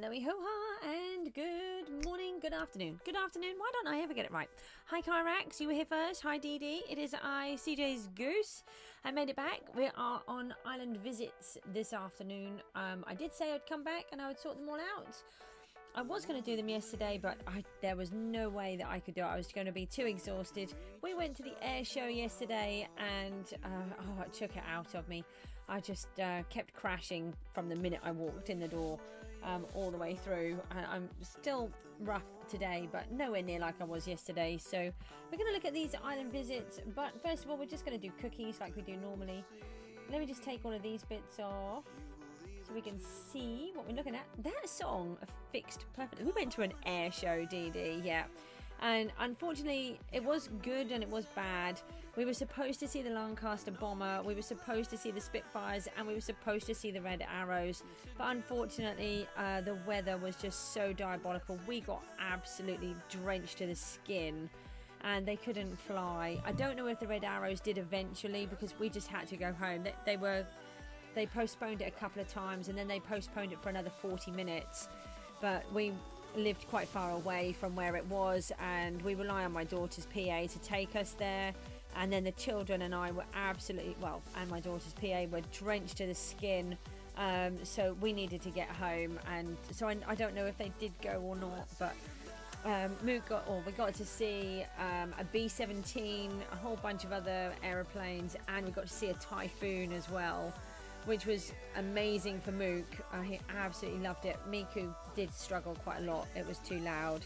Hello, hoo-ha, and good morning, good afternoon. Good afternoon, why don't I ever get it right? Hi, Kyrax, you were here first. Hi, Dee Dee. It is I, CJSGOOSE. I made it back. We are on island visits this afternoon. I did say I'd come back and I would sort them all out. I was going to do them yesterday, but there was no way that I could do it. I was going to be too exhausted. We went to the air show yesterday and it took it out of me. I just kept crashing from the minute I walked in the door all the way through. I'm still rough today, but nowhere near like I was yesterday. So we're going to look at these island visits. But first of all, we're just going to do cookies like we do normally. Let me just take all of these bits off, so we can see what we're looking at. That song fixed perfectly. We went to an air show, Dee Dee, yeah. And unfortunately, it was good and it was bad. We were supposed to see the Lancaster bomber, we were supposed to see the Spitfires, and we were supposed to see the Red Arrows. But unfortunately, the weather was just so diabolical. We got absolutely drenched to the skin and they couldn't fly. I don't know if the Red Arrows did eventually, because we just had to go home. They postponed it a couple of times and then they postponed it for another 40 minutes. But we lived quite far away from where it was and we rely on my daughter's PA to take us there. And then the children and I were absolutely, well, and my daughter's PA were drenched to the skin. So we needed to get home. And so I don't know if they did go or not, but we got to see a B-17, a whole bunch of other aeroplanes, and we got to see a Typhoon as well, which was amazing for Mook. He absolutely loved it. Miku did struggle quite a lot. It was too loud.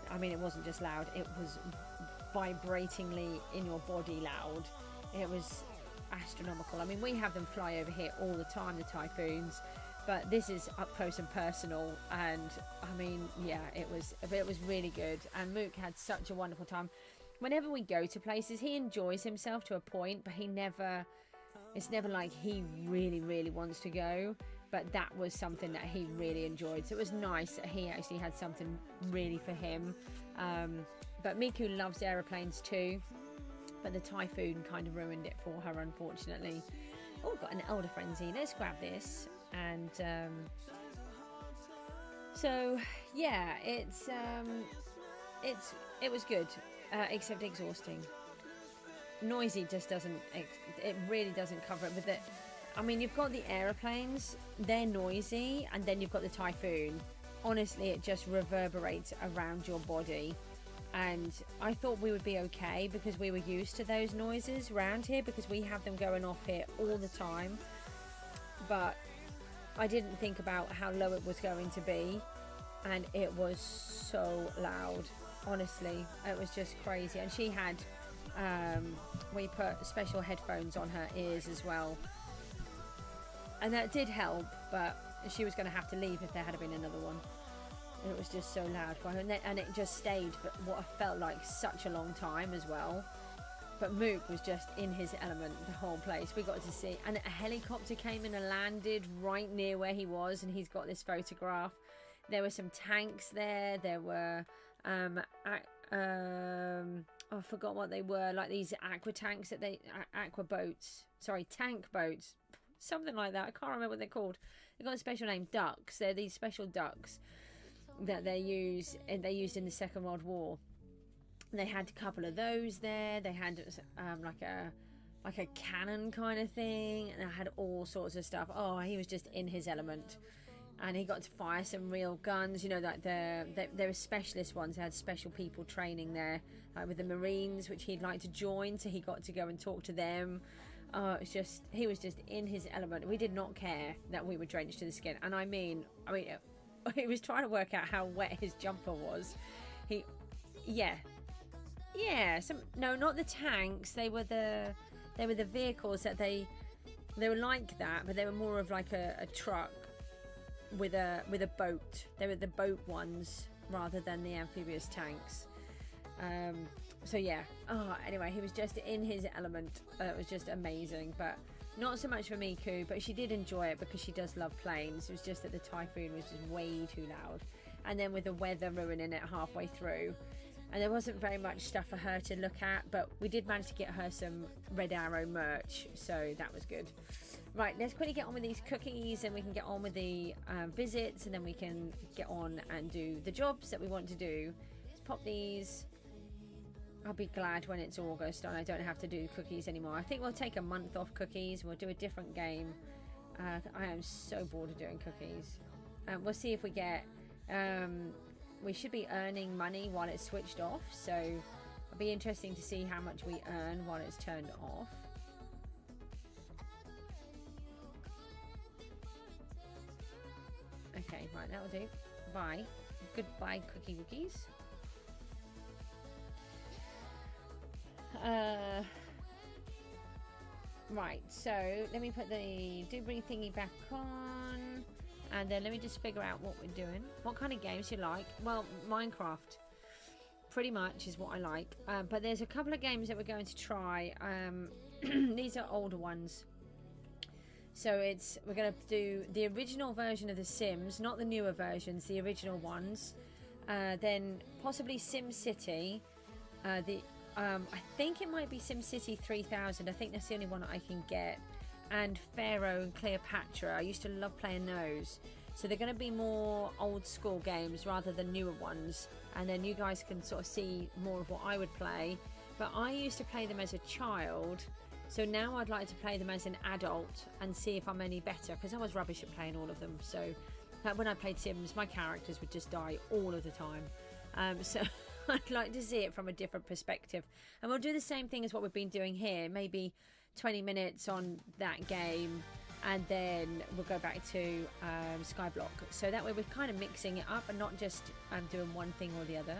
I mean, it wasn't just loud, it was vibratingly in your body loud. It was astronomical. I mean, we have them fly over here all the time, the Typhoons, but this is up close and personal. And I mean, yeah, it was really good. And Mook had such a wonderful time. Whenever we go to places, he enjoys himself to a point, but it's never like he really wants to go. But that was something that he really enjoyed. So it was nice that he actually had something really for him. But Miku loves aeroplanes too. But the Typhoon kind of ruined it for her, unfortunately. Oh, we've got an Elder Frenzy. Let's grab this. And so yeah, it was good, except exhausting. Noisy just doesn't, it really doesn't cover it with it. I mean, you've got the aeroplanes, they're noisy, and then you've got the Typhoon. Honestly, it just reverberates around your body. And I thought we would be okay because we were used to those noises around here, because we have them going off here all the time. But I didn't think about how low it was going to be, and it was so loud. Honestly, it was just crazy. And she had we put special headphones on her ears as well, and that did help, but she was going to have to leave if there had been another one. It was just so loud for her, and it just stayed for what felt like such a long time as well. But Mook was just in his element the whole place. We got to see, and a helicopter came in and landed right near where he was, and he's got this photograph. There were some tanks there. There were I forgot what they were, like these tank boats, something like that. I can't remember what they're called. They've got a special name, ducks. They're these special ducks that they used in the Second World War. They had a couple of those there. They had like a cannon kind of thing, and they had all sorts of stuff. Oh, he was just in his element. And he got to fire some real guns, you know, like there were specialist ones. They had special people training there, like with the Marines, which he'd like to join, so he got to go and talk to them. It's just, he was just in his element. We did not care that we were drenched to the skin. And I mean, he was trying to work out how wet his jumper was. No, not the tanks. They were the vehicles that they were like that, but they were more of like a truck with a boat. They were the boat ones rather than the amphibious tanks. So yeah. Anyway, he was just in his element. It was just amazing, but not so much for Miku, but she did enjoy it because she does love planes. It was just that the Typhoon was just way too loud, and then with the weather ruining it halfway through, and there wasn't very much stuff for her to look at, but we did manage to get her some Red Arrow merch, so that was good. Right, let's quickly get on with these cookies and we can get on with the visits, and then we can get on and do the jobs that we want to do. Let's pop these. I'll be glad when it's August and I don't have to do cookies anymore. I think we'll take a month off cookies. We'll do a different game. I am so bored of doing cookies. We'll see if we get... we should be earning money while it's switched off. So it'll be interesting to see how much we earn while it's turned off. Okay, right, that'll do. Bye. Goodbye, cookie rookies. Right, so let me put the debris thingy back on, and then let me just figure out what we're doing. What kind of games you like? Well, Minecraft pretty much is what I like, but there's a couple of games that we're going to try. These are older ones, so we're going to do the original version of The Sims, not the newer versions, the original ones. Then possibly SimCity. I think it might be SimCity 3000. I think that's the only one I can get. And Pharaoh and Cleopatra. I used to love playing those. So they're going to be more old school games rather than newer ones. And then you guys can sort of see more of what I would play. But I used to play them as a child. So now I'd like to play them as an adult and see if I'm any better. Because I was rubbish at playing all of them. So when I played Sims, my characters would just die all of the time. So... I'd like to see it from a different perspective, and we'll do the same thing as what we've been doing here, maybe 20 minutes on that game, and then we'll go back to Skyblock, so that way we're kind of mixing it up and not just doing one thing or the other.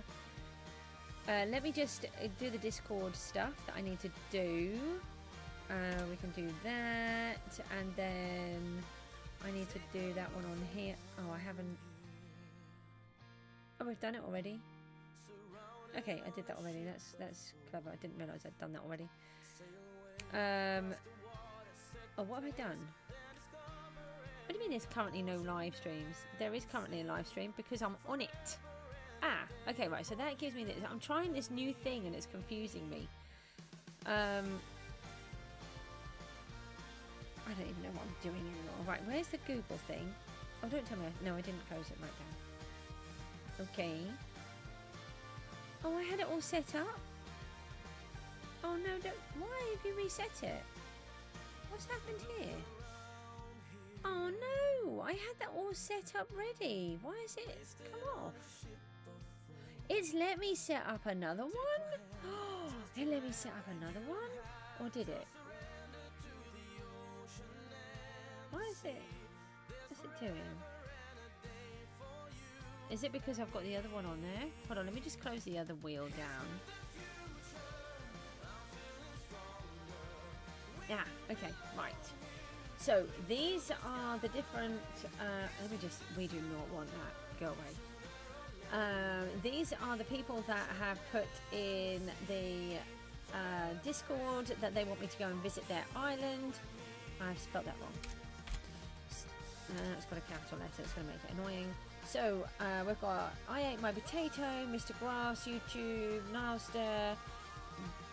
Let me just do the Discord stuff that I need to do. We can do that, and then I need to do that one on here. Oh, I haven't. Oh, we've done it already. Okay, I did that already. That's clever. I didn't realise I'd done that already. Oh, what have I done? What do you mean there's currently no live streams? There is currently a live stream because I'm on it. Ah, okay, right. So that gives me this. I'm trying this new thing and it's confusing me. I don't even know what I'm doing anymore. Right, where's the Google thing? Oh, don't tell me. No, I didn't close it right down. Okay. Oh, I had it all set up. Oh no, why have you reset it? What's happened here? Oh no, I had that all set up ready. Why is it come off? It's let me set up another one? Oh, it let me set up another one? Or did it? Why is it? What's it doing? Is it because I've got the other one on there? Hold on, let me just close the other wheel down. Yeah, okay, right. So these are the different, we do not want that, go away. These are the people that have put in the Discord that they want me to go and visit their island. I've spelled that wrong. It's got a capital letter, it's going to make it annoying. So we've got I Ate My Potato, Mr. Grass, YouTube, Nalster,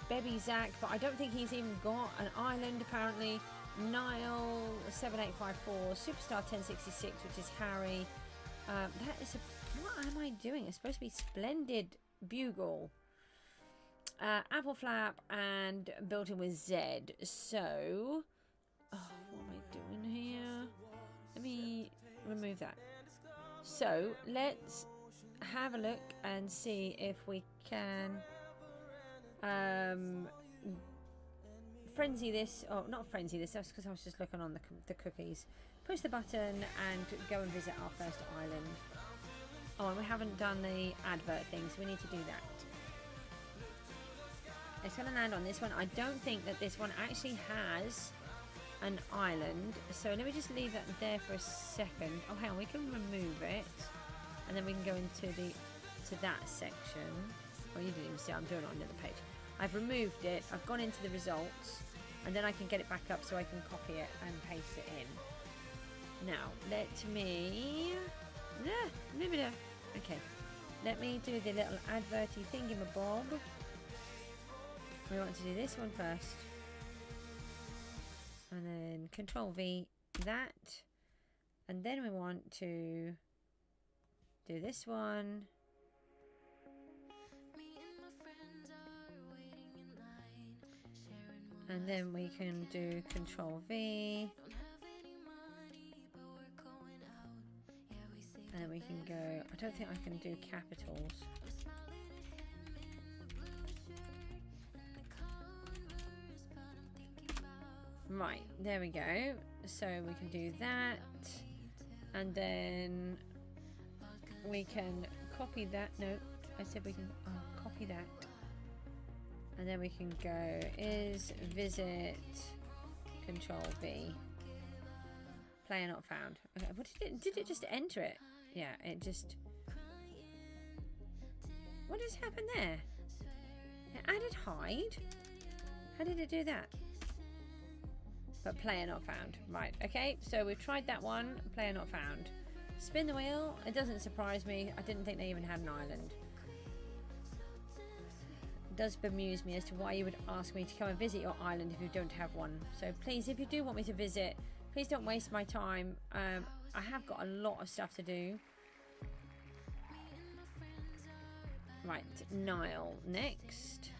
Baby Zach, but I don't think he's even got an island apparently. Niall 7854, Superstar 1066, which is Harry. That is what am I doing? It's supposed to be Splendid Bugle, Apple Flap, and Built In with Z. So, what am I doing here? Let me remove that. So let's have a look and see if we can frenzy this, or not frenzy this, that's because I was just looking on the cookies. Push the button and go and visit our first island. Oh, and we haven't done the advert thing, so we need to do that. It's going to land on this one. I don't think that this one actually has an island, so let me just leave that there for a second. Oh, hang on, we can remove it, and then we can go into that section. Well, you didn't even see, I'm doing it on the other page. I've removed it, I've gone into the results, and then I can get it back up so I can copy it and paste it in. Now, let me... Okay, let me do the little adverty thingamabob. We want to do this one first. And then then Control V that, and then we want to do this one. And then we can do Control V. And then we can go, I don't think I can do capitals. Right, there we go. So we can do that. And then we can copy that. No, I said we can copy that. And then we can go is visit Control V. Player not found. Okay, what did it just enter it? Yeah, it just. What just happened there? It added hide. How did it do that? But player not found. Right, okay, so we've tried that one. Player not found. Spin the wheel. It doesn't surprise me. I didn't think they even had an island. It does bemuse me as to why you would ask me to come and visit your island if you don't have one. So please, if you do want me to visit, please don't waste my time. I have got a lot of stuff to do. Right, Nile next.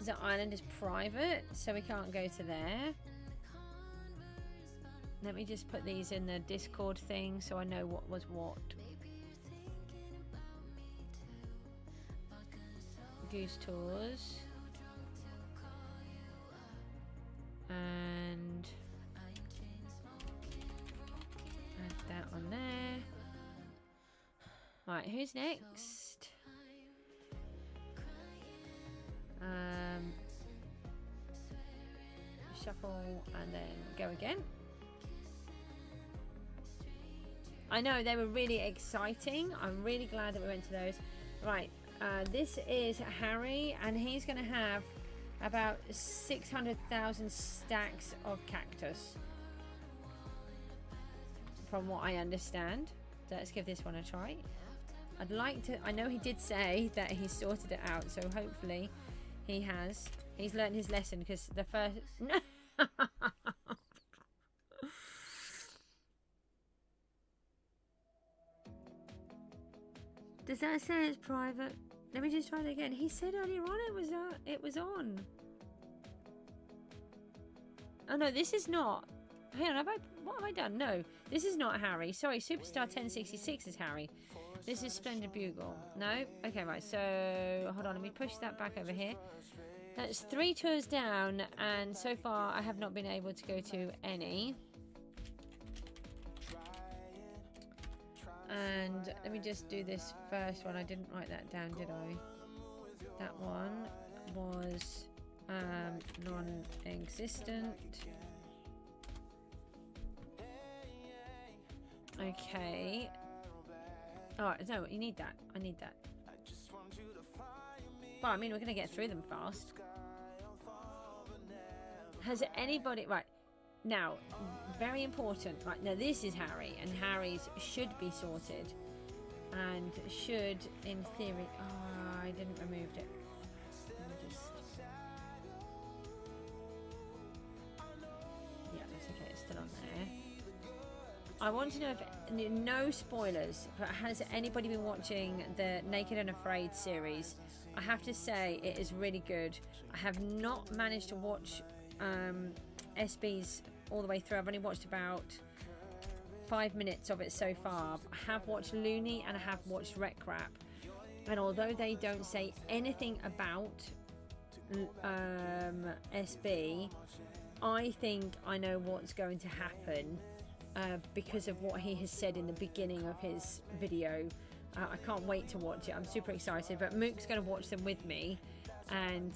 The island is private, so we can't go to there. Let me just put these in the Discord thing so I know what was what. Goose Tours. And add that on there. Right, who's next? Shuffle and then go again. I know they were really exciting. I'm really glad that we went to those. Right, this is Harry, and he's going to have about 600,000 stacks of cactus, from what I understand. So let's give this one a try. I'd like to. I know he did say that he sorted it out, so hopefully he has. He's learned his lesson, because the first. No. Does that say it's private? Let me just try it again. He said earlier on it was on. Oh no, this is not. Hang on, what have I done? No, this is not Harry. Sorry, Superstar 1066 is Harry. This is Splendid Bugle. No? Okay, right, so hold on, let me push that back over here. That's 3 tours down, and so far I have not been able to go to any. And let me just do this first one. I didn't write that down, did I? That one was non-existent. Okay. Oh, no, you need that. I need that. Well, I mean, we're going to get through them fast. Has anybody... Right. Now, very important. Right, now this is Harry, and Harry's should be sorted. And should, in theory... Oh, I didn't remove it. Let me just... Yeah, that's okay. It's still on there. I want to know if... No spoilers, but has anybody been watching the Naked and Afraid series? I have to say, it is really good. I have not managed to watch SB's all the way through. I've only watched about 5 minutes of it so far. I have watched Looney and I have watched Wreck Rap, and although they don't say anything about SB, I think I know what's going to happen because of what he has said in the beginning of his video. I can't wait to watch it. I'm super excited, but Mook's going to watch them with me. And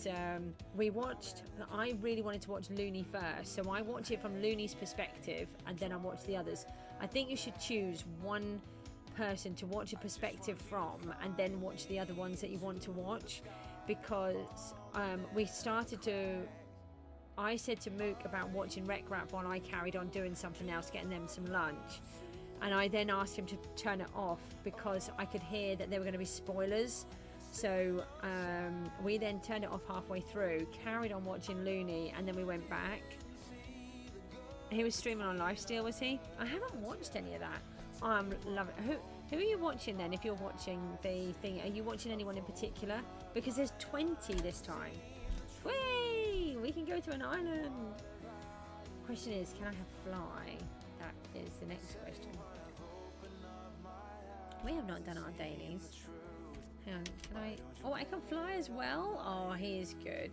we watched... I really wanted to watch Looney first, so I watched it from Looney's perspective, and then I watched the others. I think you should choose one person to watch a perspective from, and then watch the other ones that you want to watch, because we started to... I said to Mook about watching Wreck Rap while I carried on doing something else, getting them some lunch. and I then asked him to turn it off because I could hear that there were going to be spoilers. So we then turned it off halfway through, carried on watching Looney, and then we went back. He was streaming on Lifesteal, was he? I haven't watched any of that. I'm loving it. Who are you watching then? If you're watching the thing, are you watching anyone in particular? Because there's 20 this time. Whee! We can go to an island. Question is, can I have fly? That is the next question. We have not done our dailies. Hang on, can I? Oh, I can fly as well. Oh, he is good.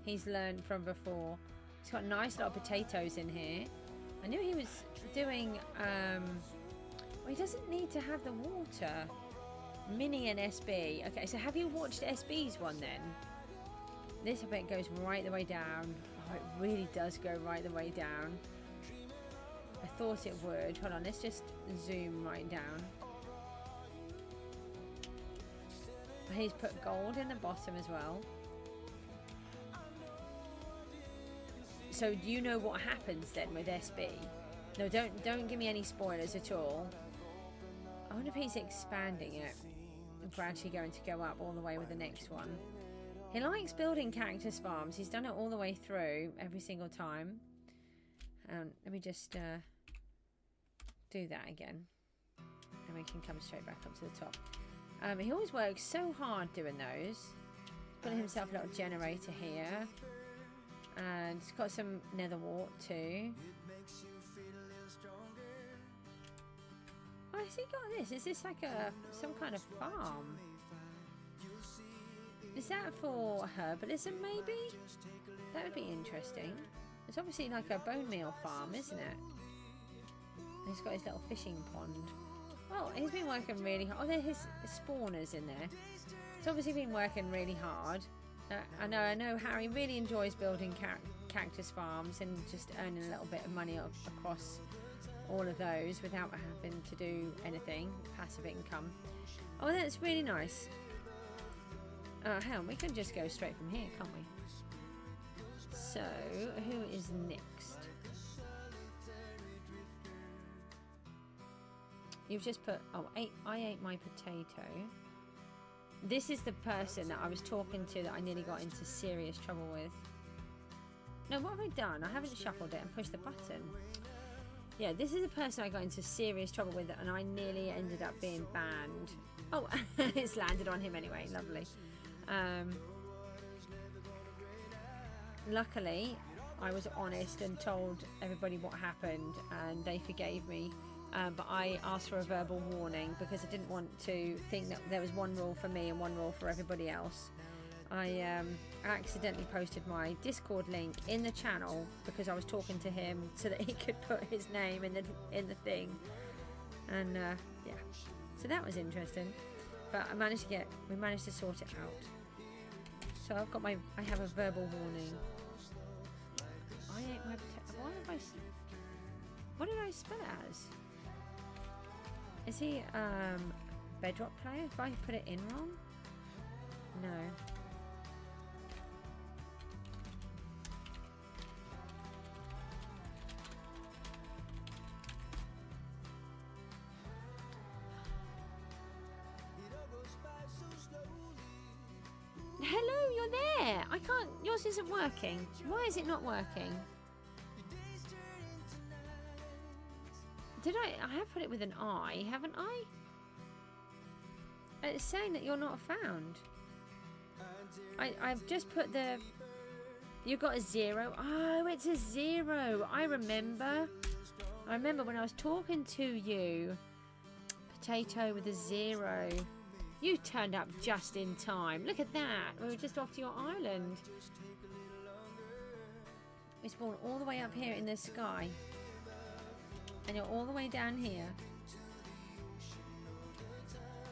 He's learned from before. He's got nice lot of potatoes in here. I knew he was doing. Well, he doesn't need to have the water. Mini and SB. Okay, so have you watched SB's one then? This I bet goes right the way down. Oh, it really does go right the way down. I thought it would. Hold on, let's just zoom right down. He's put gold in the bottom as well. So do you know what happens then with SB? No, don't give me any spoilers at all. I wonder if he's expanding it and gradually going to go up all the way with the next one. He likes building cactus farms. He's done it all the way through every single time. Let me just do that again. And we can come straight back up to the top. He always works so hard doing those. Got himself a little generator here. And he's got some nether wart too. Oh, has he got this? Is this like some kind of farm? Is that for herbalism maybe? That would be interesting. It's obviously like a bone meal farm, isn't it? And he's got his little fishing pond. Oh, he's been working really hard. Oh, there's his spawners in there. He's obviously been working really hard. I know Harry really enjoys building cactus farms and just earning a little bit of money across all of those without having to do anything. Passive income. Oh, that's really nice. Hang on, we can just go straight from here, can't we? So, who is next? You've just put, oh, I ate my potato. This is the person that I was talking to that I nearly got into serious trouble with. No, what have I done? I haven't shuffled it and pushed the button. Yeah, this is the person I got into serious trouble with and I nearly ended up being banned. Oh, it's landed on him anyway. Lovely. Luckily, I was honest and told everybody what happened and they forgave me. But I asked for a verbal warning because I didn't want to think that there was one rule for me and one rule for everybody else. I accidentally posted my Discord link in the channel because I was talking to him so that he could put his name in the thing. And yeah, so that was interesting. But we managed to sort it out. So I have a verbal warning. I ate my potato. What did I spell it as? Is he Bedrock player? If I put it in wrong? No. Hello, you're there. I can't. Yours isn't working. Why is it not working? Did I have put it with an I, haven't I? It's saying that you're not found. I've just put the... You got a 0. Oh, it's a 0. I remember when I was talking to you. Potato with a 0. You turned up just in time. Look at that. We were just off to your island. We spawned all the way up here in the sky. And you're all the way down here.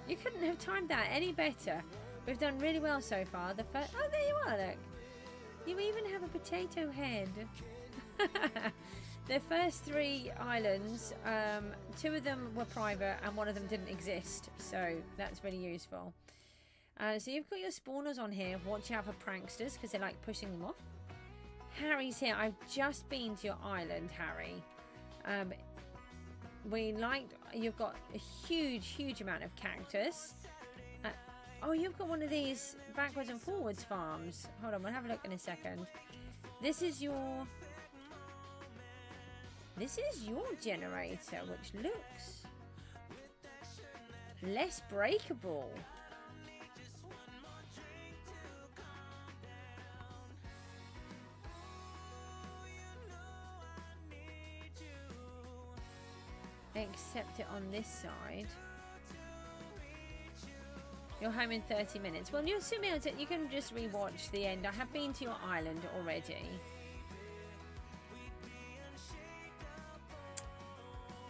You couldn't have timed that any better. We've done really well so far. Oh, there you are, look. You even have a potato head. The first 3 islands, 2 of them were private and 1 of them didn't exist. So that's really useful. So you've got your spawners on here. Watch out for pranksters because they like pushing them off. Harry's here. I've just been to your island, Harry. We liked you've got a huge amount of cactus. Oh, you've got one of these backwards and forwards farms. Hold on, we'll have a look in a second. This is your generator, which looks less breakable. Except it on this side. You're home in 30 minutes. Well, you'll soon be able to, you can just rewatch the end. I have been to your island already.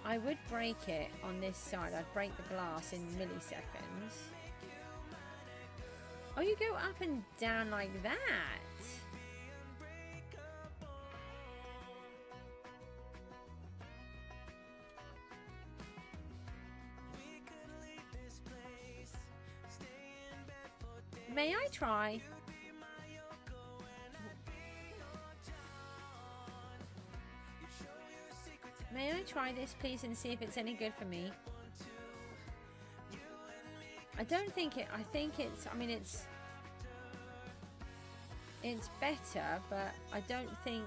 I would break it on this side. I'd break the glass in milliseconds. Oh, you go up and down like that. May I try? May I try this, please, and see if it's any good for me? I don't think it. I think it's. I mean, it's better, but I don't think.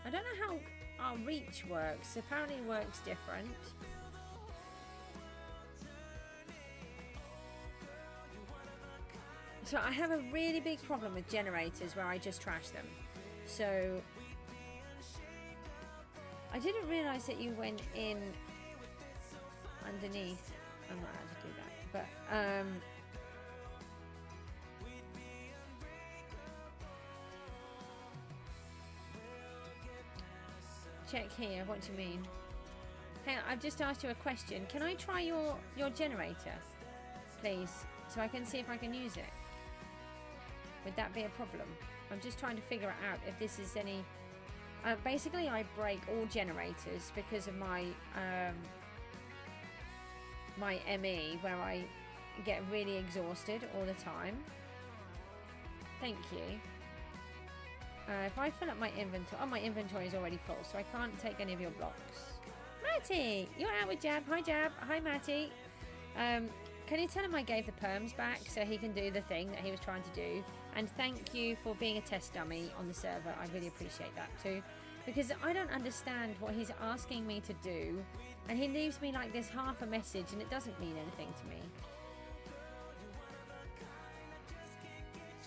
I don't know how our reach works. Apparently, it works different. So I have a really big problem with generators where I just trash them. So I didn't realise that you went in underneath. I'm not allowed to do that, but check here. What do you mean? Hang on, I've just asked you a question. Can I try your generator, please, so I can see if I can use it? Would that be a problem? I'm just trying to figure out if this is any... basically, I break all generators because of my my ME, where I get really exhausted all the time. Thank you. If I fill up my inventory... Oh, my inventory is already full, so I can't take any of your blocks. Matty! You're out with Jab. Hi, Jab. Hi, Matty. Can you tell him I gave the perms back so he can do the thing that he was trying to do? And thank you for being a test dummy on the server. I really appreciate that too. Because I don't understand what he's asking me to do. And he leaves me like this half a message and it doesn't mean anything to me.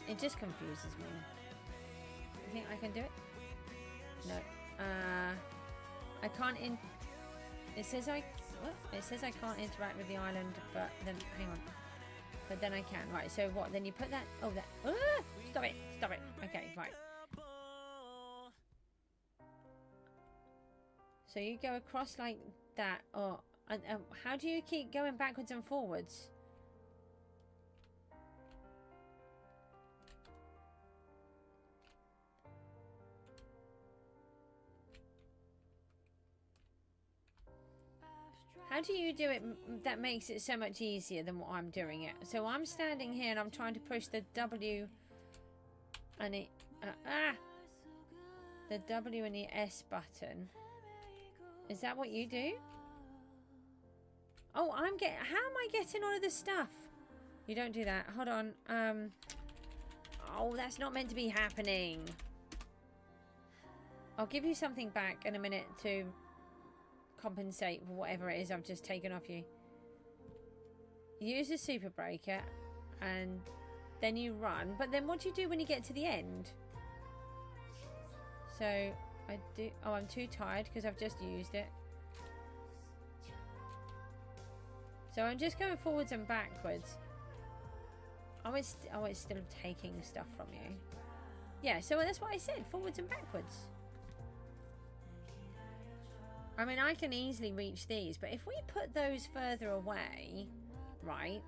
It just confuses me. You think I can do it? No. I can't It says It says I can't interact with the island, but then, hang on. But then I can. Right, so what? Then you put that... Oh, that... Stop it. Stop it. Okay, right. So you go across like that. Oh, and how do you keep going backwards and forwards? How do you do it that makes it so much easier than what I'm doing it? So I'm standing here and I'm trying to push the W and the the W and the S button. Is that what you do? Oh, how am I getting all of this stuff? You don't do that. Hold on. Oh, that's not meant to be happening. I'll give you something back in a minute to compensate for whatever it is I've just taken off you. Use the super breaker and then you run. But then what do you do when you get to the end? So I do... Oh, I'm too tired because I've just used it. So I'm just going forwards and backwards. Oh, it's still taking stuff from you. Yeah, so that's what I said. Forwards and backwards. I mean, I can easily reach these, but if we put those further away, right?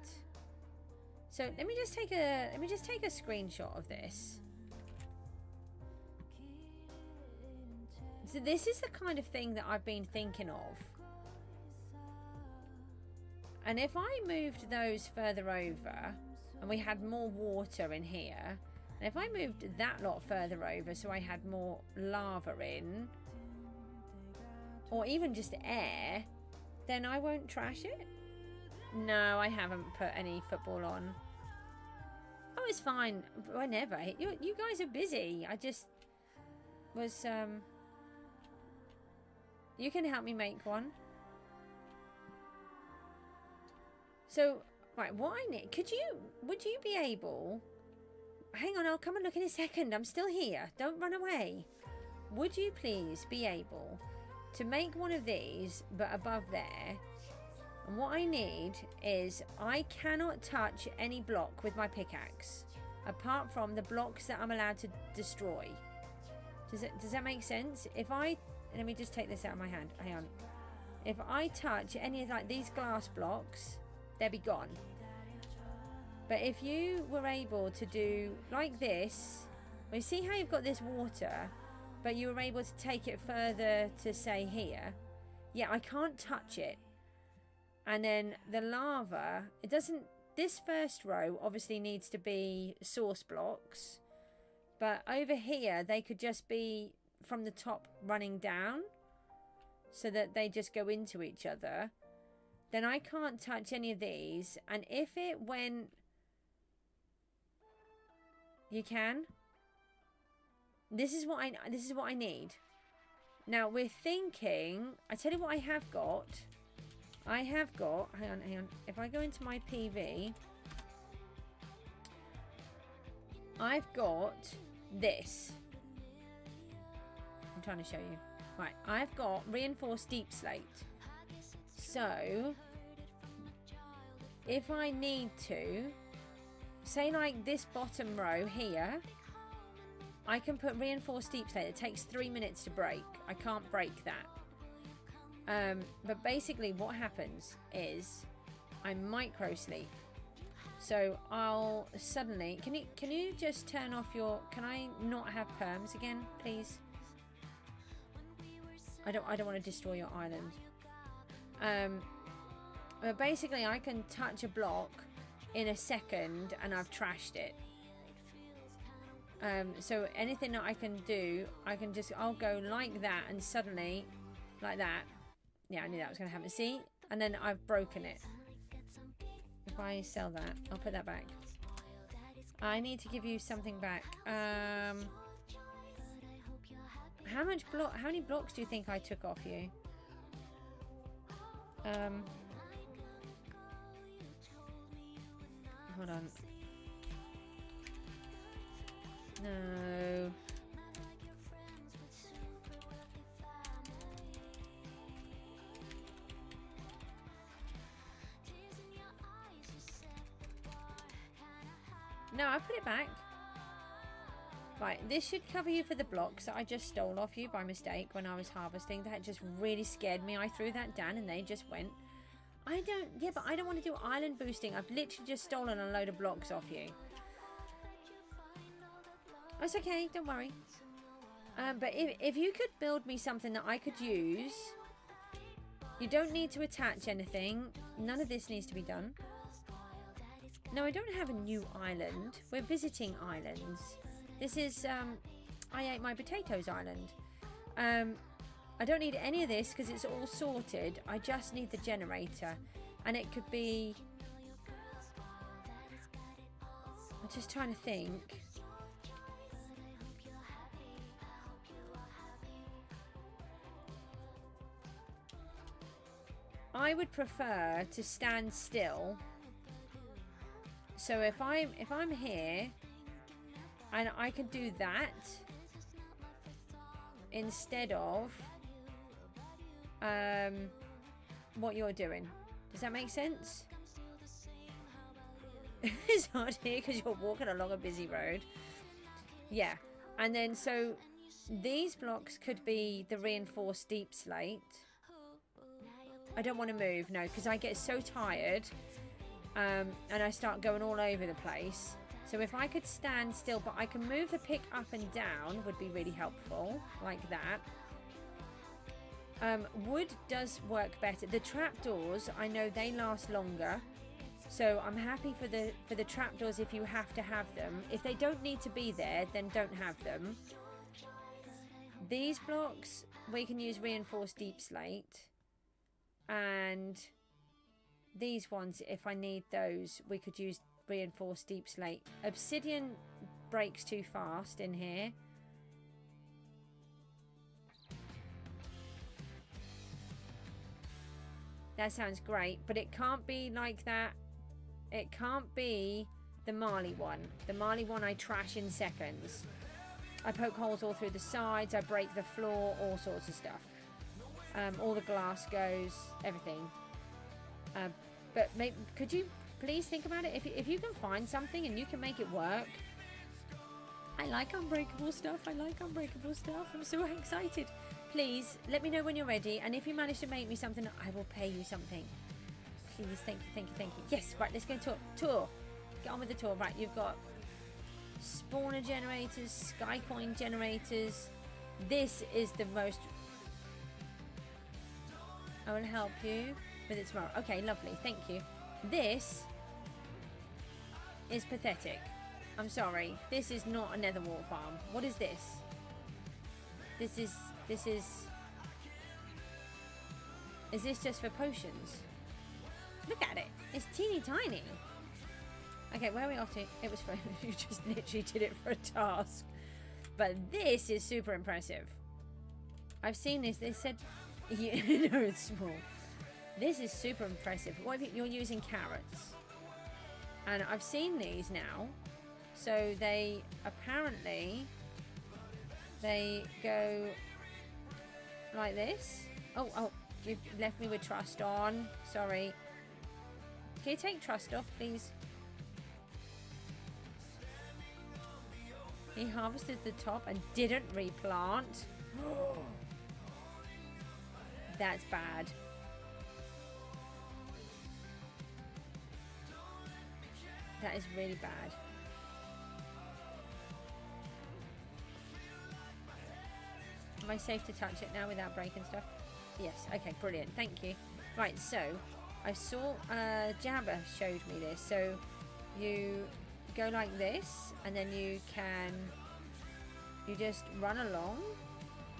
So let me just take a screenshot of this. So this is the kind of thing that I've been thinking of. And if I moved those further over, and we had more water in here, and if I moved that lot further over so I had more lava in, or even just air, then I won't trash it. No, I haven't put any football on. Oh, it's fine. Whenever. You guys are busy. I just was, you can help me make one. So, right, what I need... Would you be able... Hang on, I'll come and look in a second. I'm still here. Don't run away. Would you please be able to make one of these, but above there? And what I need is I cannot touch any block with my pickaxe, apart from the blocks that I'm allowed to destroy. Does that make sense? If I... Let me just take this out of my hand. Hang on. If I touch any of like these glass blocks, they'll be gone. But if you were able to do like this, well, you see how you've got this water, but you were able to take it further to say here. Yeah, I can't touch it. And then the lava, it doesn't, this first row obviously needs to be source blocks. But over here, they could just be from the top running down so that they just go into each other. Then I can't touch any of these. And if it went... You can. This is what I need. Now we're thinking. I tell you what I have got. Hang on. If I go into my PV, I've got this. I'm trying to show you. Right, I've got reinforced deep slate. So if I need to, say like this bottom row here, I can put reinforced deep slate. It takes 3 minutes to break. I can't break that. But basically what happens is I micro sleep. So I'll suddenly, can you just turn off your, can I not have perms again, please? I don't want to destroy your island. But basically I can touch a block in a second and I've trashed it. So anything that I can do, I'll go like that and suddenly, like that. Yeah, I knew that was going to happen. See? And then I've broken it. If I sell that, I'll put that back. I need to give you something back. How many blocks do you think I took off you? Hold on. No. No, I put it back. Right, this should cover you for the blocks that I just stole off you by mistake when I was harvesting. That just really scared me. I threw that down and they just went. But I don't want to do island boosting. I've literally just stolen a load of blocks off you. It's okay, don't worry. But if you could build me something that I could use, you don't need to attach anything. None of this needs to be done. No, I don't have a new island. We're visiting islands. This is, I ate my potatoes island. I don't need any of this because it's all sorted. I just need the generator. And it could be... I'm just trying to think. I would prefer to stand still. So if I'm here and I can do that instead of what you're doing. Does that make sense? It's hard here because you're walking along a busy road. Yeah. And then so these blocks could be the reinforced deep slate. I don't want to move, no, because I get so tired and I start going all over the place. So if I could stand still, but I can move the pick up and down would be really helpful, like that. Wood does work better. The trapdoors, I know they last longer. So I'm happy for the trapdoors if you have to have them. If they don't need to be there, then don't have them. These blocks, we can use reinforced deep slate. And these ones, if I need those, we could use reinforced deep slate. Obsidian breaks too fast in here. That sounds great, but it can't be like that. It can't be the Marley one. The Marley one I trash in seconds. I poke holes all through the sides, I break the floor, all sorts of stuff. All the glass goes, everything. But could you please think about it? If you can find something and you can make it work. I like unbreakable stuff. I like unbreakable stuff. I'm so excited. Please, let me know when you're ready. And if you manage to make me something, I will pay you something. Please, thank you, thank you, thank you. Yes, right, let's go tour. Get on with the tour. Right, you've got spawner generators, skycoin generators. This is the most... I will help you with it tomorrow. Okay, lovely, thank you. This is pathetic. I'm sorry. This is not a nether wart farm. What is this? This is... Is this just for potions? Look at it. It's teeny tiny. Okay, where are we off to? It was for... You just literally did it for a task. But this is super impressive. I've seen this. They said... You know, it's small. This is super impressive. What if you're using carrots? And I've seen these now. So they apparently... They go... like this. Oh, you've left me with trust on. Sorry. Can you take trust off, please? He harvested the top and didn't replant. That's bad. That is really bad. Am I safe to touch it now without breaking stuff? Yes. Okay, brilliant. Thank you. Right, so I saw Jabba showed me this. So you go like this, and then you just run along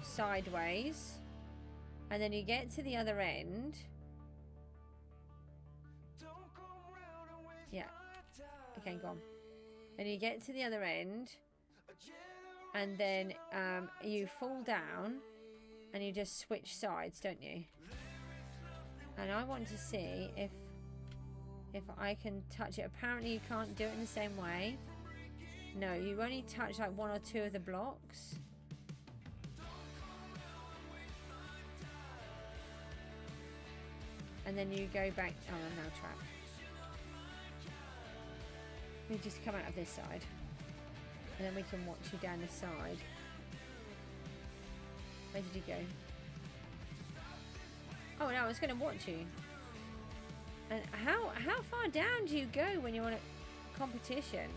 sideways, and then you get to the other end. Yeah. Okay, go on. And you get to the other end. And then you fall down and you just switch sides, don't you? And I want to see if I can touch it. Apparently you can't do it in the same way. No, you only touch like one or two of the blocks. And then you go back. Oh, I'm now trapped. You just come out of this side. And then we can watch you down the side. Where did you go? Oh no, I was going to watch you. And how far down do you go when you're on a competition?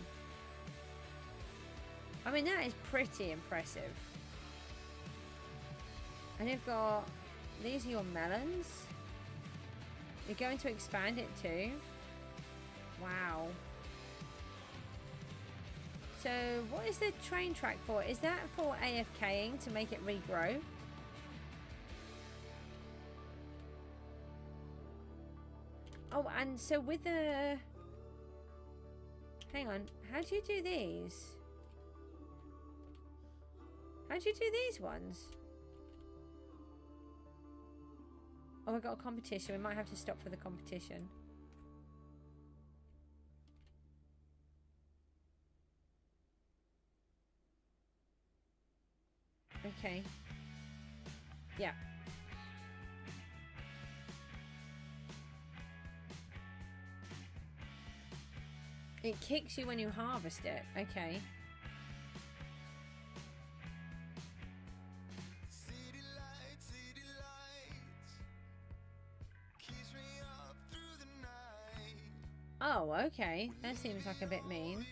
I mean, that is pretty impressive. And you've got... These are your melons. You're going to expand it too. Wow. So, what is the train track for? Is that for AFKing to make it regrow? Oh, and so with the... Hang on. How do you do these? How do you do these ones? Oh, we've got a competition. We might have to stop for the competition. Okay. Yeah. It kicks you when you harvest it. Okay. Oh, okay. That seems like a bit mean.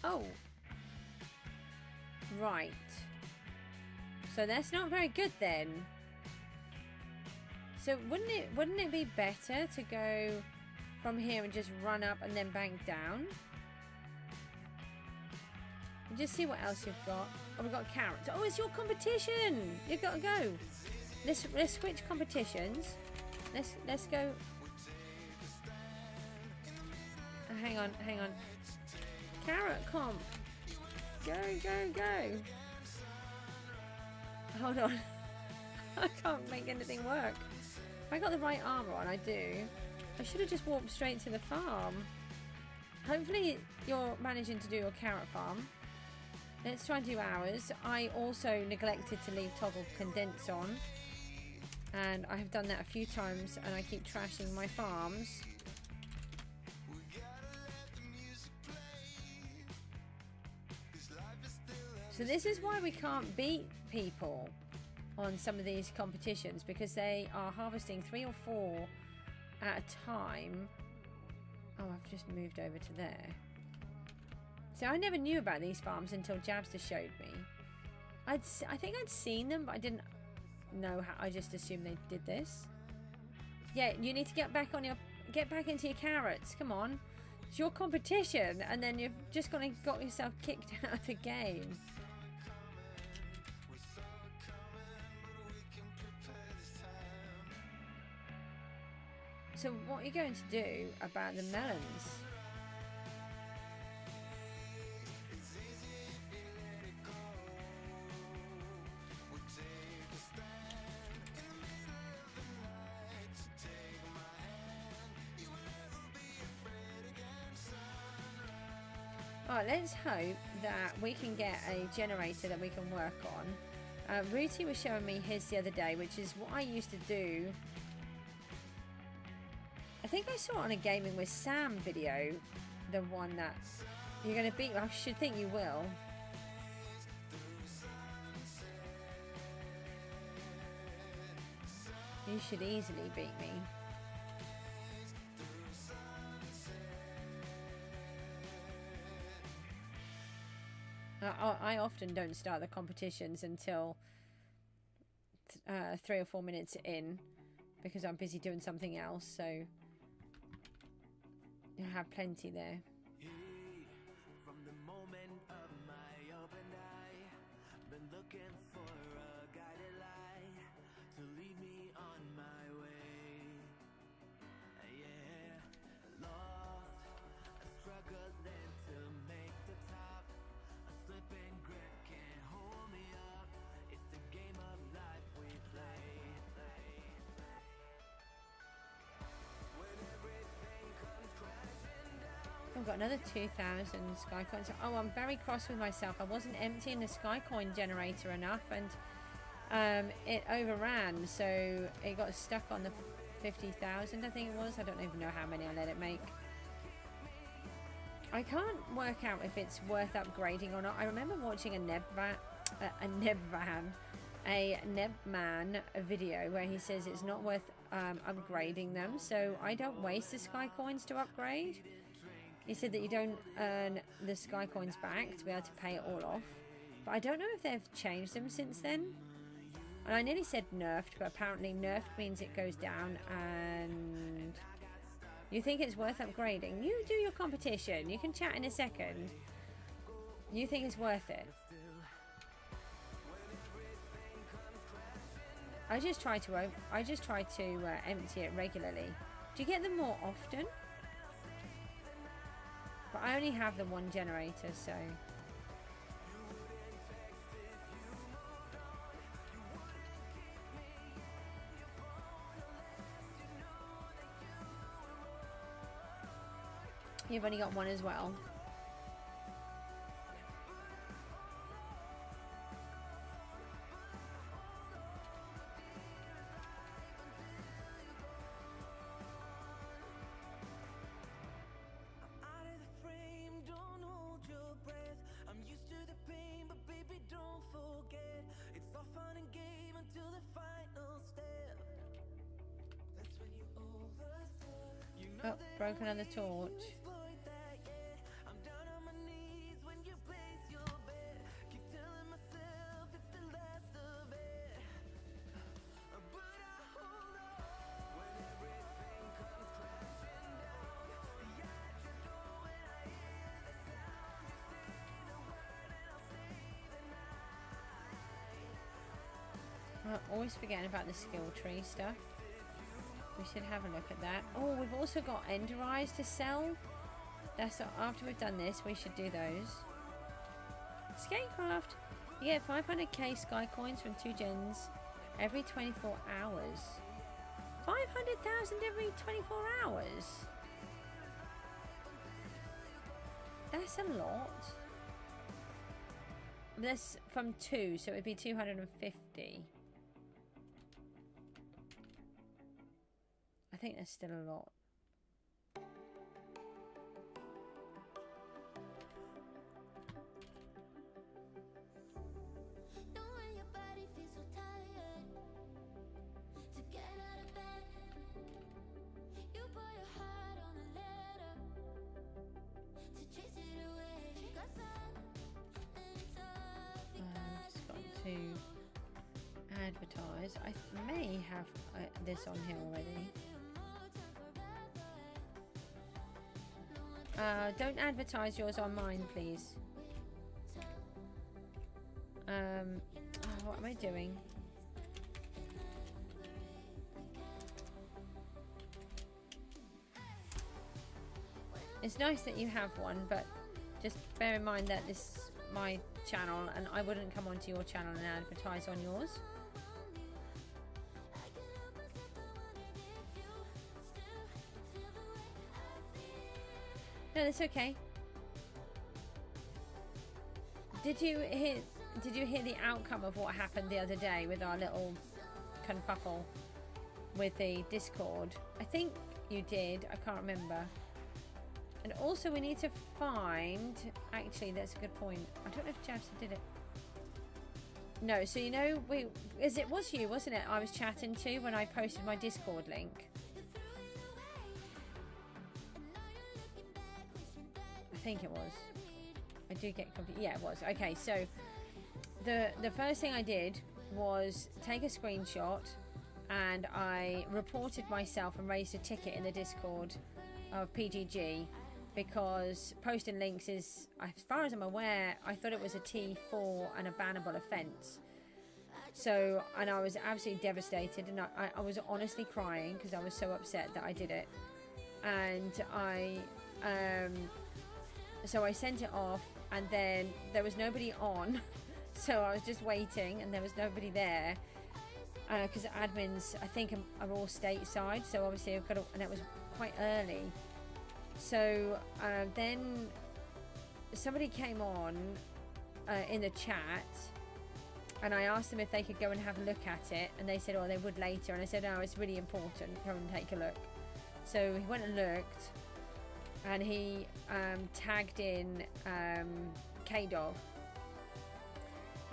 Oh. Right. So that's not very good then. So wouldn't it be better to go from here and just run up and then bank down? Just see what else you've got. Oh, we've got carrots. Oh, it's your competition. You've got to go. Let's switch competitions. Let's go. Hang on. Carrot comp. Go. Hold on. I can't make anything work. If I got the right armor on, I do. I should have just walked straight to the farm. Hopefully you're managing to do your carrot farm. Let's try and do ours. I also neglected to leave toggle condense on. And I have done that a few times and I keep trashing my farms. So this is why we can't beat people on some of these competitions, because they are harvesting 3 or 4 at a time. Oh, I've just moved over to there. So I never knew about these farms until Jabster showed me. I think I'd seen them, but I didn't know how. I just assumed they did this. Yeah, you need to get back into your carrots. Come on, it's your competition, and then you've just got yourself kicked out of the game. So what are you going to do about the melons? Alright, let's hope that we can get a generator that we can work on. Rooty was showing me his the other day, which is what I used to do. I think I saw it on a Gaming with Sam video, the one that you're going to beat. I should think you will. You should easily beat me. I often don't start the competitions until 3 or 4 minutes in, because I'm busy doing something else, so you have plenty there. From the moment of my open eye, been looking for a guided light to lead me on my way. Yeah, lost, struggling to make the top, a slipping grip can't hold me up. It's the game of life we play. I've got another 2,000 sky coins. Oh, I'm very cross with myself. I wasn't emptying the sky coin generator enough, and it overran, so it got stuck on the 50,000, I think it was. I don't even know how many I let it make. I can't work out if it's worth upgrading or not. I remember watching a Nebman video where he says it's not worth upgrading them, so I don't waste the sky coins to upgrade. He said that you don't earn the sky coins back to be able to pay it all off, but I don't know if they've changed them since then. And I nearly said nerfed, but apparently nerfed means it goes down. And you think it's worth upgrading? You do your competition. You can chat in a second. You think it's worth it? I just try to empty it regularly. Do you get them more often? But I only have the one generator, so. You've only got one as well. Oh, broke another torch. Always forgetting about the skill tree stuff. We should have a look at that. Oh, we've also got Ender Eyes to sell. That's after we've done this, we should do those. Skatecraft. You get 500k sky coins from 2 gens every 24 hours. 500,000 every 24 hours. That's a lot. That's from 2, so it would be 250. I think that's still a lot. To advertise. I may have this on here already. Don't advertise yours on mine, please. What am I doing? It's nice that you have one, but just bear in mind that this is my channel and I wouldn't come onto your channel and advertise on yours. No, that's okay. Did you hear the outcome of what happened the other day with our little kerfuffle with the Discord? I think you did. I can't remember. And also we need to find... Actually, that's a good point. I don't know if Javs did it. No, so you know, it was you, wasn't it? I was chatting to when I posted my Discord link. I think it was. I do get confused. Yeah, it was. Okay, so the first thing I did was take a screenshot and I reported myself and raised a ticket in the Discord of PGG. Because posting links is, as far as I'm aware, I thought it was a T4 and a bannable offence. So, and I was absolutely devastated, and I was honestly crying because I was so upset that I did it. And so I sent it off, and then there was nobody on, so I was just waiting, and there was nobody there. Because admins, I think, are all stateside, so obviously I've got to, and it was quite early. So then somebody came on in the chat and I asked them if they could go and have a look at it, and they said, oh, they would later, and I said, no, it's really important, come and take a look. So he went and looked, and he tagged in K-Dog,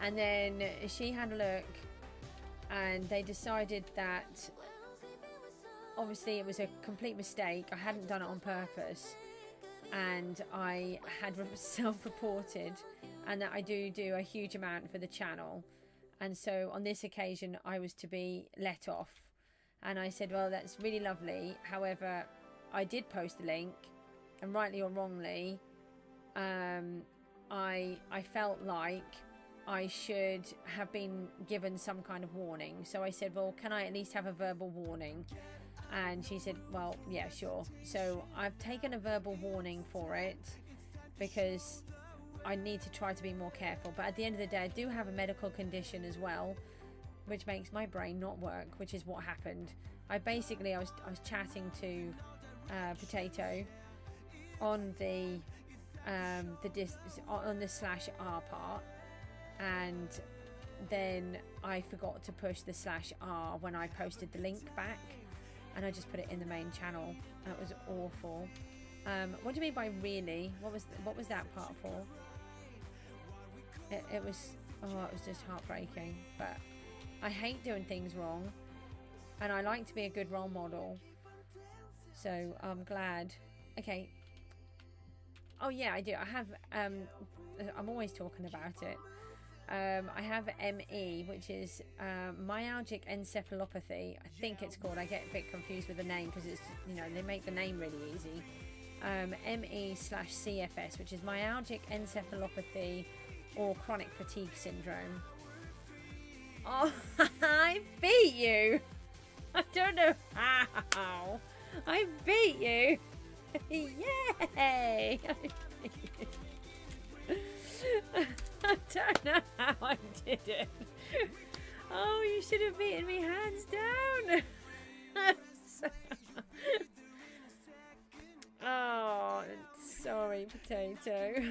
and then she had a look and they decided that obviously it was a complete mistake. I hadn't done it on purpose, and I had self-reported, and that I do a huge amount for the channel, and so on this occasion I was to be let off. And I said, well, that's really lovely, however I did post the link, and rightly or wrongly I felt like I should have been given some kind of warning. So I said, well, can I at least have a verbal warning? And she said, well, yeah, sure. So I've taken a verbal warning for it because I need to try to be more careful. But at the end of the day, I do have a medical condition as well, which makes my brain not work, which is what happened. I was chatting to Potato on the /r part, and then I forgot to push the /r when I posted the link back, and I just put it in the main channel. That was awful. What do you mean by really? What was that part for? It was just heartbreaking. But I hate doing things wrong, and I like to be a good role model. So I'm glad. Okay. Oh yeah, I do. I have. I'm always talking about it. I have ME, which is myalgic encephalopathy. I think it's called. I get a bit confused with the name because it's, they make the name really easy. ME/CFS, which is myalgic encephalopathy or chronic fatigue syndrome. Oh, I beat you. I don't know how. I beat you. Yay. I don't know how I did it. Oh, you should have beaten me hands down. Oh, sorry, potato.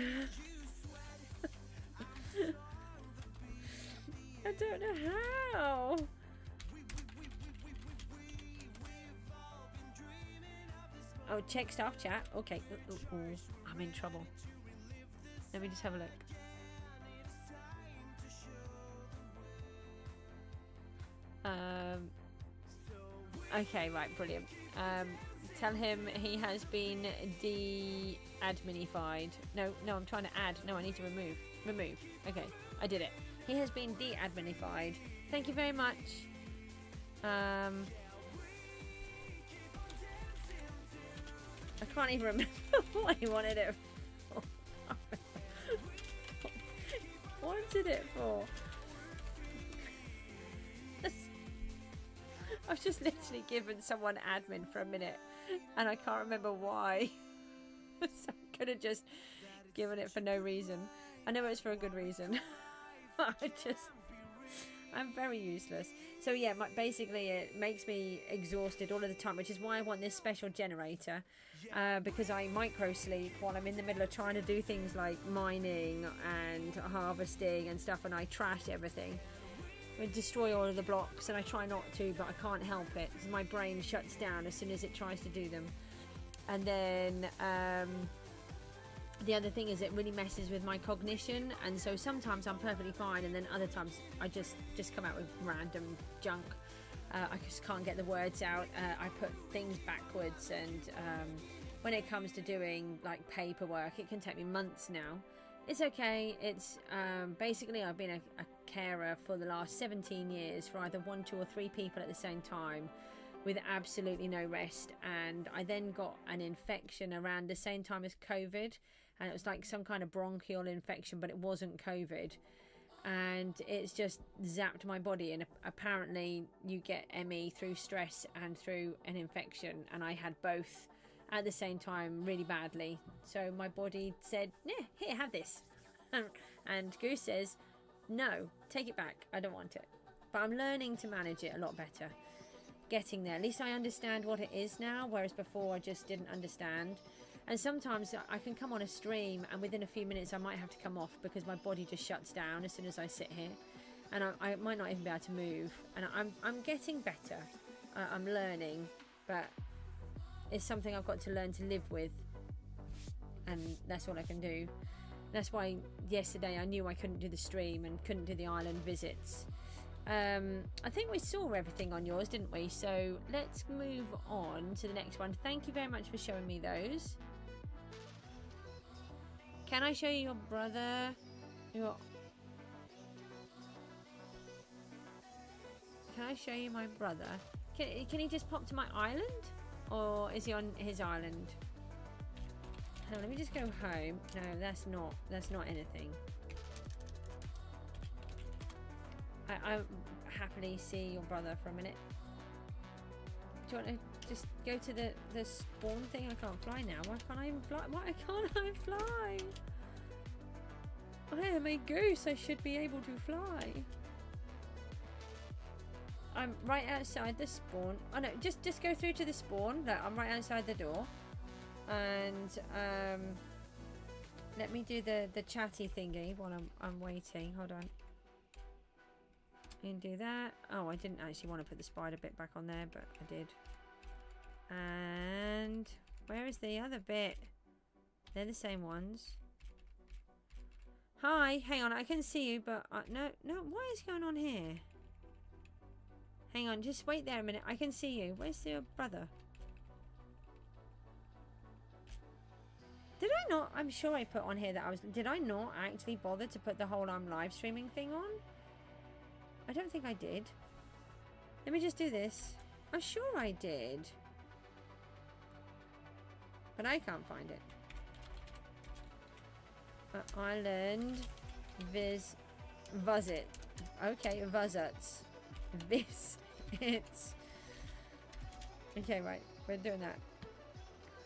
I don't know how. Oh, check staff chat. Okay. Ooh, I'm in trouble. Let me just have a look. Okay, right, brilliant. Tell him he has been de-adminified. No, I'm trying to add. No, I need to remove. Remove. Okay, I did it. He has been de-adminified. Thank you very much. I can't even remember what he wanted it for. What wanted it for? I've just literally given someone admin for a minute and I can't remember why. So I could have just given it for no reason. I know it's for a good reason. I'm very useless. So yeah, basically it makes me exhausted all of the time, which is why I want this special generator, because I micro sleep while I'm in the middle of trying to do things like mining and harvesting and stuff, and I trash everything. I destroy all of the blocks, and I try not to, but I can't help it because my brain shuts down as soon as it tries to do them. And then the other thing is it really messes with my cognition, and so sometimes I'm perfectly fine, and then other times I just come out with random junk. I just can't get the words out. I put things backwards, and when it comes to doing like paperwork, it can take me months now. It's okay. It's basically I've been a carer for the last 17 years for either 1, 2 or 3 people at the same time with absolutely no rest, and I then got an infection around the same time as COVID, and it was like some kind of bronchial infection, but it wasn't COVID, and it's just zapped my body, and apparently you get ME through stress and through an infection, and I had both at the same time really badly. So my body said, yeah, here, have this. And Goose says, no, take it back, I don't want it. But I'm learning to manage it a lot better, getting there. At least I understand what it is now, whereas before I just didn't understand. And sometimes I can come on a stream and within a few minutes I might have to come off because my body just shuts down as soon as I sit here, and I might not even be able to move. And I'm getting better. I'm learning, but it's something I've got to learn to live with, and that's all I can do. That's why yesterday I knew I couldn't do the stream and couldn't do the island visits. I think we saw everything on yours, didn't we? So let's move on to the next one. Thank you very much for showing me those. Can I show you your brother? Can I show you my brother? Can he just pop to my island? Or is he on his island? Oh, let me just go home. No, that's not anything. I happily see your brother for a minute. Do you want to just go to the spawn thing? I can't fly now. Why can't I even fly? Why can't I fly? I am a goose. I should be able to fly. I'm right outside the spawn. Oh no, just go through to the spawn. Look, I'm right outside the door. And let me do the chatty thingy while I'm waiting. Hold on. And do that. Oh, I didn't actually want to put the spider bit back on there, but I did. And where is the other bit? They're the same ones. Hi, hang on, I can see you, but no, what is going on here? Hang on, just wait there a minute. I can see you. Where's your brother? Did I not? I'm sure I put on here that I was... Did I not actually bother to put the whole live streaming thing on? I don't think I did. Let me just do this. I'm sure I did. But I can't find it. Island Was it? Okay, was it? This it's okay, right, we're doing that.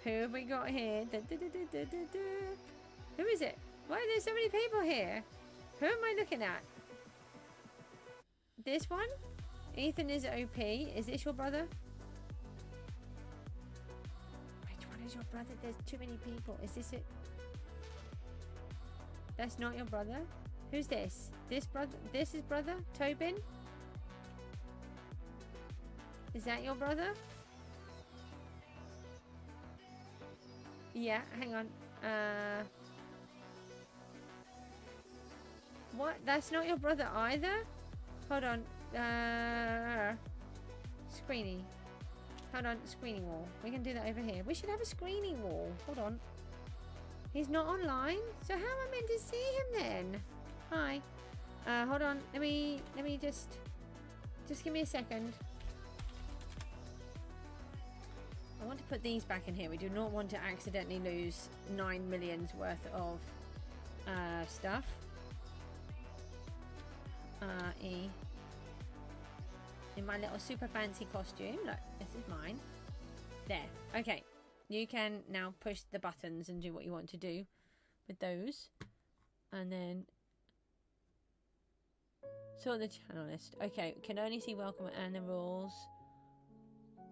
Who have we got here? Who is it? Why are there so many people here? Who am I looking at? This one? Ethan is OP. Is this your brother? Which one is your brother? There's too many people. Is this it? That's not your brother? Who's this? This brother? This is brother? Tobin? Is that your brother? Yeah, hang on. What? That's not your brother either? Hold on. Screeny. Hold on, screening wall. We can do that over here. We should have a screening wall. Hold on. He's not online? So how am I meant to see him then? Hi. Hold on. Let me just give me a second. I want to put these back in here. We do not want to accidentally lose 9 million's worth of stuff. In my little super fancy costume. Look, this is mine. There. Okay. You can now push the buttons and do what you want to do with those. And then sort the channel list. Okay, can only see welcome and the rules.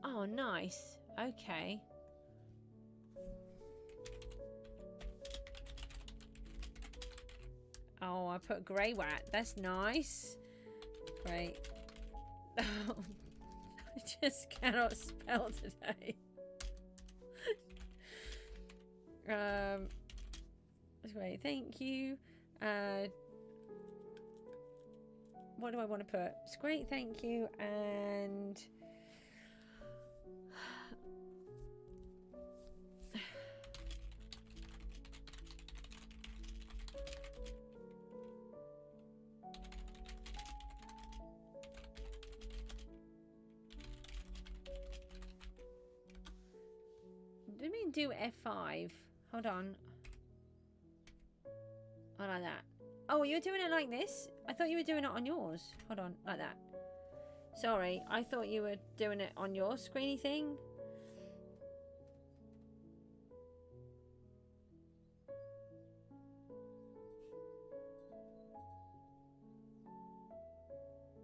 Oh, nice. Okay. Oh, I put grey wat. That's nice. Great. Oh, I just cannot spell today. That's great. Thank you. What do I want to put? It's great. Thank you. And let me do F5. Hold on. I like that. Oh, you're doing it like this? I thought you were doing it on yours. Hold on, like that. Sorry, I thought you were doing it on your screeny thing.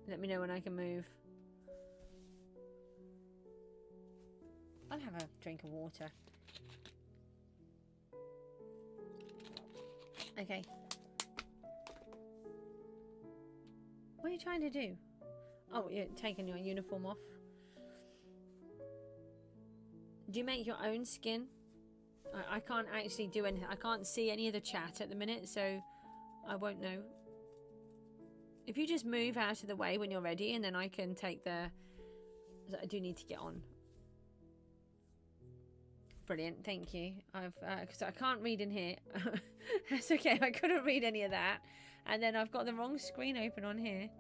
Let me know when I can move. I'll have a drink of water. Okay. What are you trying to do? Oh, you're taking your uniform off. Do you make your own skin? I can't actually do anything. I can't see any of the chat at the minute, so I won't know. If you just move out of the way when you're ready, and then I can take the... I do need to get on. Brilliant, thank you. Because I can't read in here. That's okay, I couldn't read any of that. And then I've got the wrong screen open on here.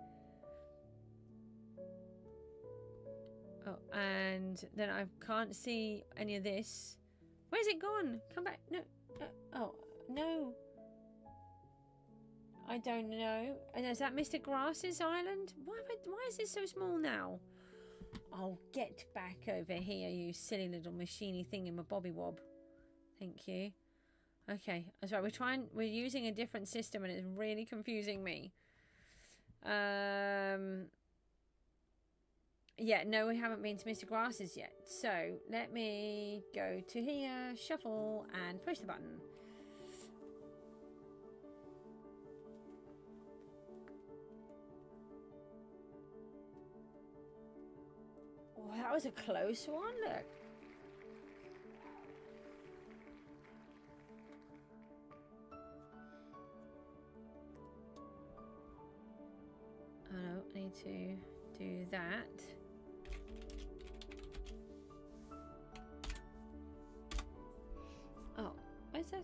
Oh, and then I can't see any of this. Where's it gone? Come back. No. Oh, no. I don't know. And is that Mr. Grass's island? Why is it so small now? Oh, get back over here, you silly little machiney thing in my bobby wob. Thank you. Okay, that's right. We're using a different system and it's really confusing me. Yeah, no, we haven't been to Mr. Grass's yet. So let me go to here, shuffle, and push the button. Oh, that was a close one, look. Oh no, I need to do that. Oh, where's the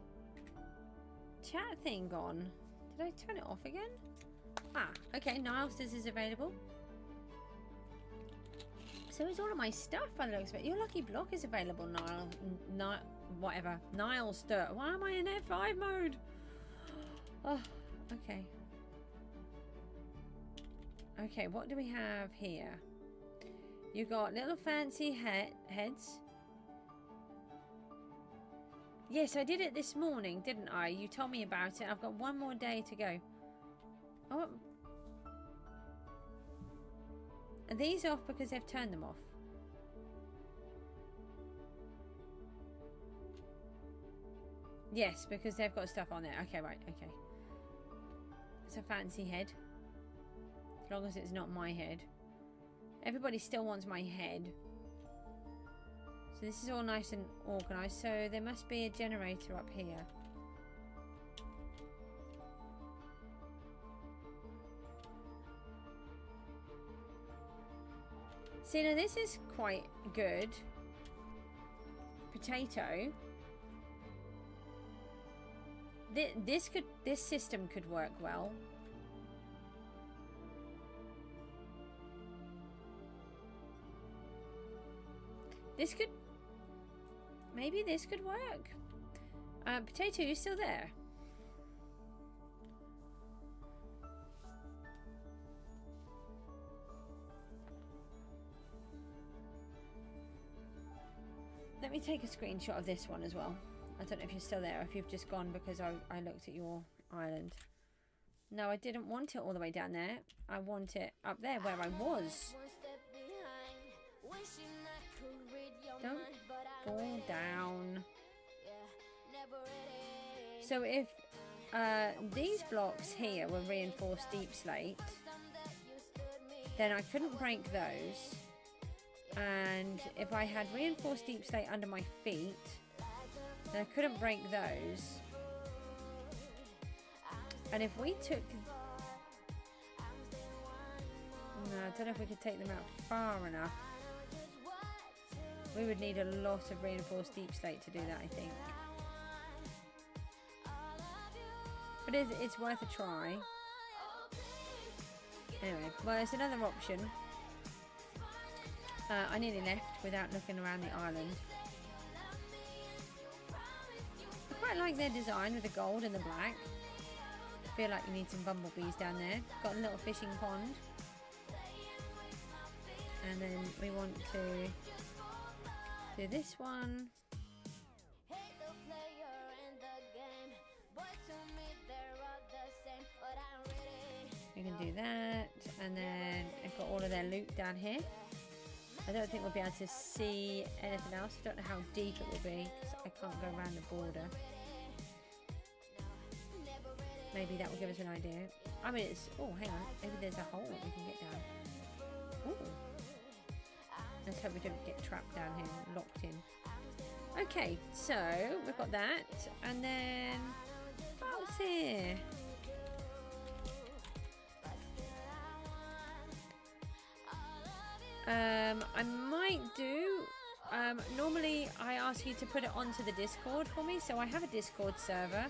chat thing gone? Did I turn it off again? Ah, okay, Niles, this is available. So is all of my stuff by the looks of it. Your lucky block is available, Niall. Whatever. Niall Stir. Why am I in F5 mode? Oh, okay. Okay, what do we have here? You got little fancy heads. Yes, I did it this morning, didn't I? You told me about it. I've got one more day to go. Oh, are these off because they've turned them off? Yes, because they've got stuff on there. Okay, right, okay. It's a fancy head. As long as it's not my head. Everybody still wants my head. So this is all nice and organised. So there must be a generator up here. See, now this is quite good. Potato. This system could work well. This could, maybe this could work. Potato, you still there? Let me take a screenshot of this one as well. I don't know if you're still there or if you've just gone because I looked at your island. No, I didn't want it all the way down there. I want it up there where I was. Don't fall down. So if these blocks here were reinforced deep slate, then I couldn't break those. And if I had reinforced deep slate under my feet, then I couldn't break those. And if we took... No, I don't know if we could take them out far enough. We would need a lot of reinforced deep slate to do that, I think. But it's worth a try. Anyway, well, there's another option. I nearly left without looking around the island. I quite like their design with the gold and the black. I feel like you need some bumblebees down there. Got a little fishing pond. And then we want to do this one. We can do that. And then I've got all of their loot down here. I don't think we'll be able to see anything else. I don't know how deep it will be because I can't go around the border. Maybe that will give us an idea. I mean, it's... Oh, hang on. Maybe there's a hole we can get down. Ooh. Let's hope we don't get trapped down here and locked in. Okay, so we've got that. And then... What's here? I might do... normally I ask you to put it onto the Discord for me. So I have a Discord server.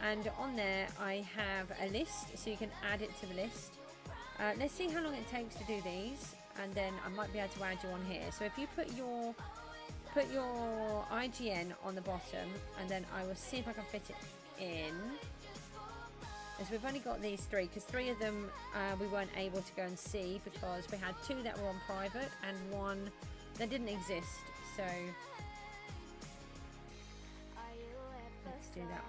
And on there I have a list. So you can add it to the list. Let's see how long it takes to do these. And then I might be able to add you on here. So if you put your IGN on the bottom. And then I will see if I can fit it in. As we've only got these three, because three of them we weren't able to go and see because we had two that were on private and one that didn't exist. So let's do that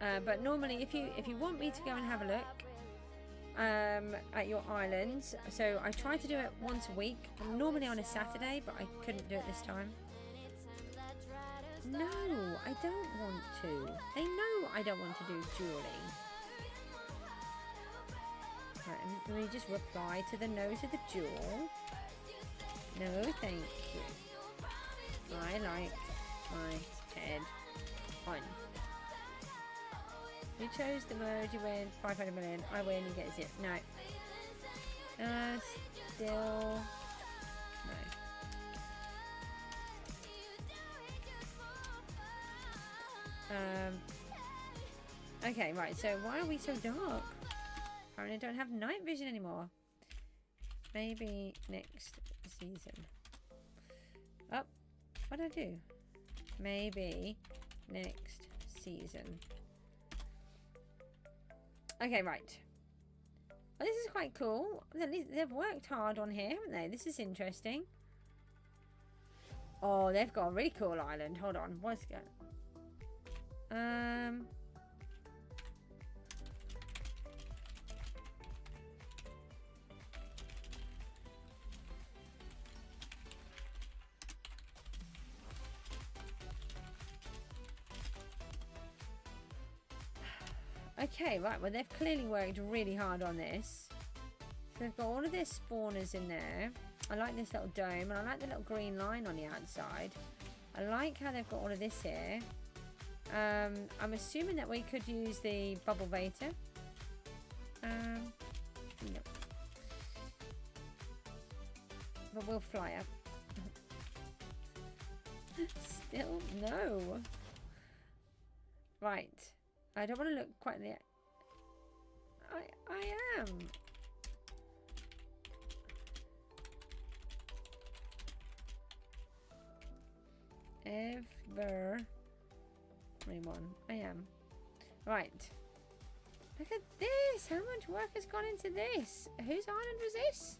one. But normally, if you want me to go and have a look at your islands, so I try to do it once a week. Normally on a Saturday, but I couldn't do it this time. No, I don't want to. They know I don't want to do dueling. Right, let me just reply to the no to the duel. No, thank you. I like my head on. You chose the mode, you win 500 million. I win, you get 0. No. Still... No. Okay, right, so why are we so dark? Apparently I don't have night vision anymore. Maybe next season. Oh, what did I do? Maybe next season. Okay, right. Well, this is quite cool. At least they've worked hard on here, haven't they? This is interesting. Oh, they've got a really cool island. Hold on. What's going on? Okay, right, well they've clearly worked really hard on this. So they've got all of their spawners in there. I like this little dome, and I like the little green line on the outside. I like how they've got all of this here. I'm assuming that we could use the bubble beta. No. But we'll fly up. Still no. Right. I don't want to look quite the... I am. Ever 21. I am. Right. Look at this. How much work has gone into this? Whose island was this?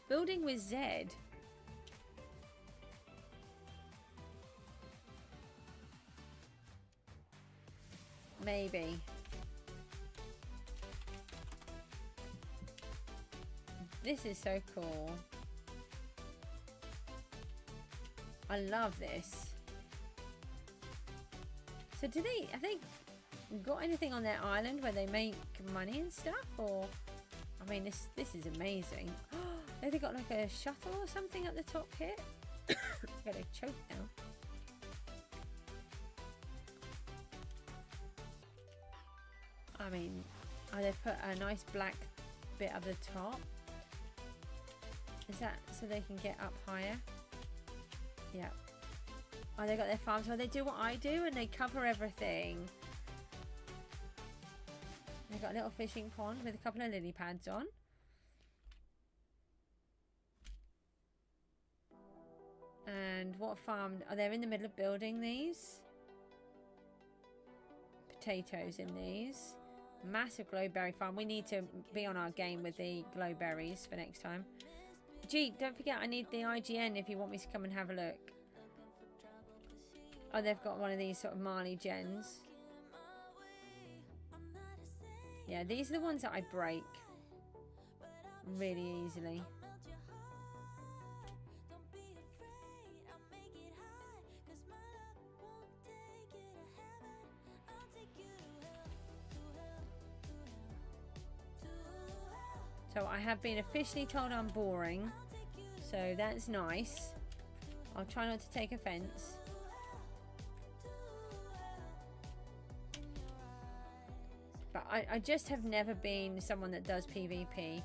Building with Z. Maybe. This is so cool. I love this. So do they, have they got anything on their island where they make money and stuff? Or, I mean, this is amazing. Have they got like a shuttle or something at the top here? I'm gonna choke now. I mean, oh, they've put a nice black bit at the top. Is that so they can get up higher? Yeah. Oh, they got their farms. Well, they do what I do and they cover everything. They've got a little fishing pond with a couple of lily pads on. And what farm? Oh, they're in the middle of building these. Potatoes in these. Massive glowberry farm. We need to be on our game with the glowberries for next time. Gee, don't forget I need the IGN if you want me to come and have a look. Oh, they've got one of these sort of Marley gens. Yeah, these are the ones that I break really easily. So I have been officially told I'm boring, so that's nice. I'll try not to take offense. But I just have never been someone that does PvP.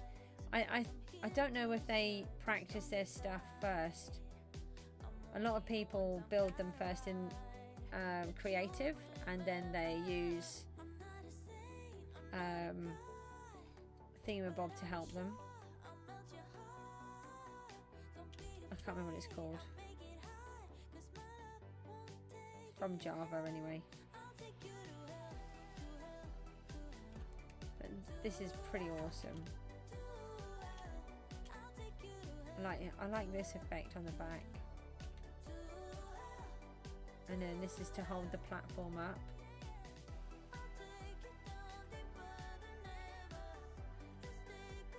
I don't know if they practice their stuff first. A lot of people build them first in creative, and then they use thingamabob to help them. I can't remember what it's called. From Java anyway. But this is pretty awesome. I like this effect on the back. And then this is to hold the platform up.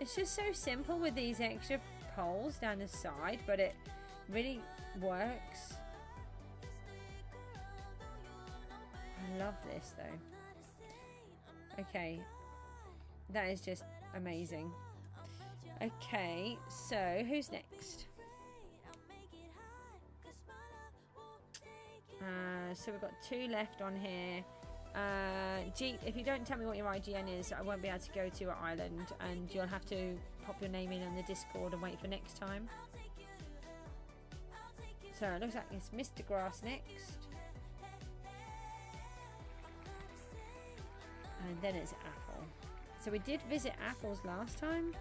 It's just so simple with these extra poles down the side, but it really works. I love this though. Okay, that is just amazing. Okay, so who's next? So we've got 2 left on here. Jeet, if you don't tell me what your IGN is, I won't be able to go to your island, and you'll have to pop your name in on the Discord and wait for next time. So it looks like it's Mr. Grass next. And then it's Apple. So we did visit Apples last time.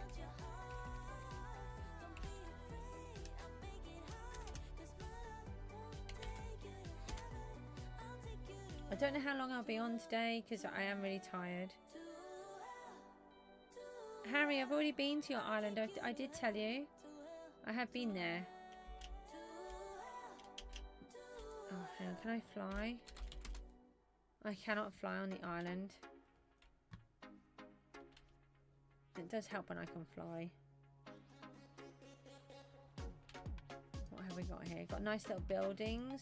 I don't know how long I'll be on today because I am really tired. Harry, I've already been to your island. I did tell you. I have been there. Oh, hang on. Can I fly? I cannot fly on the island. It does help when I can fly. What have we got here? Got nice little buildings.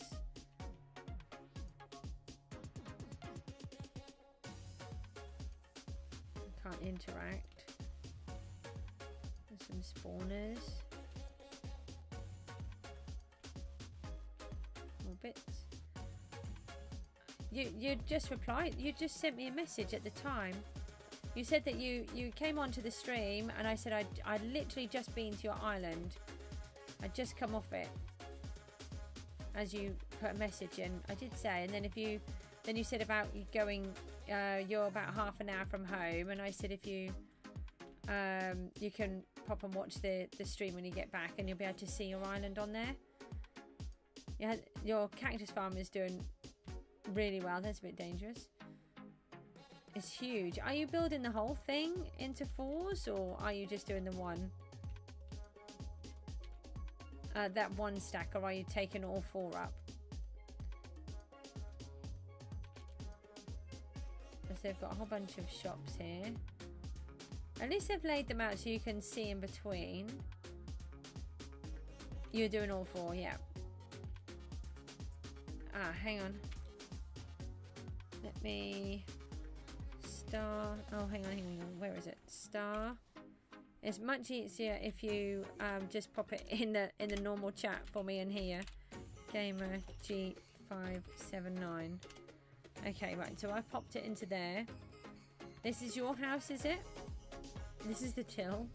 Can't interact. There's some spawners. More bits. You just replied. You just sent me a message at the time. You said that you came onto the stream, and I said I'd literally just been to your island. I'd just come off it. As you put a message in, I did say, and then then you said about you going. You're about half an hour from home, and I said if you you can pop and watch the stream when you get back, and you'll be able to see your island on there. Yeah, your cactus farm is doing really well. That's a bit dangerous. It's huge. Are you building the whole thing into 4s, or are you just doing the one? That one stack, or are you taking all 4 up? So they've got a whole bunch of shops here. At least they've laid them out so you can see in between. You're doing all 4, yeah. Ah, hang on. Let me... Star... Oh, hang on. Where is it? Star... It's much easier if you just pop it in the normal chat for me in here. Gamer G579. Okay, right. So I popped it into there. This is your house, is it? This is the till.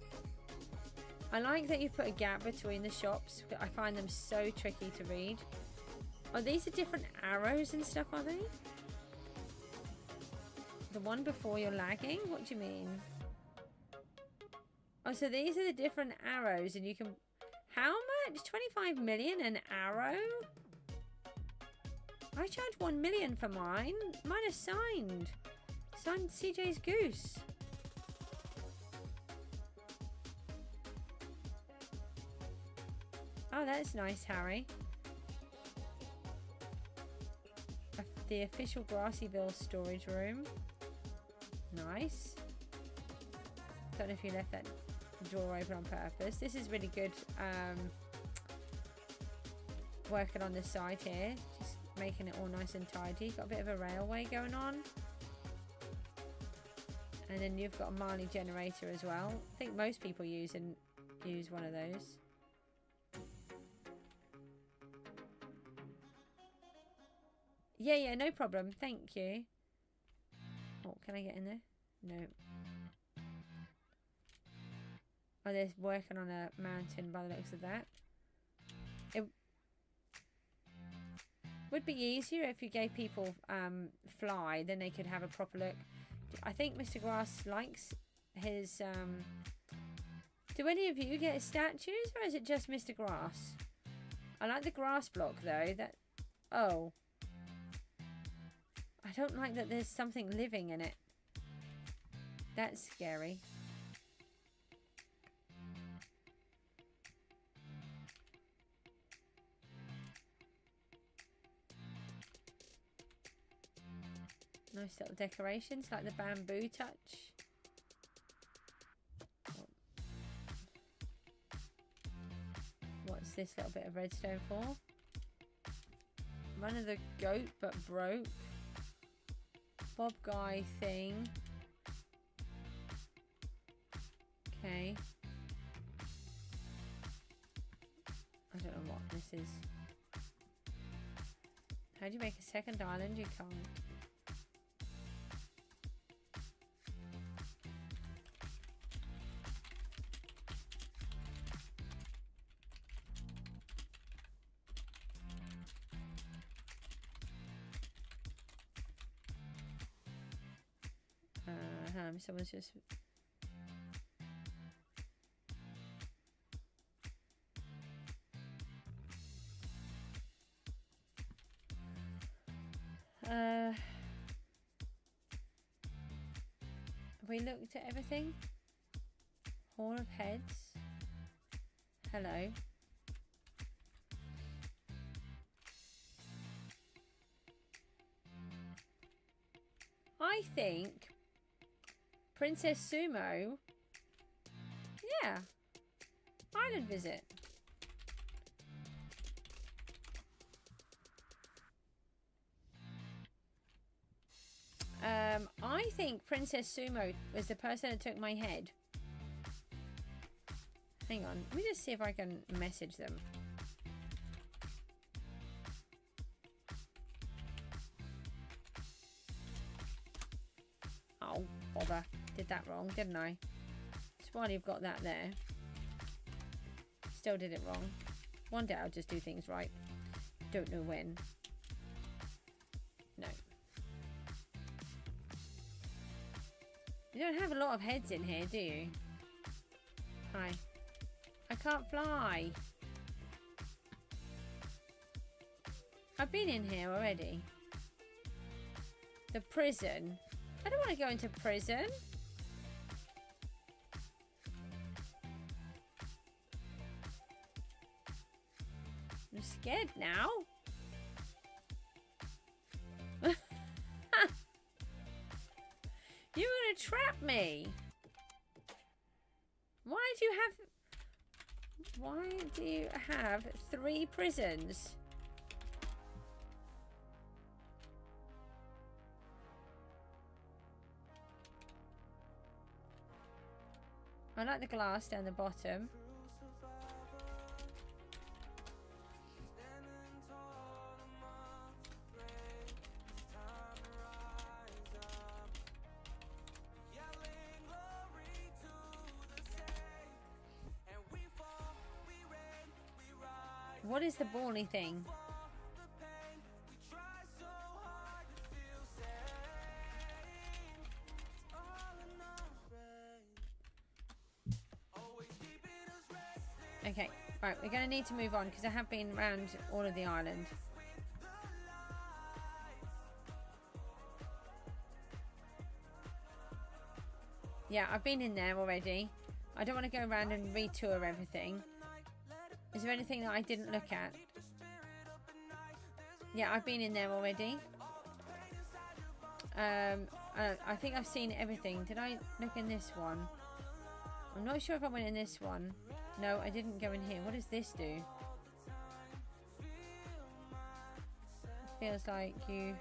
I like that you put a gap between the shops. I find them so tricky to read. Oh, these are different arrows and stuff, are they? The one before you're lagging? What do you mean? Oh, so these are the different arrows, and you can... How much? 25 million an arrow? I charge 1 million for mine. Mine is signed. Signed CJSGOOSE. Oh, that's nice, Harry. The official Grassyville storage room. Nice. Don't know if you left that door open on purpose. This is really good. Working on the side here, just making it all nice and tidy. Got a bit of a railway going on, and then you've got a Marley generator as well. I think most people use one of those. Yeah, no problem. Thank you. Oh, can I get in there? No. Oh, they're working on a mountain by the looks of that. It would be easier if you gave people fly, then they could have a proper look. I think Mr. Grass likes his... Do any of you get statues, or is it just Mr. Grass? I like the grass block, though. That... Oh. I don't like that there's something living in it. That's scary. Nice little decorations, like the bamboo touch. What's this little bit of redstone for? Run of the goat but broke. Bob guy thing. Okay. I don't know what this is. How do you make a second island? You can't. Someone's just... we looked at everything? Hall of Heads. Hello. I think Princess Sumo. Yeah. Island visit. I think Princess Sumo was the person that took my head. Hang on. Let me just see if I can message them. Oh, bother. Did that wrong, didn't I? Just while you've got that there. Still did it wrong. One day I'll just do things right. Don't know when. No. You don't have a lot of heads in here, do you? Hi. I can't fly. I've been in here already. The prison. I don't want to go into prison. I'm scared now. You're gonna trap me. Why do you have 3 prisons? I like the glass down the bottom. What is the bally thing? Okay, right, we're going to need to move on because I have been around all of the island. Yeah, I've been in there already. I don't want to go around and retour everything. Is there anything that I didn't look at? Yeah, I've been in there already. I think I've seen everything. Did I look in this one? I'm not sure if I went in this one. No, I didn't go in here. What does this do? It feels like you...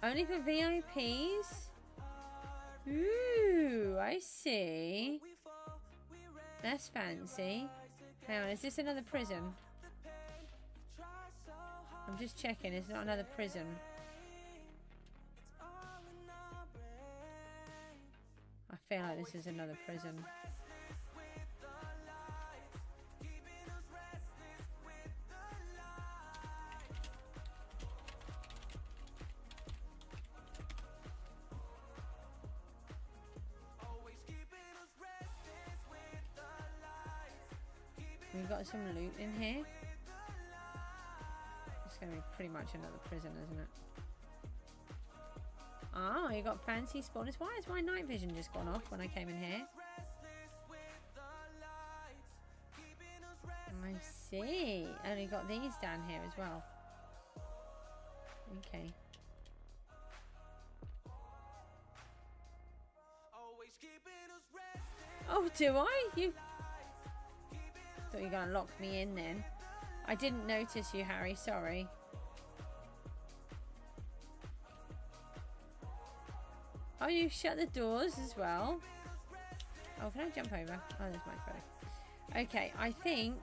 Only for VIPs? Ooh, I see. That's fancy. Hang on, is this another prison? I'm just checking, it's not another prison. I feel like this is another prison. We've got some loot in here. It's going to be pretty much another prison, isn't it? Oh, you got fancy spawners. Why has my night vision just gone off when I came in here? I see. And you got these down here as well. Okay. Oh, do I? You... Thought you were going to lock me in then. I didn't notice you, Harry. Sorry. Oh, you shut the doors as well. Oh, can I jump over? Oh, that's much better. Okay, I think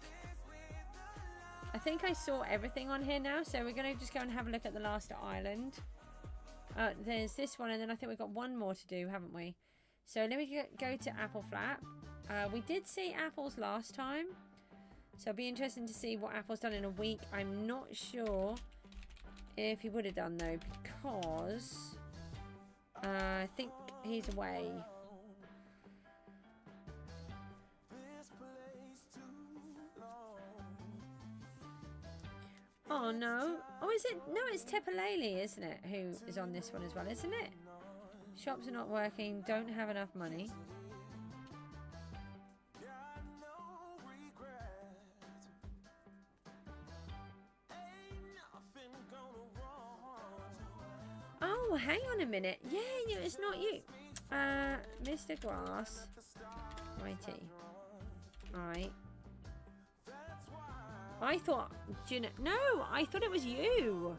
I saw everything on here now. So we're going to just go and have a look at the last island. There's this one, and then I think we've got one more to do, haven't we? So let me go to Apple Flap. We did see apples last time. So it'll be interesting to see what Apple's done in a week. I'm not sure if he would have done though, because I think he's away. Oh no. Oh, is it? No, it's Tepalele, isn't it? Who is on this one as well, isn't it? Shops are not working. Don't have enough money. Oh, hang on a minute. Yeah, it's not you. Mr. Grass. Righty. Alright. I thought, no, I thought it was you.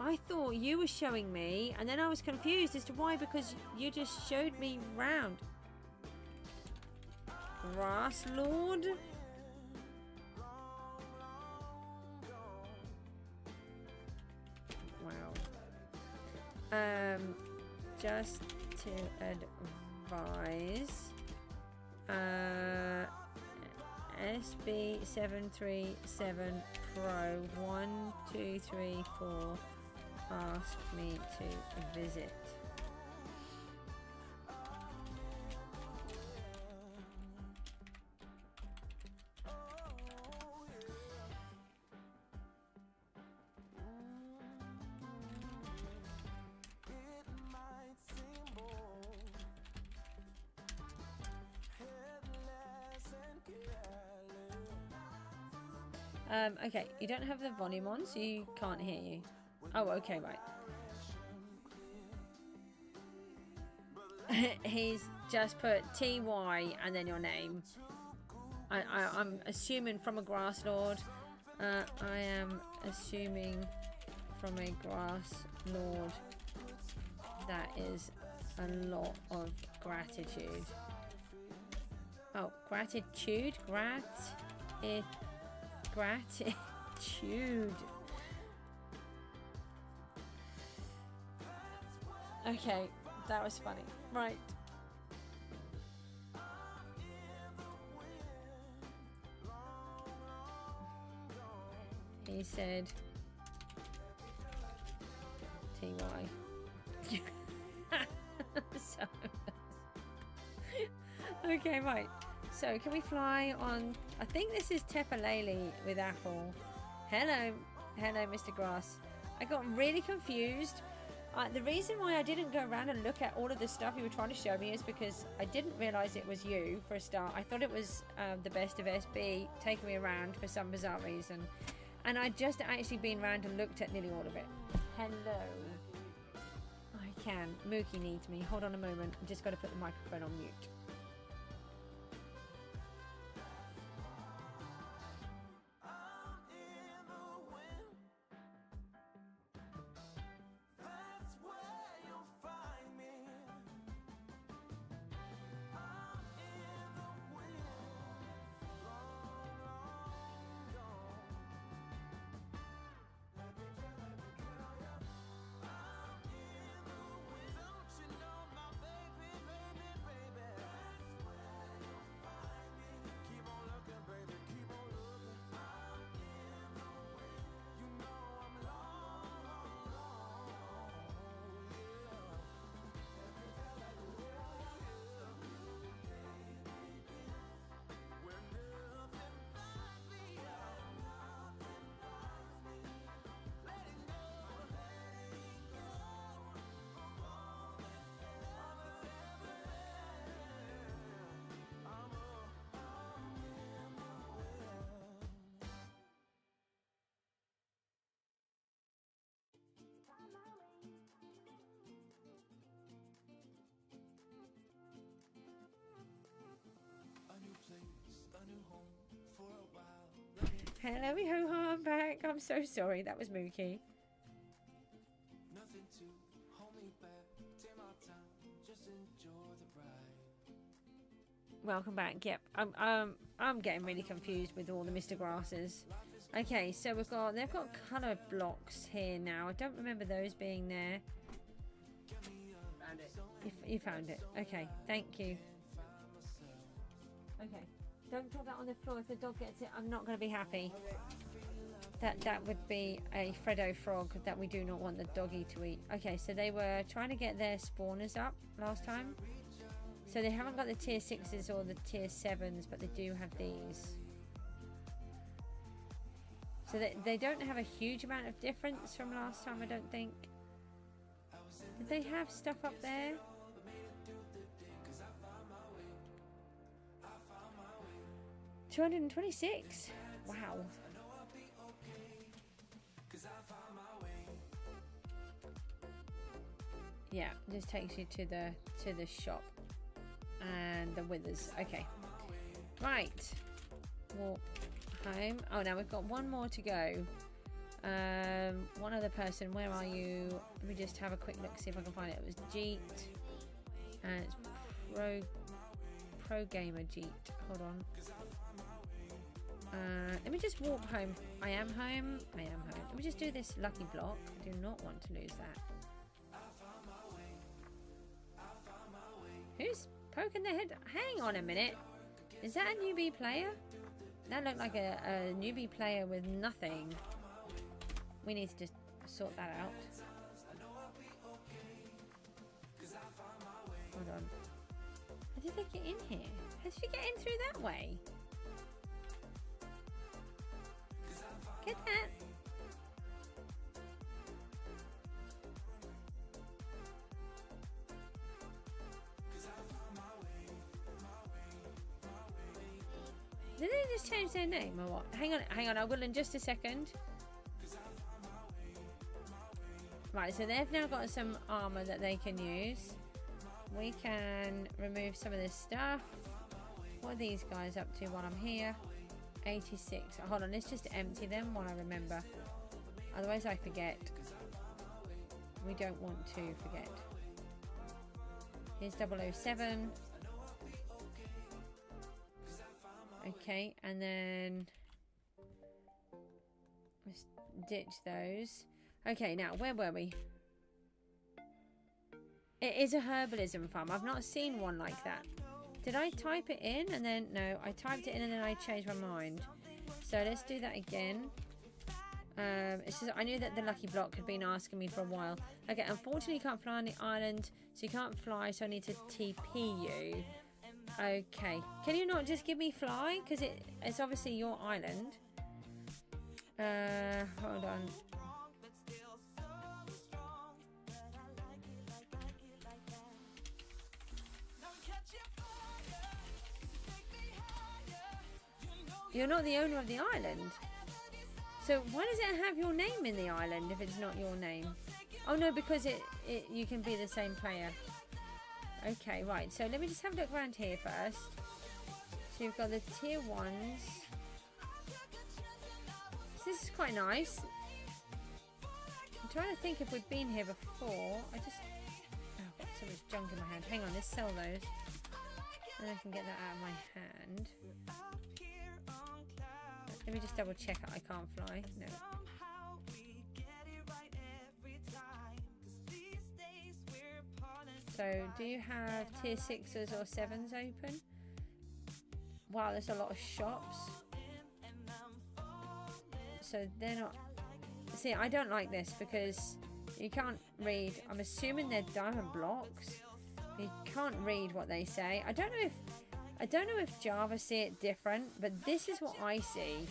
I thought you were showing me, and then I was confused as to why, because you just showed me round. Grass Lord? Wow. Just to advise, SB737 Pro 1234 asked me to visit. Okay, you don't have the volume on, so you can't hear you. Oh, okay, right. He's just put TY and then your name. I'm assuming from a grass lord. I am assuming from a grass lord. That is a lot of gratitude. Oh, gratitude? Gratitude. Okay, that was funny. Right. He said TY. So, okay, right. So can we fly on? I think this is Tepalele with Apple. Hello, Mr. Grass. I got really confused. The reason why I didn't go around and look at all of the stuff you were trying to show me is because I didn't realize it was you for a start. I thought it was the best of SB taking me around for some bizarre reason. And I'd just actually been around and looked at nearly all of it. Hello. I can. Mookie needs me. Hold on a moment. I've just got to put the microphone on mute. Hello, ho, I'm back. I'm so sorry. That was Mookie. Welcome back. Yep, I'm getting really confused with all the Mr. Grasses. Okay, so they've got colour blocks here now. I don't remember those being there. Found it. You found it. Okay, thank you. Okay, don't drop that on the floor. If the dog gets it, I'm not going to be happy. That would be a Freddo frog that we do not want the doggy to eat. Okay, so they were trying to get their spawners up last time. So they haven't got the tier 6s or the tier 7s, but they do have these. So they don't have a huge amount of difference from last time, I don't think. Did they have stuff up there? $226. Wow. Yeah, just takes you to the shop and the withers. Okay, right. Walk home. Oh, now we've got one more to go. One other person. Where are you? Let me just have a quick look, see if I can find it. It was Jeet, and it's pro gamer Jeet. Hold on. Let me just walk home. I am home. Let me just do this lucky block. I do not want to lose that. Who's poking their head? Hang on a minute. Is that a newbie player? That looked like a newbie player with nothing. We need to just sort that out. Hold on. How did they get in here? How did you get in through that way? Get that. Did they just change their name or what? Hang on, I will in just a second. Right, so they've now got some armor that they can use. We can remove some of this stuff. What are these guys up to while I'm here? 86. Hold on, let's just empty them while I remember. Otherwise I forget. We don't want to forget. Here's 007. Okay, and then let's ditch those. Okay, now where were we? It is a herbalism farm. I've not seen one like that. Did I type it in and then no, I typed it in and then I changed my mind. So let's do that again. It's just, I knew that the lucky block had been asking me for a while. Okay, unfortunately you can't fly on the island, so you can't fly, so I need to TP you. Okay, can you not just give me fly? Because it's obviously your island. Hold on. You're not the owner of the island. So why does it have your name in the island if it's not your name? Oh no, because you can be the same player. Okay, right. So let me just have a look around here first. So you've got the tier 1s. So this is quite nice. I'm trying to think if we've been here before. Oh, I've got so much junk in my hand. Hang on, let's sell those. And I can get that out of my hand. Let me just double check it. I can't fly. No. So, do you have tier 6s or 7s open? Wow, there's a lot of shops. So, they're not... See, I don't like this because you can't read. I'm assuming they're diamond blocks. You can't read what they say. I don't know if Java see it different, but this is what I see.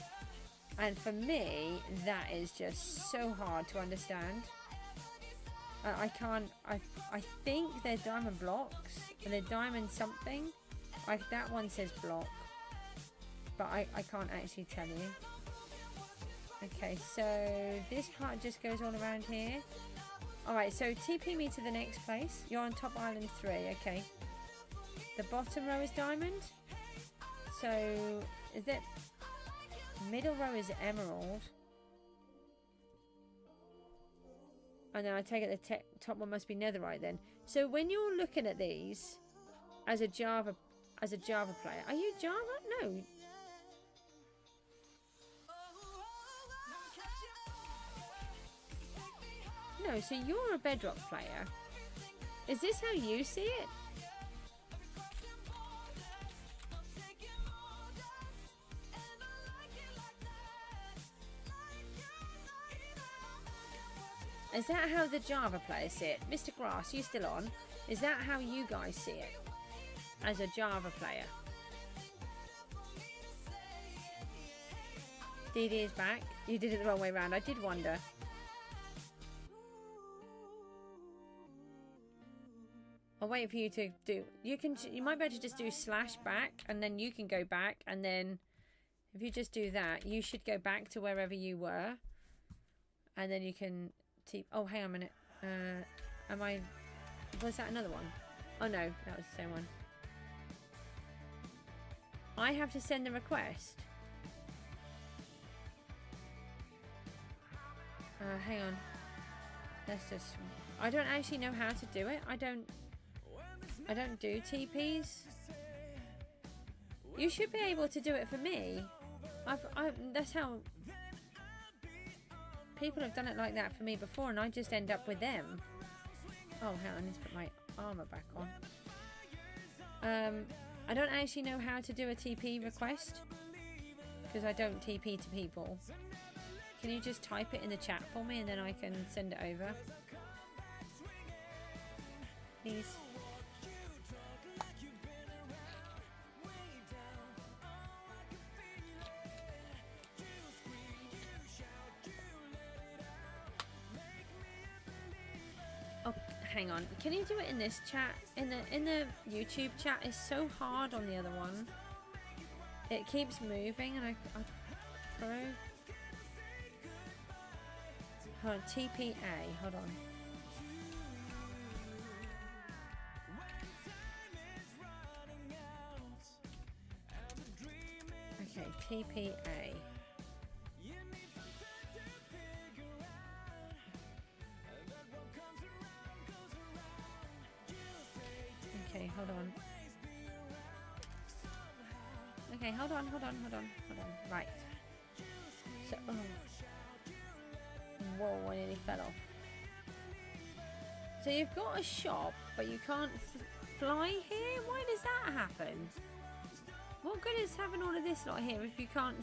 And for me, that is just so hard to understand. I can't, I think they're diamond blocks, and they're diamond something. Like that one says block, but I can't actually tell you. Okay, so this part just goes all around here. Alright, so TP me to the next place. You're on top island 3, okay. The bottom row is diamond. So, is it... Middle row is emerald. And then I take it the top one must be netherite then. So when you're looking at these as a Java player, are you Java? No. No, so you're a bedrock player. Is this how you see it? Is that how the Java players see it? Mr. Grass, you still on? Is that how you guys see it? As a Java player? DD is back. You did it the wrong way around. I did wonder. I'll wait for you to do. You might be able to just do /back, and then you can go back, and then if you just do that, you should go back to wherever you were, and then you can. Oh, hang on a minute. Was that another one? Oh no, that was the same one. I have to send the request. Hang on. Let's just. I don't actually know how to do it. I don't do TPs. You should be able to do it for me. That's how people have done it like that for me before, and I just end up with them. Oh, hang on, I need to put my armor back on. I don't actually know how to do a TP request because I don't TP to people. Can you just type it in the chat for me and then I can send it over? Please. Oh, hang on. Can you do it in this chat? In the YouTube chat? It's so hard on the other one. It keeps moving and I hold on, TPA, hold on. Okay, TPA. Okay, hold on. Okay, hold on. Right. So, oh. Whoa, I nearly fell off. So you've got a shop, but you can't fly here? Why does that happen? What good is having all of this lot here if you can't...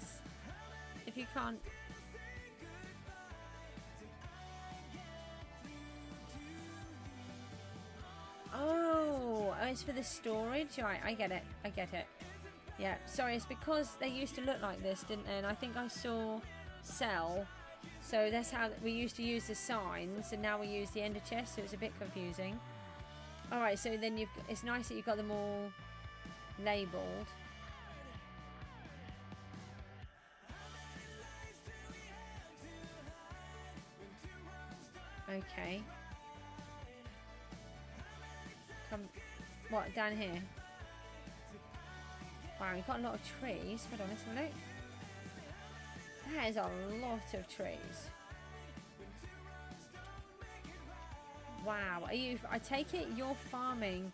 Oh, it's for the storage? Right, I get it. Yeah, sorry, it's because they used to look like this, didn't they? And I think I saw sell. So that's how we used to use the signs, and now we use the ender chest, so it's a bit confusing. Alright, so then it's nice that you've got them all labelled. Okay. Come, what, down here? Wow, we've got a lot of trees. Hold on, let's have a look. That is a lot of trees. Wow, I take it you're farming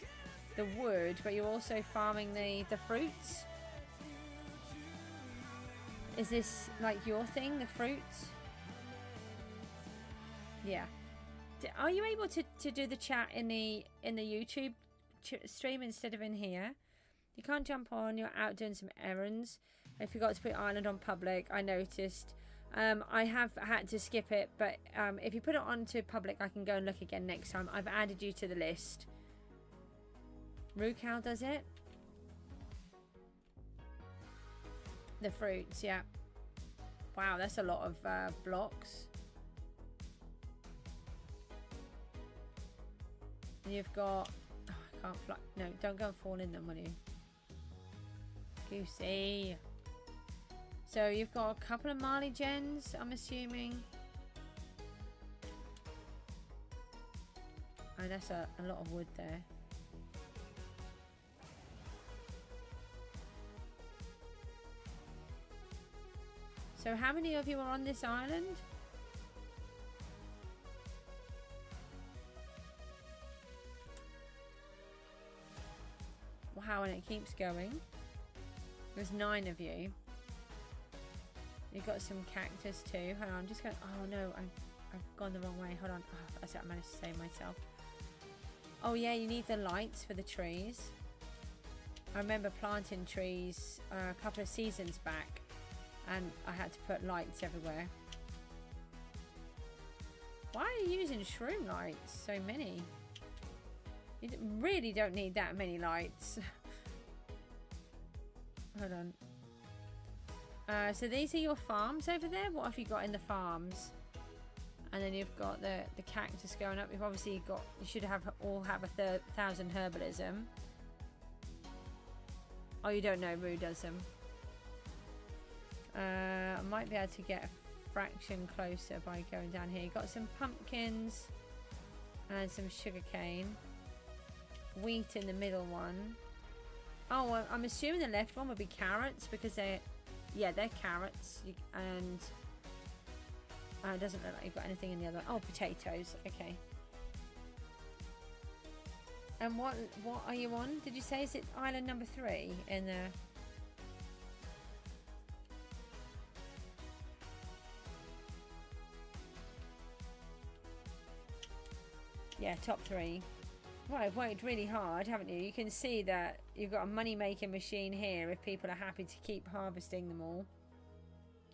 the wood, but you're also farming the fruits? Is this like your thing, the fruits? Yeah. Are you able to do the chat in the YouTube stream instead of in here? You can't jump on, you're out doing some errands. I forgot to put Ireland on public, I noticed. I have had to skip it, but if you put it onto public, I can go and look again next time. I've added you to the list. Rucal does it? The fruits, yeah. Wow, that's a lot of blocks. You've got... Oh, I can't fly. No, don't go and fall in them, will you? Goosey. So you've got a couple of Marley gens, I'm assuming. Oh, that's a lot of wood there. So how many of you are on this island? Wow, and it keeps going. There's 9 of you. You've got some cactus too. Hold on, I'm just going. Oh no, I've gone the wrong way. Hold on. Oh, that's it. I managed to save myself. Oh yeah, you need the lights for the trees. I remember planting trees a couple of seasons back, and I had to put lights everywhere. Why are you using shroom lights? So many. You really don't need that many lights. Hold on. So these are your farms over there? What have you got in the farms? And then you've got the cactus going up. You've obviously got, you should have all have a 1,000 herbalism. Oh, you don't know, Rue does them. I might be able to get a fraction closer by going down here. You've got some pumpkins and some sugarcane. Wheat in the middle one. Oh, well, I'm assuming the left one would be carrots because they're carrots. And it doesn't look like you've got anything in the other. Oh, potatoes. Okay. And what are you on? Did you say, is it island number 3 in the... Yeah, top 3. Well, I've worked really hard, haven't you? You can see that you've got a money-making machine here if people are happy to keep harvesting them all.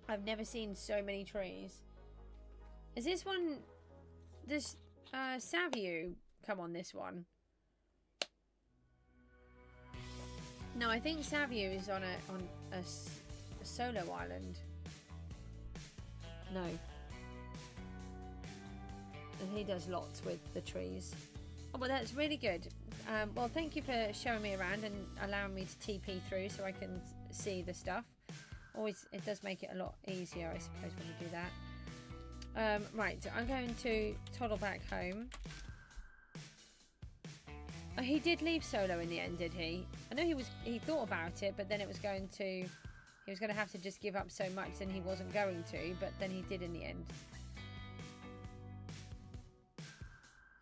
I've never seen so many trees. Is this one... Does Savio come on this one? No, I think Savio is on a solo island. No. And he does lots with the trees. Oh, well, that's really good. Well, thank you for showing me around and allowing me to TP through so I can see the stuff. Always, it does make it a lot easier, I suppose, when you do that. Right, I'm going to toddle back home. Oh, he did leave solo in the end, did he? I know he thought about it, but then he was going to have to just give up so much and he wasn't going to, but then he did in the end.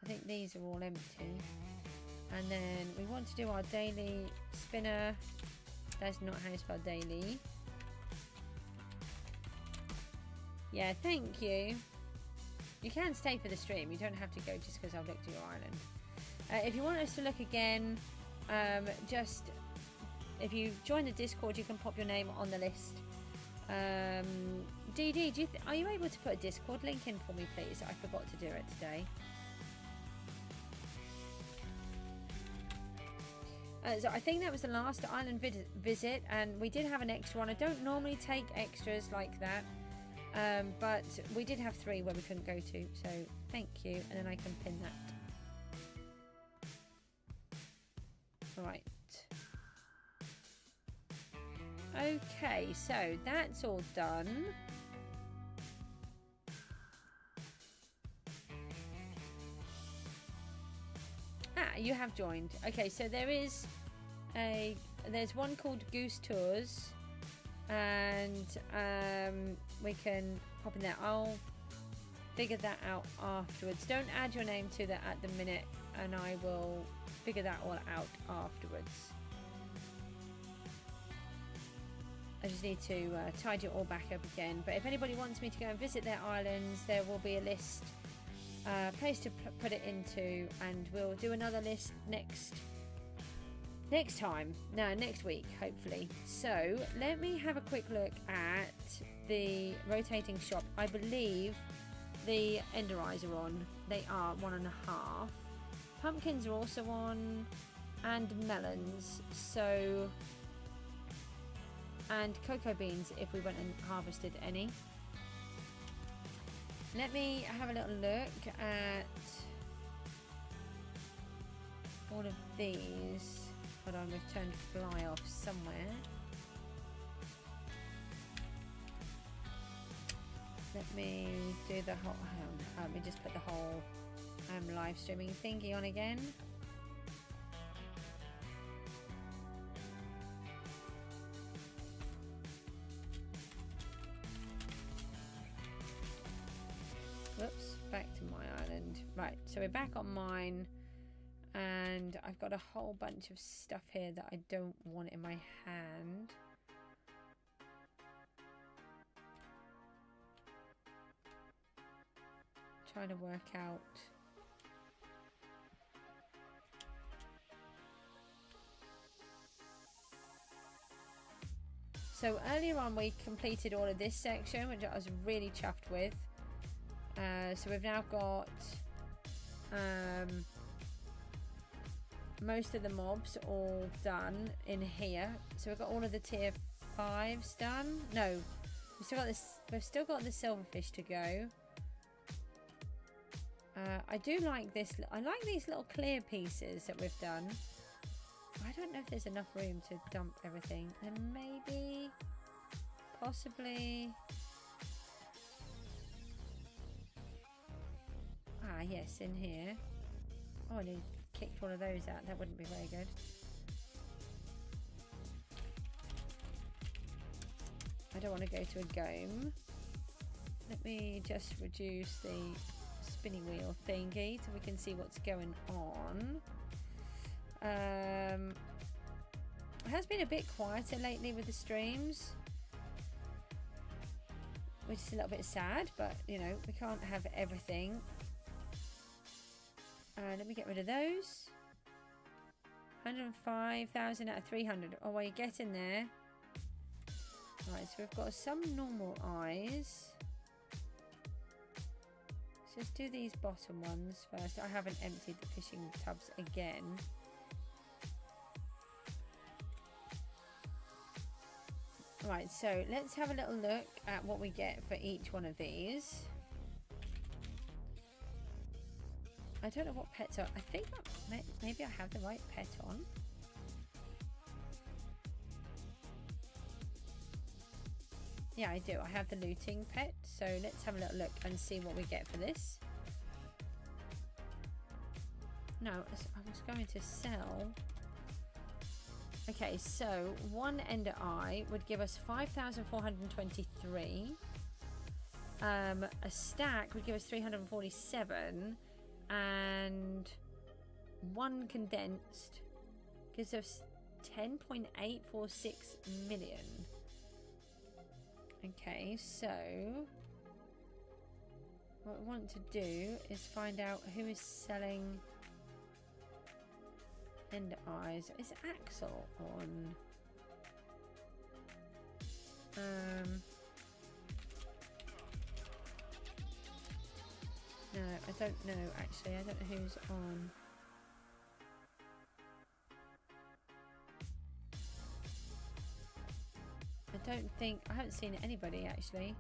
I think these are all empty. And then we want to do our daily spinner. That's not how you spell daily. Yeah, thank you. You can stay for the stream. You don't have to go just because I've looked at your island. If you want us to look again, just if you join the Discord, you can pop your name on the list. DD, are you able to put a Discord link in for me, please? I forgot to do it today. So I think that was the last island visit, and we did have an extra one. I don't normally take extras like that, but we did have 3 where we couldn't go to, so thank you, and then I can pin that. Right. Okay, so that's all done. You have joined. Okay, so there's one called Goose Tours, and we can pop in there. I'll figure that out afterwards. Don't add your name to that at the minute, and I will figure that all out afterwards. I just need to tidy it all back up again. But if anybody wants me to go and visit their islands, there will be a list. Place to put it into, and we'll do another list next week, hopefully. So let me have a quick look at the rotating shop. I believe the ender eyes are on. They are 1.5. Pumpkins are also on, and melons. So, and cocoa beans if we went and harvested any. Let me have a little look at all of these. Hold on, we've turned fly off somewhere. Let me do the whole, let me just put the whole live streaming thingy on again. Whoops, back to my island. Right, so we're back on mine, and I've got a whole bunch of stuff here that I don't want in my hand. Trying to work out. So earlier on we completed all of this section, which I was really chuffed with. So we've now got most of the mobs all done in here. So we've got all of the tier 5s done. No, we've still got this. We've still got the silverfish to go. I do like this. I like these little clear pieces that we've done. I don't know if there's enough room to dump everything. And maybe, possibly. Ah, yes, in here. Oh, I need kicked all of those out. That wouldn't be very good. I don't want to go to a gome. Let me just reduce the spinning wheel thingy so we can see what's going on. It has been a bit quieter lately with the streams, which is a little bit sad, but you know, we can't have everything. Let me get rid of those. 105,000 out of 300. Oh, well, you're getting there. Right, so we've got some normal eyes. Let's just do these bottom ones first. I haven't emptied the fishing tubs again. Right, so let's have a little look at what we get for each one of these. I don't know what pets are. I think maybe I have the right pet on. Yeah, I do. I have the looting pet. So let's have a little look and see what we get for this. No, I was going to sell. Okay, so one ender eye would give us 5,423. A stack would give us 347. And one condensed gives us 10.846 million. Okay, so what we want to do is find out who is selling ender eyes. Is Axel on? No, I don't know actually. I don't know who's on. I haven't seen anybody actually.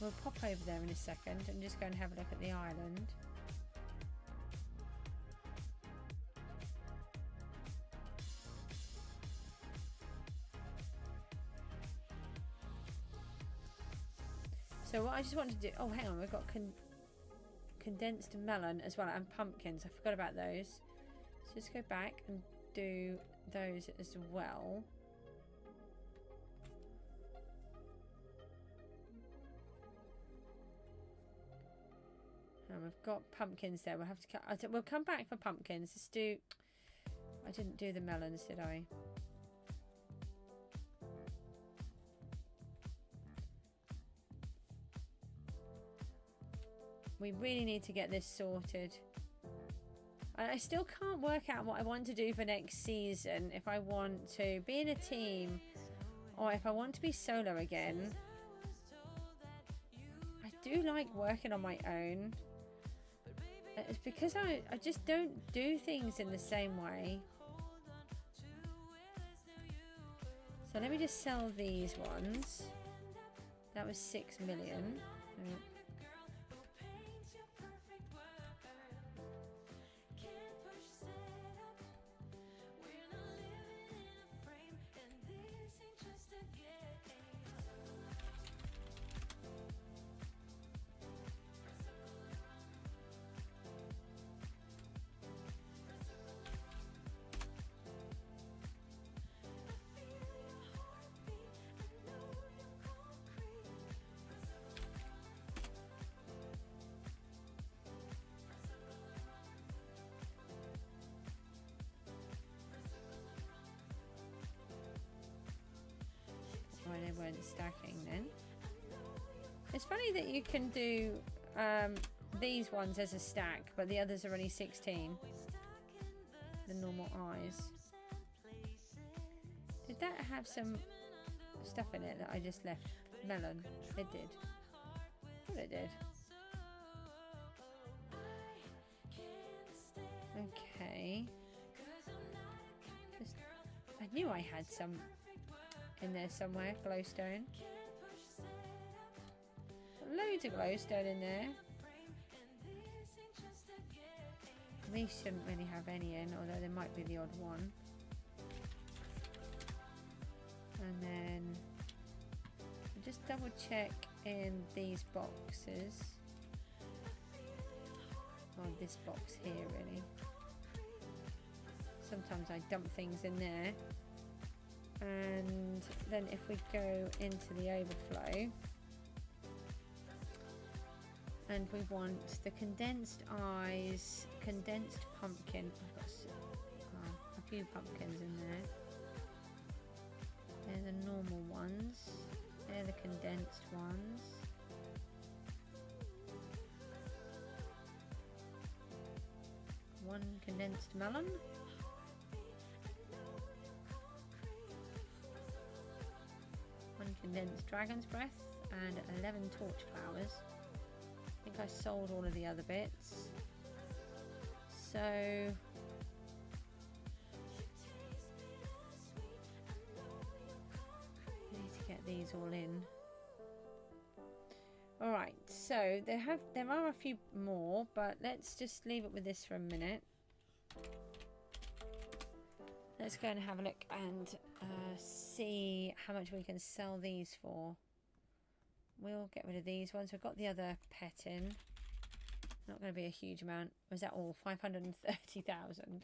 We'll pop over there in a second and just go and have a look at the island. So what I just want to do, oh hang on, we've got condensed melon as well, and pumpkins. I forgot about those. So just go back and do those as well. And we've got pumpkins there. We'll have to. We'll come back for pumpkins. Let's do. I didn't do the melons, did I? We really need to get this sorted. I still can't work out what I want to do for next season. If I want to be in a team or if I want to be solo again. I do like working on my own. It's because I just don't do things in the same way. So let me just sell these ones. That was 6 million. Why they weren't stacking then. It's funny that you can do these ones as a stack, but the others are only 16. The normal eyes. Did that have some stuff in it that I just left? Melon. It did. I thought it did. Okay. I knew I had some in there somewhere. Glowstone. Loads of glowstone in there. These shouldn't really have any in, although there might be the odd one. And then just double check in these boxes. Oh, this box here really. Sometimes I dump things in there. And then if we go into the overflow, and we want the condensed eyes, condensed pumpkin. I've got a few pumpkins in there. They're the normal ones. They're the condensed ones. One condensed melon. One condensed dragon's breath and 11 torch flowers. I think I sold all of the other bits. So I need to get these all in. Alright, so there are a few more, but let's just leave it with this for a minute. Let's go and have a look and see how much we can sell these for. We'll get rid of these ones. We've got the other pet in. Not going to be a huge amount. Was that all? 530,000.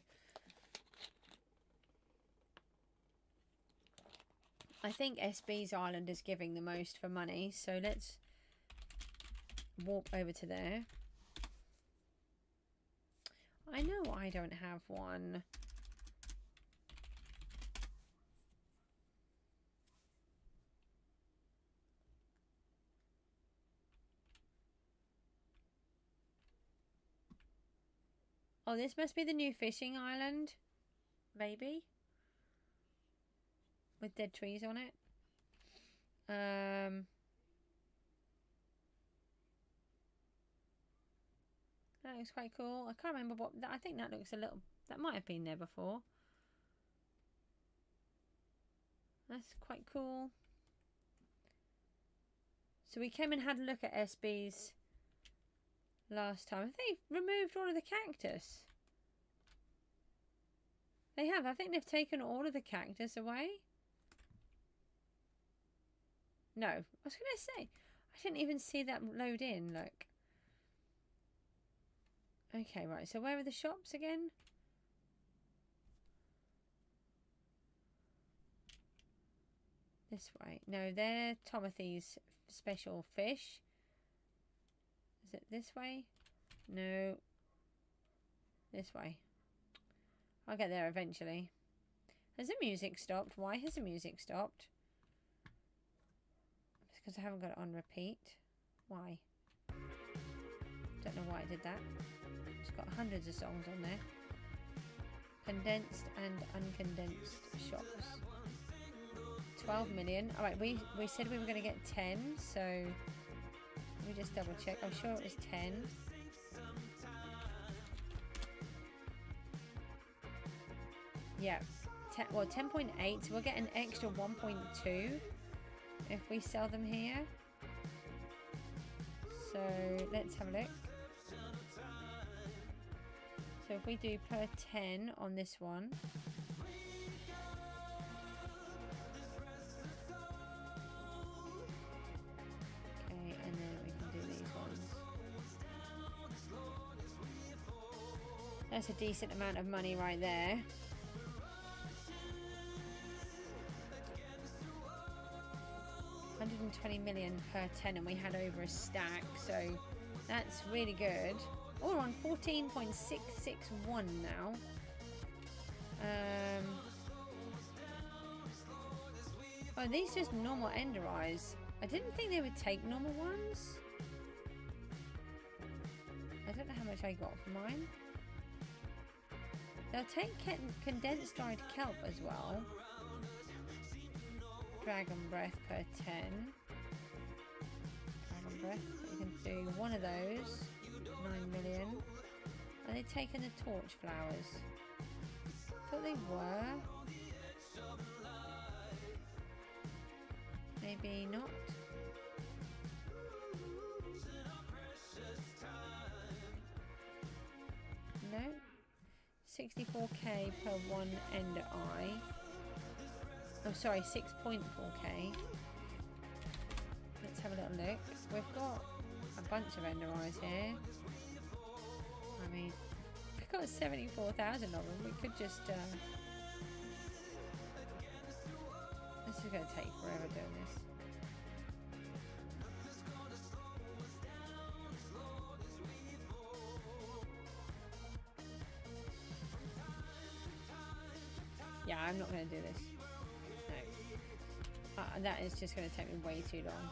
I think SB's Island is giving the most for money. So let's walk over to there. I know I don't have one. Oh, this must be the new fishing island. Maybe. With dead trees on it. That looks quite cool. I can't remember what... I think that looks a little... That might have been there before. That's quite cool. So we came and had a look at SB's last time. Have they removed all of the cactus? They have. I think they've taken all of the cactus away. No. I was going to say, I didn't even see that load in. Look. Okay, right. So where are the shops again? This way. No, they're Timothy's special fish. Is it this way? No. This way. I'll get there eventually. Has the music stopped? Why has the music stopped? It's because I haven't got it on repeat. Why? Don't know why I did that. It's got hundreds of songs on there. Condensed and uncondensed shops. 12 million. Alright, we said we were going to get 10, so let me just double check. I'm sure it was 10. Yeah, well 10.8, so we'll get an extra 1.2 if we sell them here. So let's have a look. So if we do per 10 on this one. Okay, and then we can do these ones. That's a decent amount of money right there. $120 million per 10, and we had over a stack, so that's really good. Oh, we're on 14.661 now. Oh, these just normal ender eyes. I didn't think they would take normal ones. I don't know how much I got for mine. They'll take condensed dried kelp as well. Dragon breath per 10. Dragon breath. You can do one of those. 9 million. Are they taking the torch flowers? I thought they were. maybe not. No. 64k per one ender eye. Oh, sorry, 6.4k. Let's have a little look. We've got a bunch of ender eyes here. I mean, we've got 74,000 of them. We could just this is going to take forever doing this. Yeah, I'm not going to do this. No. That is just going to take me way too long.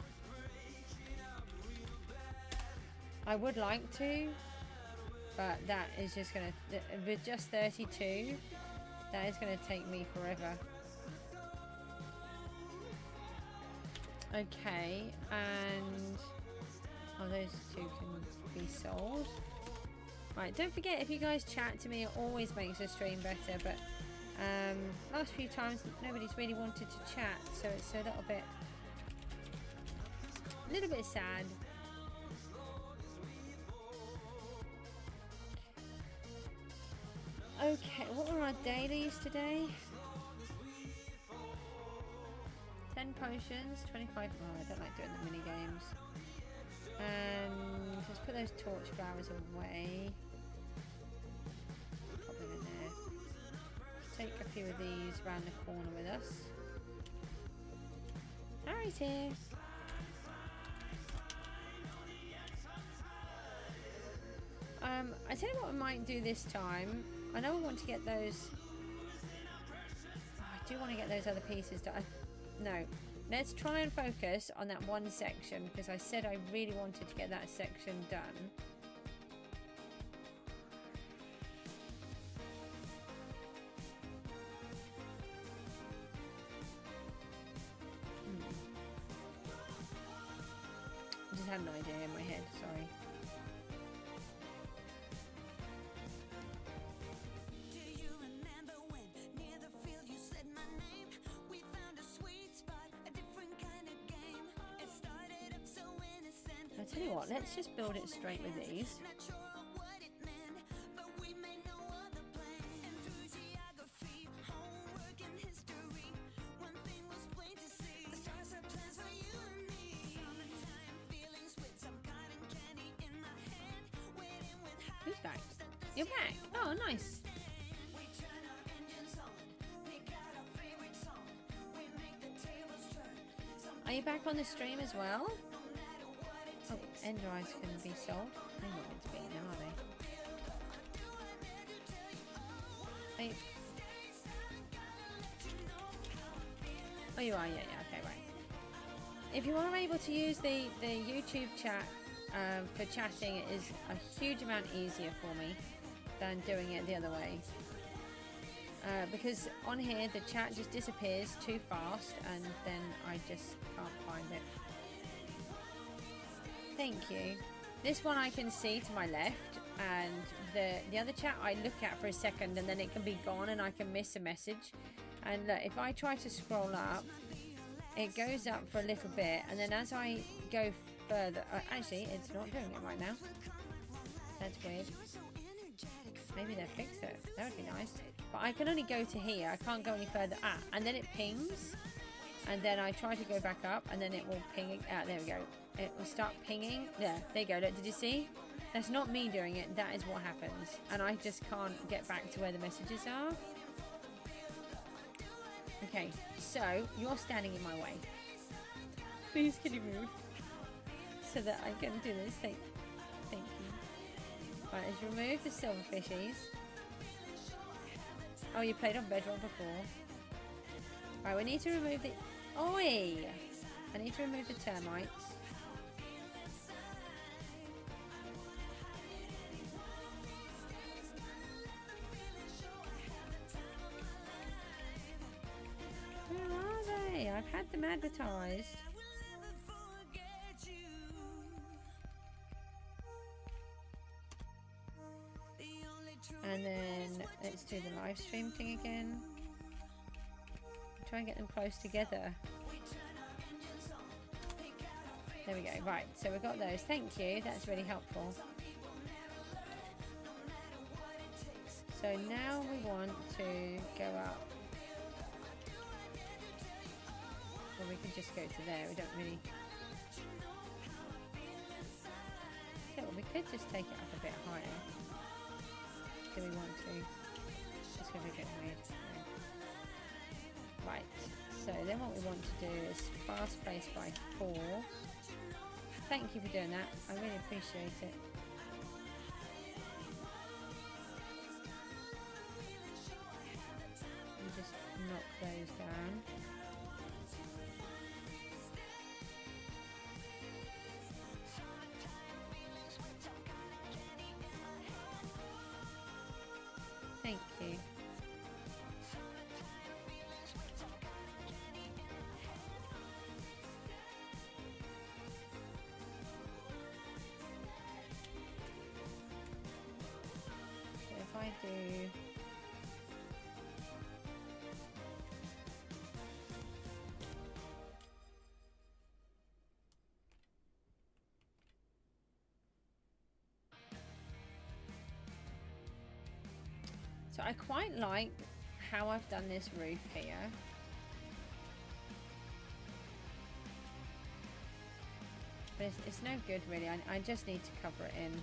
I would like to, but that is just going to... With just 32, that is going to take me forever. Okay, and... Oh, those two can be sold. Right, don't forget, if you guys chat to me, it always makes the stream better, but... last few times nobody's really wanted to chat, so it's a little bit sad. Okay, what were our dailies today? 10 potions, 25. Oh, I don't like doing the mini games. And let's put those torch flowers away. Pop them in there. Take a few of these around the corner with us. Harry's here. I tell you what I might do this time. I know I want to get those. Oh, I do want to get those other pieces done. No, let's try and focus on that one section, because I said I really wanted to get that section done. I just had an idea in my head, sorry. I'll tell you what, let's just build it straight with these. Who's back? You're back. Oh, nice. Are you back on the stream as well? Oh, ender eyes can be sold. They're not meant to be in them, are they? Hey. Oh, you are? Yeah, okay, right. If you are able to use the YouTube chat for chatting, it is a huge amount easier for me than doing it the other way. Because on here, the chat just disappears too fast, and then I just can't find it. Thank you. This one I can see to my left, and the other chat I look at for a second, and then it can be gone and I can miss a message. And look, if I try to scroll up, it goes up for a little bit, and then as I go further, actually it's not doing it right now. That's weird. Maybe they'll fix it. That would be nice. But I can only go to here. I can't go any further. And then it pings, and then I try to go back up, and then it will ping. There we go. It will start pinging. Yeah, there you go. Look, did you see? That's not me doing it. That is what happens. And I just can't get back to where the messages are. Okay, so you're standing in my way. Please, can you move? So that I can do this. Thank you. Right, let's remove the silver fishies. Oh, you played on Bedrock before. Right, we need to remove the... Oi! I need to remove the termites. Where are they? I've had them advertised. And then let's do the live stream thing again. Try and get them close together. There we go. Right, so we've got those. Thank you. That's really helpful. So now we want to go up. Well, we can just go to there. We don't really... Yeah, well, we could just take it up a bit higher. Do we want to? It's going to be a bit weird. Right. So then what we want to do is fast pace by 4. Thank you for doing that. I really appreciate it. And just knock those down. Thank you. So if I do so I quite like how I've done this roof here. But it's no good really. I just need to cover it in.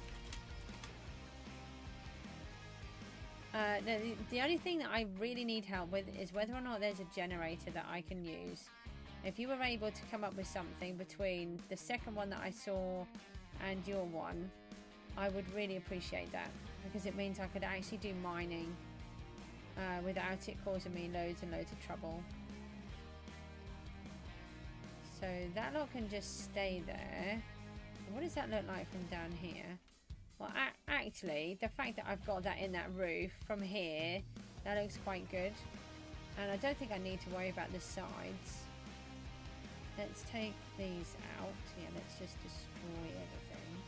The only thing that I really need help with is whether or not there's a generator that I can use. If you were able to come up with something between the second one that I saw and your one, I would really appreciate that, because it means I could actually do mining without it causing me loads and loads of trouble. So that lot can just stay there. What does that look like from down here? Well, actually, the fact that I've got that in that roof from here, that looks quite good. And I don't think I need to worry about the sides. Let's take these out. Yeah, let's just destroy everything.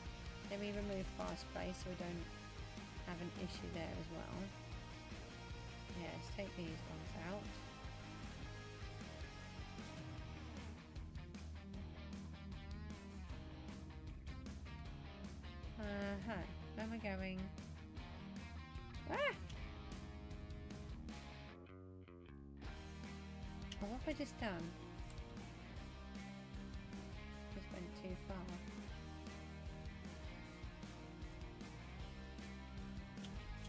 Then we remove fast play so we don't have an issue there as well. Yeah, let's take these ones out. Where am I going? Ah! Oh, what have I just done? Just went too far.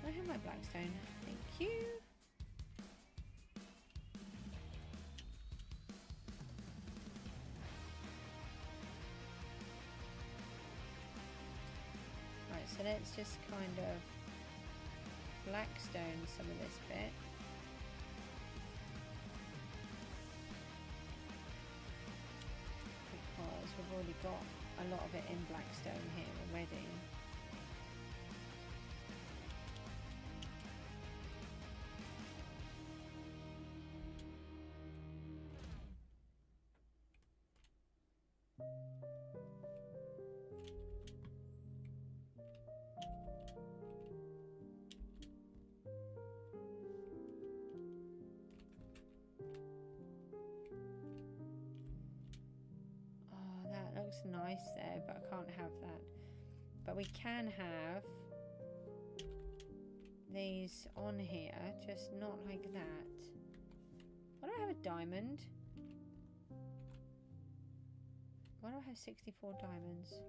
I have my blackstone. Thank you. Right, so let's just kind of blackstone some of this bit. Because we've already got a lot of it in blackstone here already. Nice there, but I can't have that. But we can have these on here, just not like that. Why do I have a diamond? Why do I have 64 diamonds?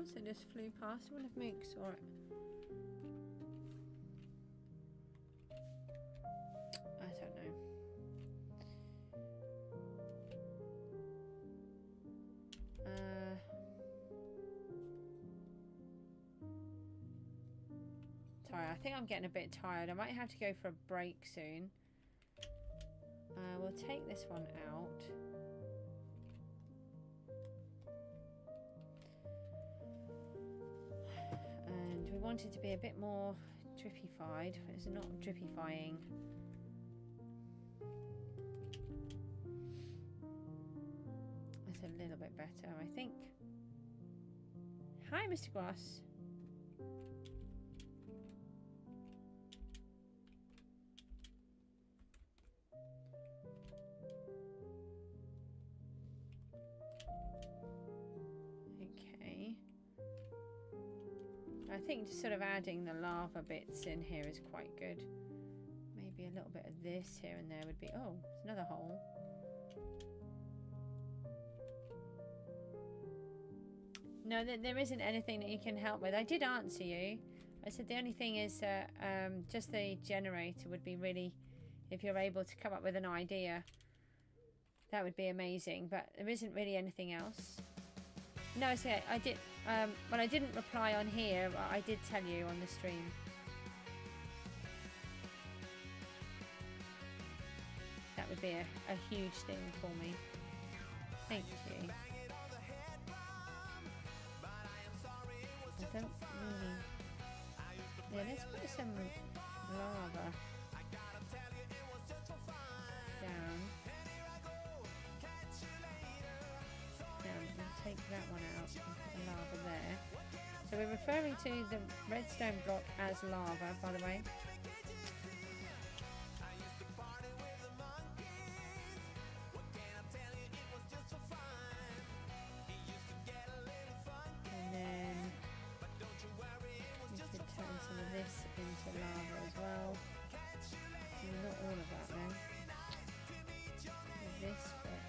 So just flew past. I wonder if Mook saw it. I don't know. tired. I think I'm getting a bit tired. I might have to go for a break soon. We'll take this one out. And we want it to be a bit more drippified. It's not drippifying. That's a little bit better, I think. Hi, Mr. Grass. Okay. I think just sort of adding the lava bits in here is quite good. Maybe a little bit of this here and there would be... Oh, it's another hole. No, there isn't anything that you can help with. I did answer you. I said the only thing is just the generator would be really... If you're able to come up with an idea, that would be amazing. But there isn't really anything else. No, so I did... well, I didn't reply on here, but I did tell you on the stream. That would be a huge thing for me. Thank you. I don't really... Yeah, let's put some lava down. We'll take that one out and put the lava there. So we're referring to the redstone block as lava, by the way. And then we could turn some of this into lava as well. Not all of that though. This bit.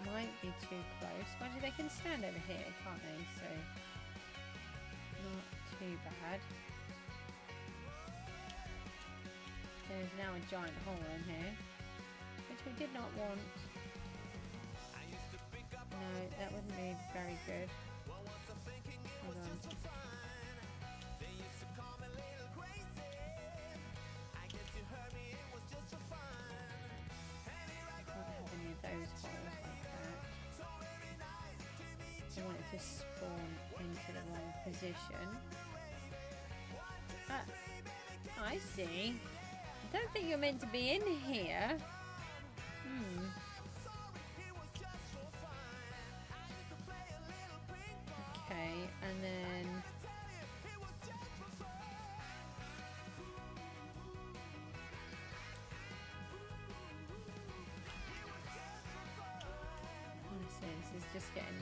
Might be too close. Mind you, they can stand over here, can't they? So, not too bad. There's now a giant hole in here, which we did not want. No, that wouldn't be very good. Hold on. Can't have any of those holes like that. I want it to spawn into the wrong position. I see. I don't think you're meant to be in here. Okay, and then... Honestly, this is just getting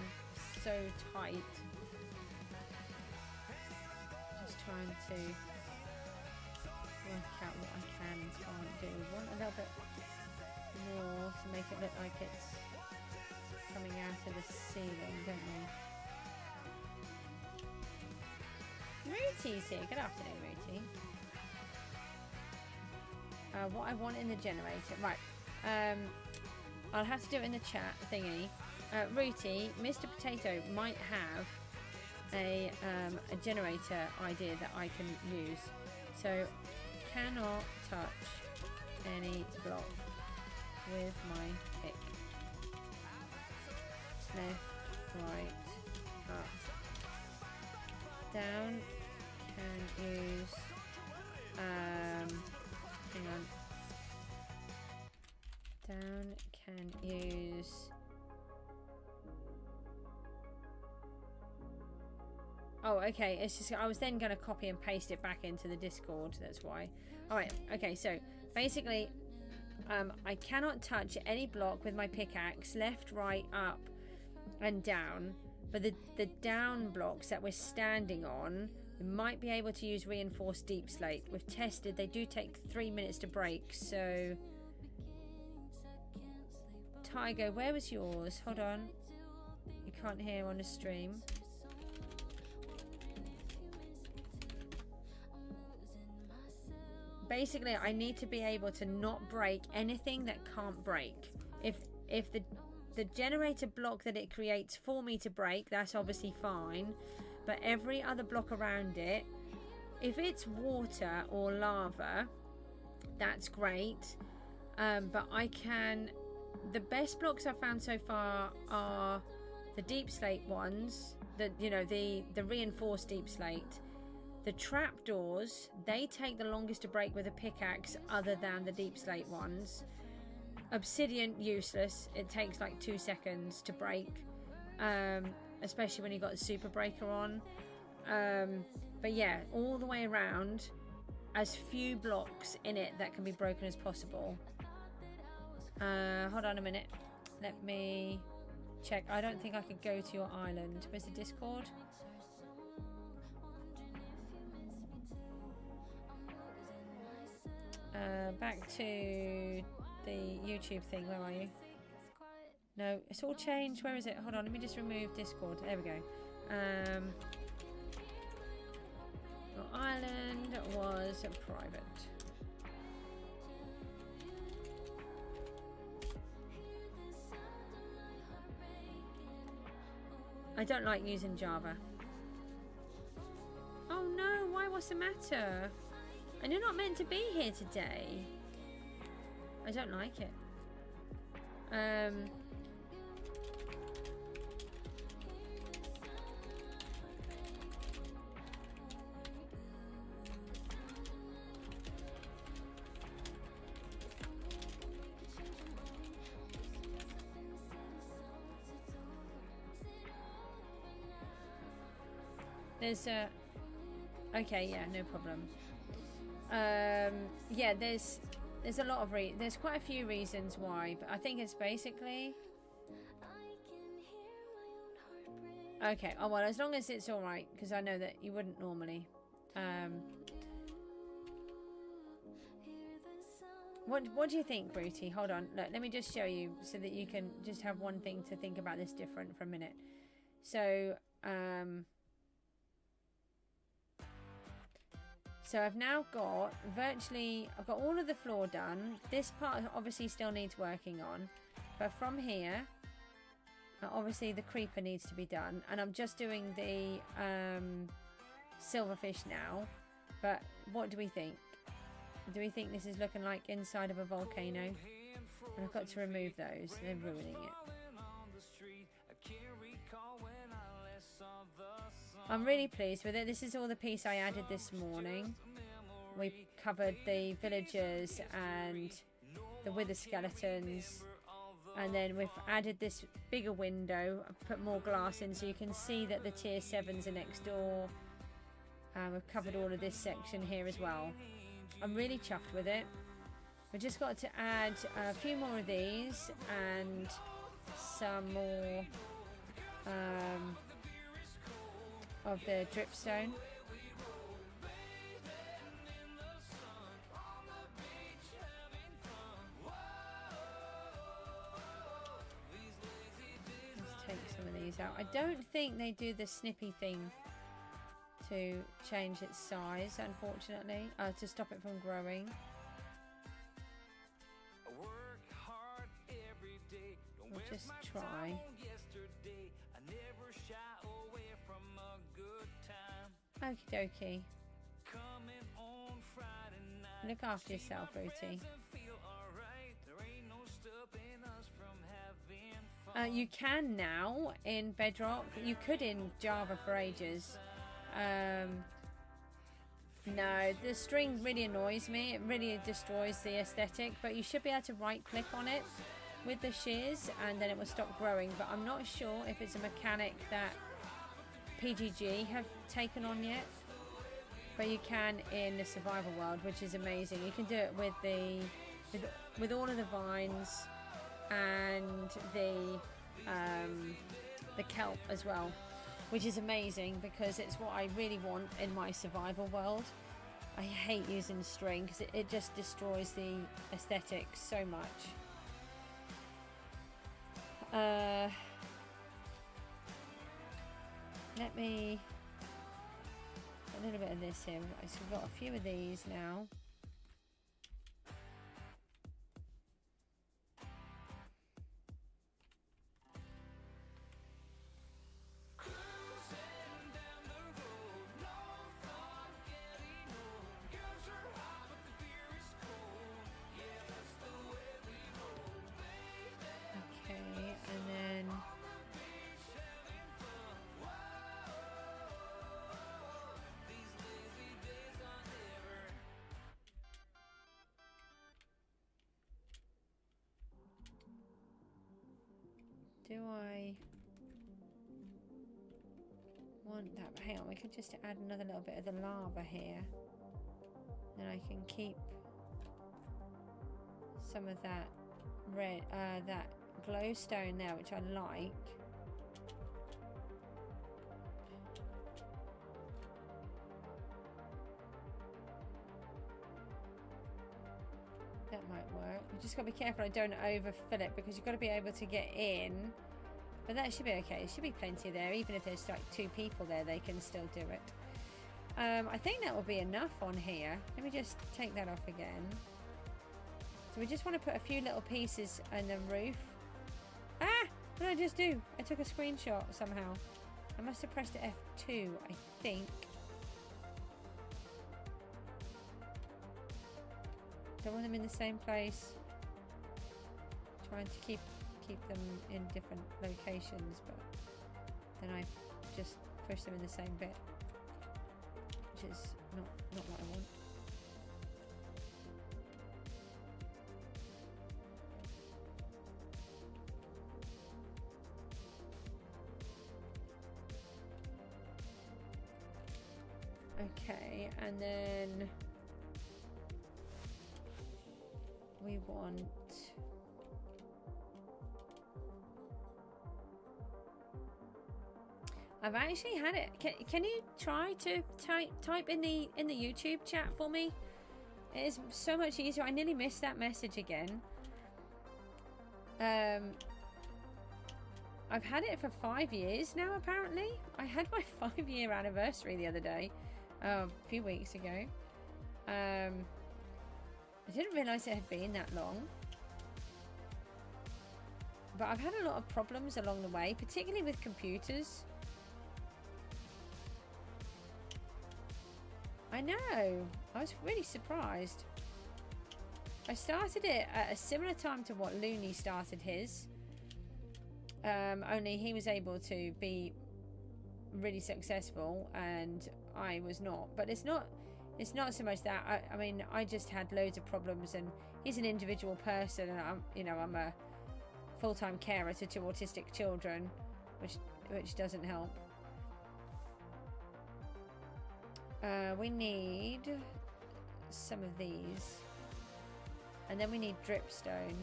so tight. Just trying to work out what I can and can't do. We want a little bit more to make it look like it's coming out of the ceiling, don't we? Rooty's here. Good afternoon, Rooty. What I want in the generator. Right. I'll have to do it in the chat thingy. Rooty, Mr. Potato might have a generator idea that I can use. So, cannot touch any block with my pick. Left, right, up, down. Can use. Hang on. Down. Can use. Oh, okay. It's just I was then going to copy and paste it back into the Discord. That's why. All right. Okay. So basically, I cannot touch any block with my pickaxe. Left, right, up, and down. But the down blocks that we're standing on, We might be able to use reinforced deep slate. We've tested, they do take 3 minutes to break, so... Tiger, where was yours? Hold on. You can't hear on the stream. Basically, I need to be able to not break anything that can't break. If the generator block that it creates for me to break, that's obviously fine. But every other block around it, if it's water or lava, that's great. But I can... The best blocks I've found so far are the deep slate ones, the reinforced deep slate. The trapdoors, they take the longest to break with a pickaxe other than the deep slate ones. Obsidian, useless. It takes like 2 seconds to break, especially when you've got the super breaker on. But yeah, all the way around, as few blocks in it that can be broken as possible. Hold on a minute. Let me check. I don't think I could go to your island. Where's the Discord? Back to the YouTube thing. Where are you? No, it's all changed. Where is it? Hold on. Let me just remove Discord. There we go. Your island was private. I don't like using Java. Oh no, why? What's the matter? And you're not meant to be here today. I don't like it. There's a... Okay, yeah, no problem. Yeah, there's a lot of there's quite a few reasons why, but I think it's basically... Okay, oh well, as long as it's alright, because I know that you wouldn't normally. What do you think, Bruty? Hold on, look, let me just show you so that you can just have one thing to think about this different for a minute. So, so I've now got I've got all of the floor done. This part obviously still needs working on. But from here, obviously the creeper needs to be done. And I'm just doing the silverfish now. But what do we think? Do we think this is looking like inside of a volcano? And I've got to remove those. They're ruining it. I'm really pleased with it. This is all the piece I added this morning. We covered the villagers and the wither skeletons, and then we've added this bigger window. I've put more glass in so you can see that the tier 7s are next door. We've covered all of this section here as well. I'm really chuffed with it. We've just got to add a few more of these and some more of the dripstone. Let's take some of these out. I don't think they do the snippy thing to change its size, unfortunately, to stop it from growing. We'll just try. Okie dokie. Look after yourself, Booty. You can now in Bedrock. You could in Java for ages. No, the string really annoys me. It really destroys the aesthetic. But you should be able to right click on it with the shears and then it will stop growing. But I'm not sure if it's a mechanic that PGG have taken on yet, but you can in the survival world, which is amazing. You can do it with with all of the vines and the kelp as well. which is amazing because it's what I really want in my survival world. I hate using string because it just destroys the aesthetics so much. Let me a little bit of this here. Right, so we've got a few of these now. Do I want that? Hang on, we could just add another little bit of the lava here. Then I can keep some of that red, that glowstone there, which I like. That might work. You just got to be careful I don't overfill it because you've got to be able to get in. But that should be okay. There should be plenty there. Even if there's like 2 people there, they can still do it. I think that will be enough on here. Let me just take that off again. So we just want to put a few little pieces on the roof. Ah! What did I just do? I took a screenshot somehow. I must have pressed F2, I think. Don't want them in the same place. Trying to keep them in different locations, but then I just push them in the same bit, which is not what I want. Okay, and then we want I've actually had it. Can you try to type in the YouTube chat for me? It is so much easier. I nearly missed that message again. I've had it for 5 years now, apparently. I had my 5-year anniversary the other day, a few weeks ago. I didn't realise it had been that long. But I've had a lot of problems along the way, particularly with computers. I know. I was really surprised. I started it at a similar time to what Looney started his. Only he was able to be really successful and I was not. But it's not so much that. I mean, I just had loads of problems, and he's an individual person, and I'm a full-time carer to 2 autistic children, which doesn't help. We need some of these, and then we need dripstone.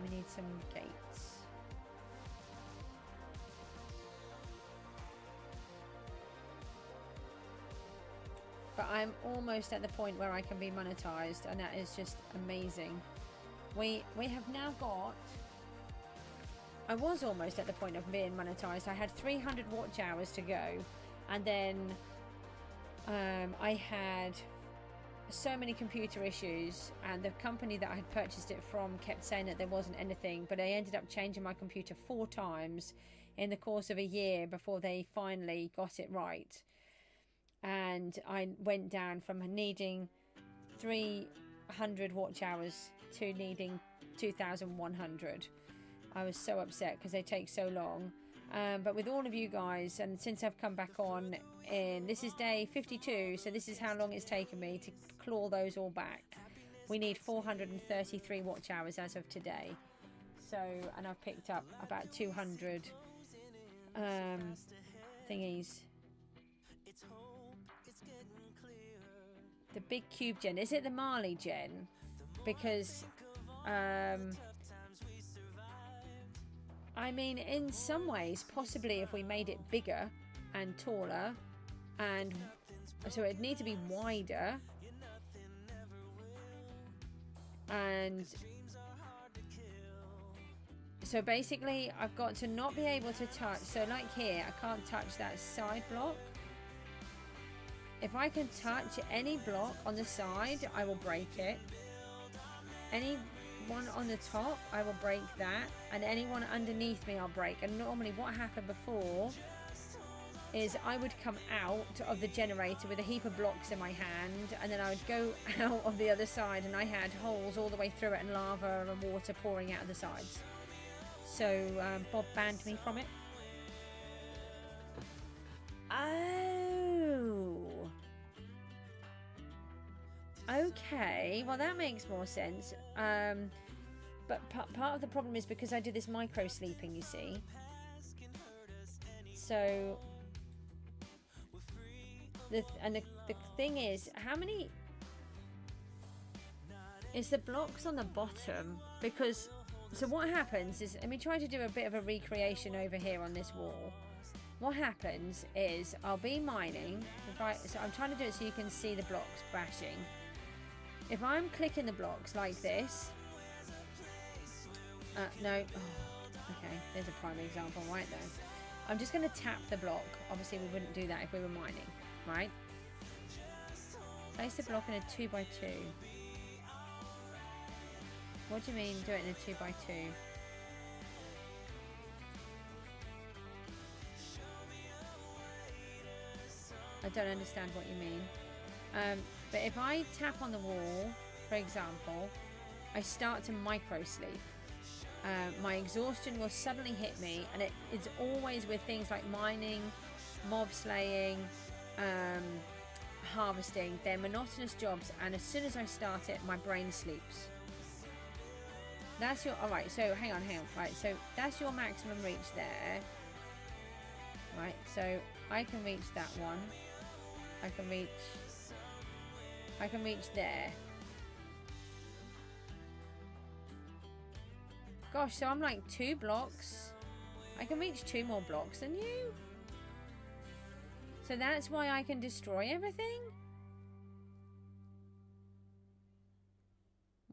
We need some gates. But I'm almost at the point where I can be monetized, and that is just amazing. We have now got... I was almost at the point of being monetized. I had 300 watch hours to go, and then I had so many computer issues, and the company that I had purchased it from kept saying that there wasn't anything, but I ended up changing my computer 4 times in the course of a year before they finally got it right. And I went down from needing 300 watch hours to needing 2,100. I was so upset because they take so long. But with all of you guys, and since I've come back on, this is day 52, so this is how long it's taken me to claw those all back. We need 433 watch hours as of today. So, and I've picked up about 200 thingies. The big cube gen, is it the Marley gen? Because I mean, in some ways, possibly if we made it bigger and taller, and so it'd need to be wider, and so basically I've got to not be able to touch, so like here, I can't touch that side block. If I can touch any block on the side, I will break it. Any one on the top, I will break that, and anyone underneath me I'll break. And normally what happened before is I would come out of the generator with a heap of blocks in my hand, and then I would go out of the other side and I had holes all the way through it and lava and water pouring out of the sides. So Bob banned me from it. Oh, okay, well that makes more sense. But part of the problem is because I do this micro sleeping, you see. So the thing is, how many is the blocks on the bottom? Because so what happens is, let me try to do a bit of a recreation over here on this wall. What happens is I'll be mining. So I'm trying to do it so you can see the blocks bashing. If I'm clicking the blocks like this, no, okay, there's a prime example right there. I'm just going to tap the block. Obviously we wouldn't do that if we were mining, right? Place the block in a 2x2. What do you mean do it in a 2x2? I don't understand what you mean. But if I tap on the wall, for example, I start to micro sleep. My exhaustion will suddenly hit me, and it's always with things like mining, mob slaying, harvesting. They're monotonous jobs, and as soon as I start it, my brain sleeps. That's your, alright, so hang on, right, so that's your maximum reach there. Right, so I can reach that one. I can reach there. Gosh, so I'm like 2 blocks. I can reach 2 more blocks than you. So that's why I can destroy everything?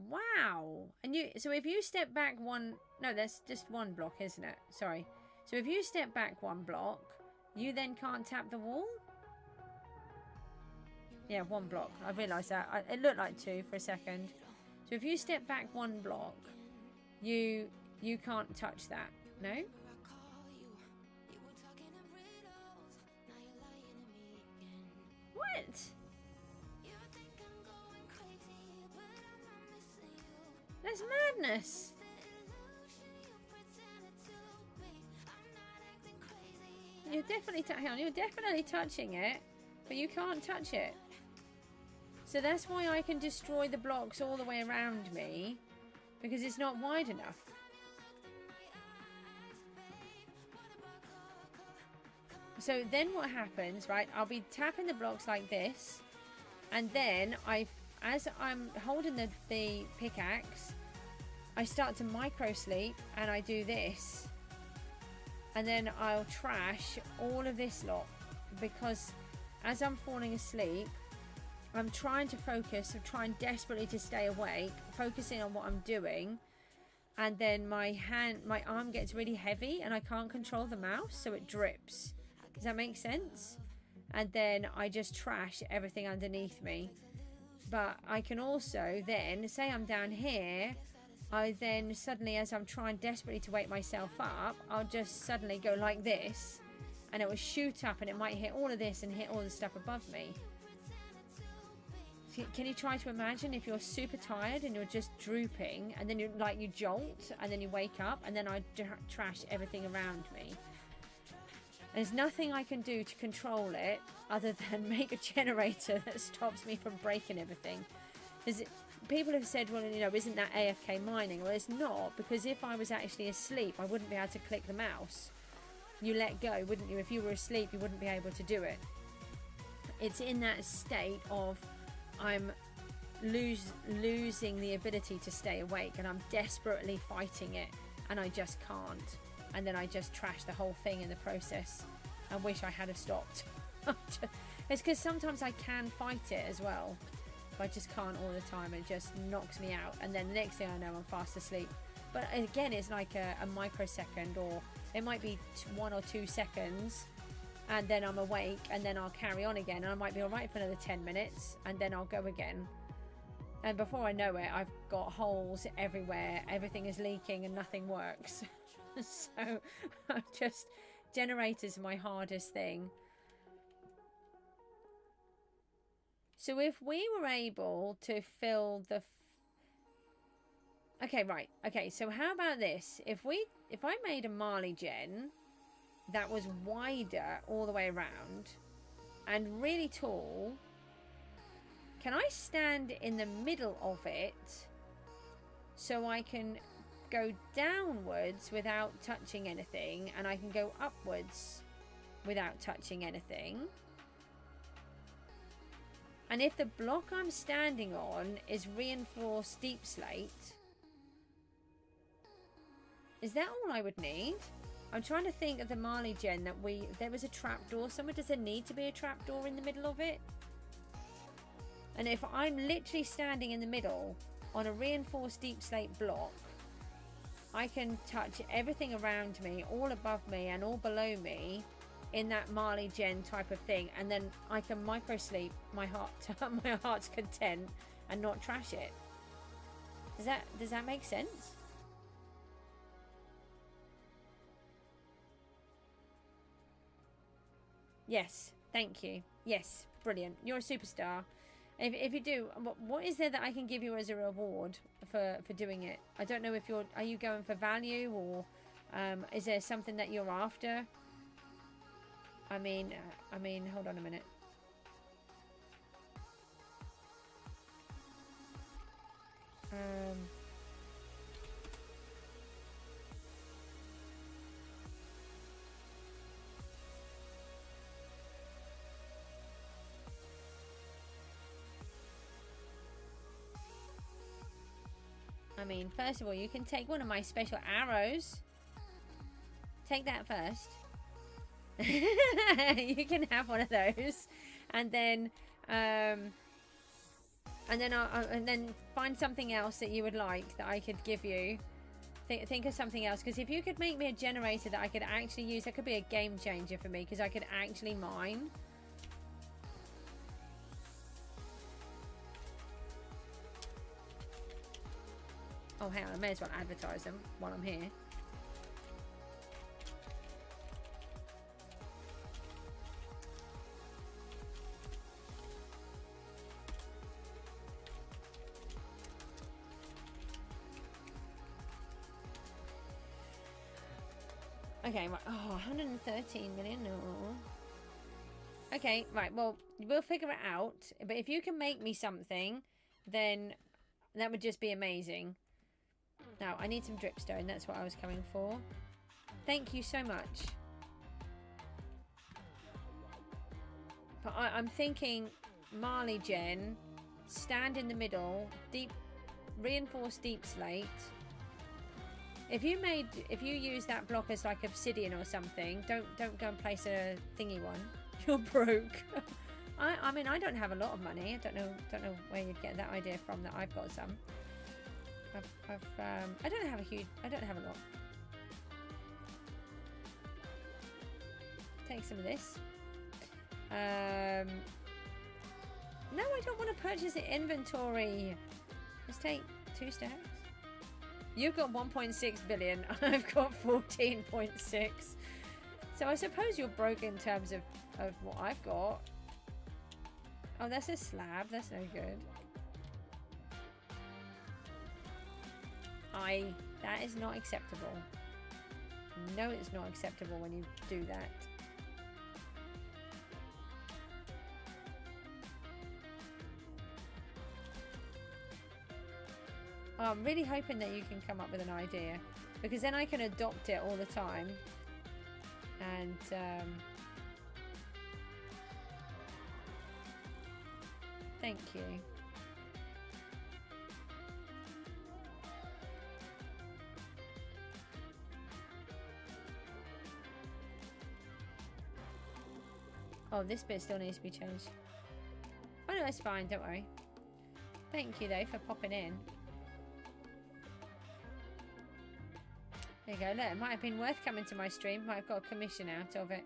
Wow. And you, so if you step back one, no, that's just 1 block, isn't it? Sorry. So if you step back 1 block, you then can't tap the wall? Yeah, 1 block. I realised that. It looked like 2 for a second. So if you step back 1 block, you can't touch that. No? What? That's madness. You're definitely hang on, you're definitely touching it, but you can't touch it. So that's why I can destroy the blocks all the way around me, because it's not wide enough. So then what happens, right? I'll be tapping the blocks like this, and then as I'm holding the pickaxe, I start to micro sleep, and I do this, and then I'll trash all of this lot, because as I'm falling asleep, I'm trying to focus, I'm trying desperately to stay awake, focusing on what I'm doing, and then my arm gets really heavy and I can't control the mouse, so it drips. Does that make sense? And then I just trash everything underneath me. But I can also then, say I'm down here, I then suddenly, as I'm trying desperately to wake myself up, I'll just suddenly go like this, and it will shoot up, and it might hit all of this and hit all the stuff above me. Can you try to imagine if you're super tired and you're just drooping, and then you jolt, and then you wake up, and then I trash everything around me. There's nothing I can do to control it other than make a generator that stops me from breaking everything. People have said, well, you know, isn't that AFK mining? Well, it's not, because if I was actually asleep, I wouldn't be able to click the mouse. You let go, wouldn't you? If you were asleep, you wouldn't be able to do it. It's in that state of I'm losing the ability to stay awake, and I'm desperately fighting it, and I just can't. and then I just trash the whole thing in the process and wish I had have stopped. It's because sometimes I can fight it as well, but I just can't all the time. It just knocks me out, and then the next thing I know, I'm fast asleep. But again, it's like a microsecond, or it might be 1 or 2 seconds, and then I'm awake, and then I'll carry on again, and I might be alright for another 10 minutes, and then I'll go again. And before I know it, I've got holes everywhere, everything is leaking, and nothing works. So, just, generators are my hardest thing. So if we were able to fill the... Okay, right. Okay, so how about this? If I made a Marley gen that was wider all the way around and really tall, can I stand in the middle of it so I can go downwards without touching anything, and I can go upwards without touching anything? And if the block I'm standing on is reinforced deep slate, is that all I would need? I'm trying to think of the Marley gen that there was a trapdoor somewhere. Does there need to be a trapdoor in the middle of it? And if I'm literally standing in the middle on a reinforced deep slate block, I can touch everything around me, all above me and all below me in that Marley gen type of thing, and then I can micro sleep my heart's content and not trash it. Does that make sense? Yes, thank you. Yes, brilliant. You're a superstar. If you do, what is there that I can give you as a reward for doing it? I don't know if are you going for value, or is there something that you're after? I mean, hold on a minute. I mean, first of all, you can take one of my special arrows. Take that first. You can have one of those, and then find something else that you would like that I could give you. Think of something else, because if you could make me a generator that I could actually use, that could be a game changer for me, because I could actually mine. Oh, hang on, I may as well advertise them while I'm here. Okay, right. Oh, 113 million. No. Okay, right. Well, we'll figure it out. But if you can make me something, then that would just be amazing. Now, I need some dripstone. That's what I was coming for. Thank you so much. But I'm thinking Marley gen, stand in the middle, deep, reinforced deep slate. If you use that block as like obsidian or something, don't go and place a thingy one. You're broke. I mean, I don't have a lot of money. I don't know where you'd get that idea from. That I've got some. I don't have a lot. Take some of this. No, I don't want to purchase the inventory. Let's take 2 stacks. You've got 1.6 billion. I've got 14.6. So I suppose you're broke in terms of what I've got. Oh, that's a slab. That's no good. That is not acceptable. No, it's not acceptable when you do that. Oh, I'm really hoping that you can come up with an idea, because then I can adopt it all the time. And thank you. Oh, this bit still needs to be changed. Oh no, that's fine, don't worry. Thank you though for popping in. There you go, look, it might have been worth coming to my stream. Might have got a commission out of it.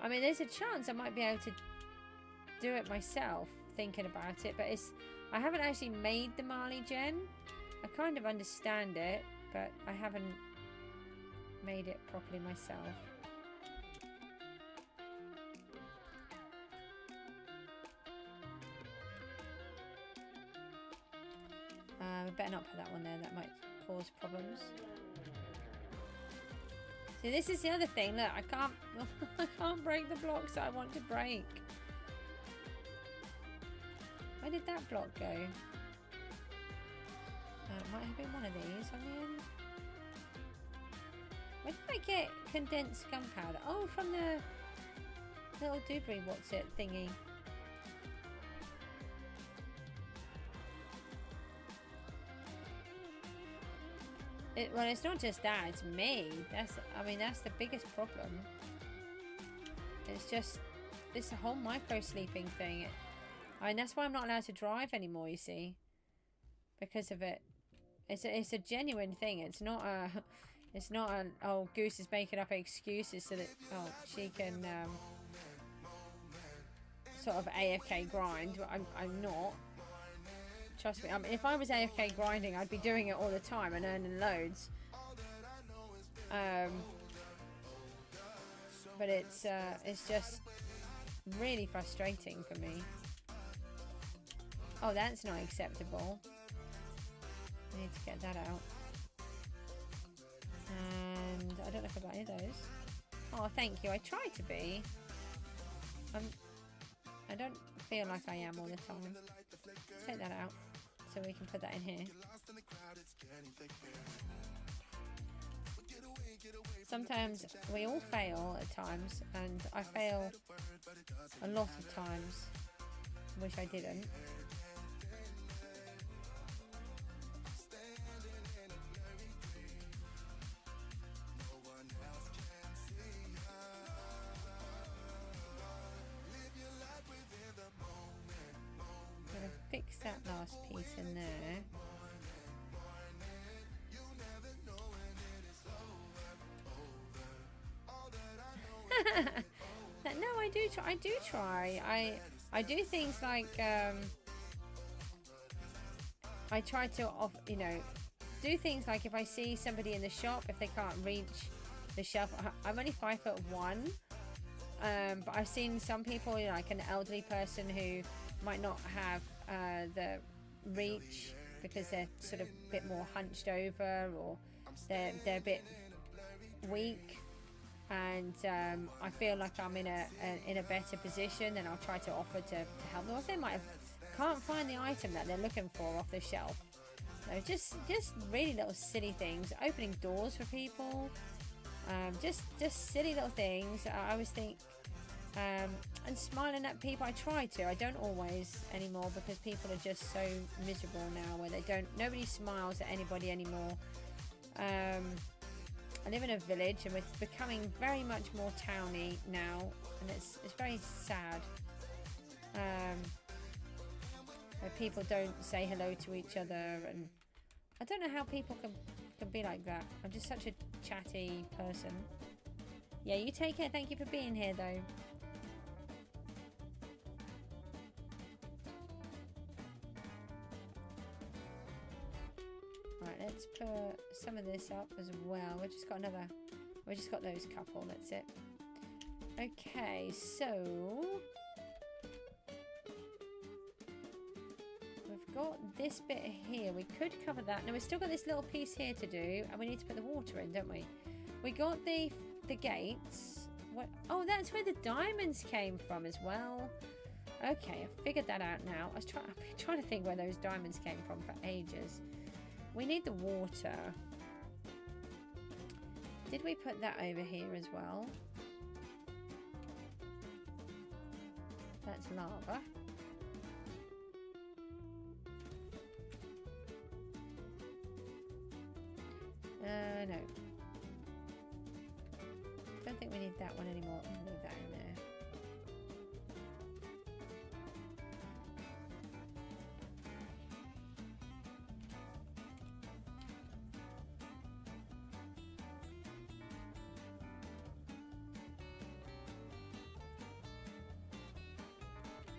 I mean, there's a chance I might be able to do it myself, thinking about it, but I haven't actually made the Marley gen. I kind of understand it, but I haven't made it properly myself. We better not put that one there, that might cause problems. See, this is the other thing, look, I can't break the blocks that I want to break. Where did that block go? Might have been one of these on the end. Where did I get condensed gunpowder? Oh, from the little doobrey what's it thingy. Well, it's not just that, it's me. I mean, that's the biggest problem. It's just this whole micro sleeping thing. And that's why I'm not allowed to drive anymore, you see. Because of it. It's a genuine thing. It's not an oh, Goose is making up excuses so that she can sort of AFK grind. But I'm not. Trust me. I mean, if I was AFK grinding, I'd be doing it all the time and earning loads. But it's just really frustrating for me. Oh, that's not acceptable. I need to get that out. And I don't know if I got any of those. Oh, thank you. I try to be. I don't feel like I am all the time. Take that out so we can put that in here. Sometimes we all fail at times, and I fail a lot of times. Wish I didn't. Fix that last piece in there. No, I do try. I do things like I try to do things like if I see somebody in the shop, if they can't reach the shelf. I'm only 5'1", but I've seen some people, like an elderly person who might not have the reach because they're sort of a bit more hunched over, or they're a bit weak, and I feel like I'm in a better position, then I'll try to offer to help them. Or if they can't find the item that they're looking for off the shelf. So just really little silly things, opening doors for people, just silly little things. I always think. And smiling at people. I try to. I don't always anymore, because people are just so miserable now, where nobody smiles at anybody anymore. I live in a village, and we're becoming very much more towny now, and it's very sad. Where people don't say hello to each other, and I don't know how people can be like that. I'm just such a chatty person. Yeah, you take care. Thank you for being here, though. Right, let's put some of this up as well. We just got those couple. That's it. Okay, so we've got this bit here. We could cover that. Now we've still got this little piece here to do, and we need to put the water in, don't we? We got the gates. What? Oh, that's where the diamonds came from as well. Okay, I figured that out now. I've been trying to think where those diamonds came from for ages. We need the water. Did we put that over here as well? That's lava. no. Don't think we need that one anymore. I'll leave that in there.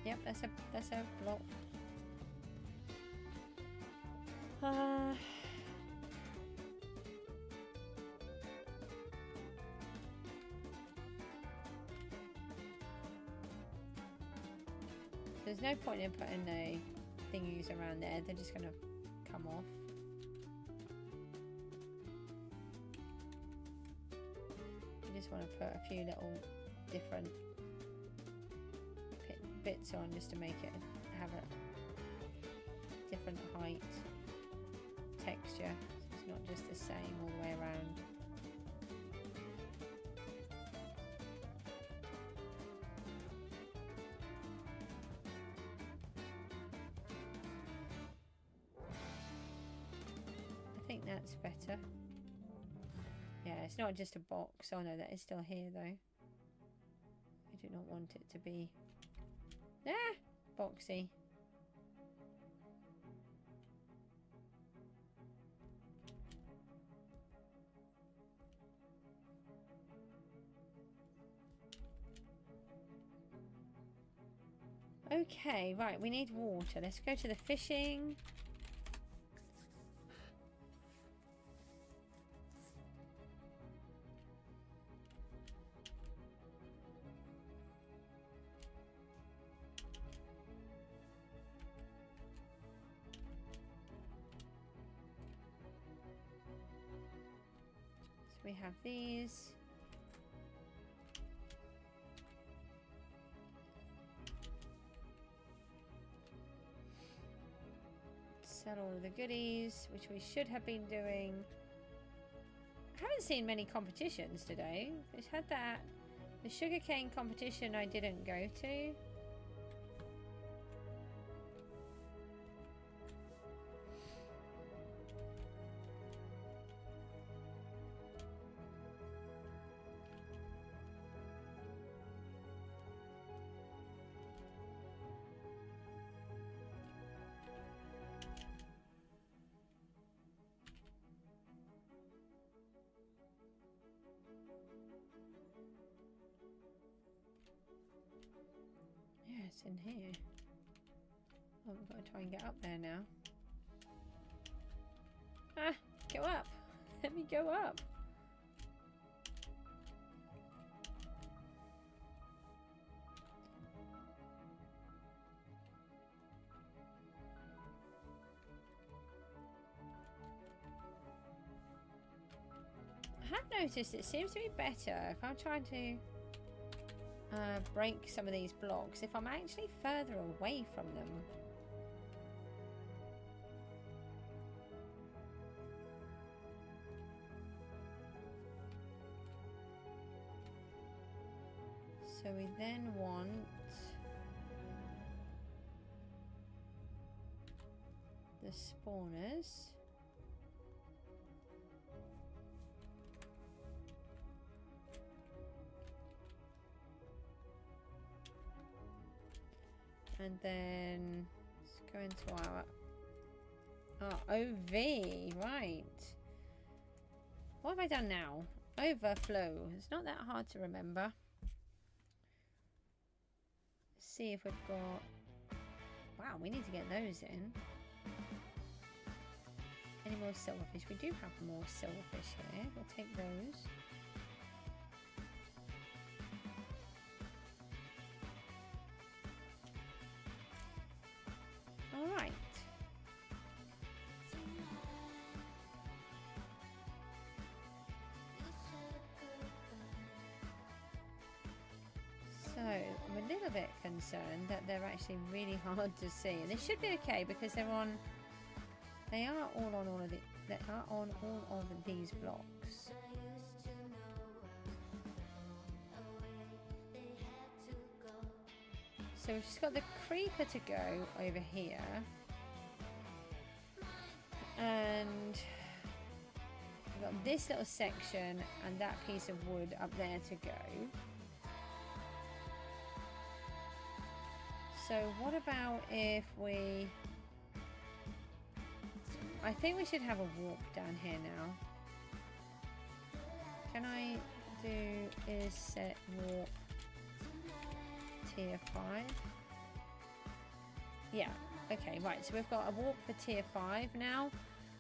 Yep, that's a block. There's no point in putting the thingies around there. They're just gonna come off. You just want to put a few little different bits on just to make it have a different height, texture, so it's not just the same all the way around. I think that's better. Yeah, it's not just a box. Oh no, that is still here though. I do not want it to be boxy. Okay, right, we need water. Let's go to the fishing. We have these. Sell all of the goodies, which we should have been doing. I haven't seen many competitions today. We've had that. The sugarcane competition I didn't go to. It's in here. Oh, we've got to try and get up there now. Ah, go up. Let me go up. I have noticed it seems to be better if I'm trying to break some of these blocks if I'm actually further away from them. So we then want the spawners. And then let's go into our OV, right. What have I done now? Overflow. It's not that hard to remember. Let's see if we've got... Wow, we need to get those in. Any more silverfish? We do have more silverfish here. We'll take those. Alright. So, I'm a little bit concerned that they're actually really hard to see. And this should be okay because they're on... They are all on all of the... They are on all of these blocks. So we've just got the creeper to go over here. And we've got this little section and that piece of wood up there to go. So what about if we... I think we should have a warp down here now. Can I do is set warp tier 5? Yeah, okay, right, so we've got a warp for tier 5 now,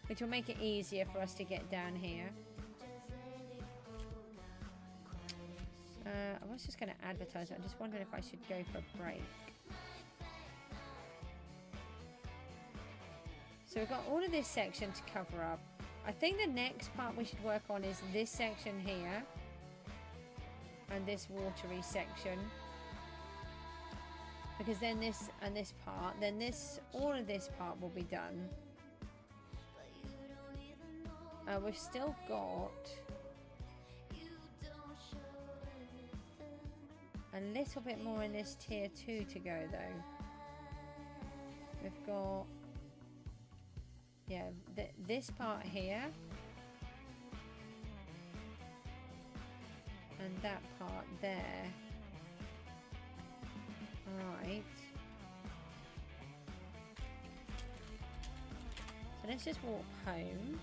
which will make it easier for us to get down here. I was just going to advertise it. I just wondered if I should go for a break. So we've got all of this section to cover up. I think the next part we should work on is this section here. And this watery section. Because then this and this part, then this, all of this part will be done. We've still got a little bit more in this tier 2 to go though. We've got, yeah, this part here. And that part there. Alright. So let's just walk home.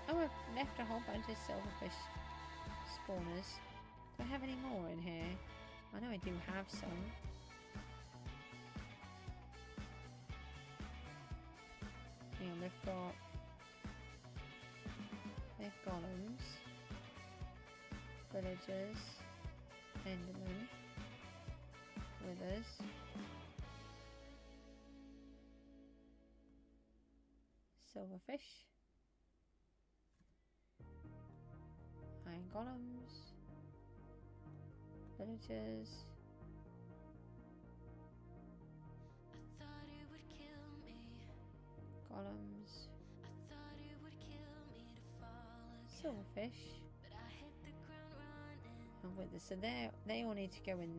Oh, I've left a whole bunch of silverfish spawners. Do I have any more in here? I know I do have some. Yeah, we've golems, villagers, endermen, withers, silverfish, iron golems, villagers. Golems, silverfish, and withers. So they all need to go in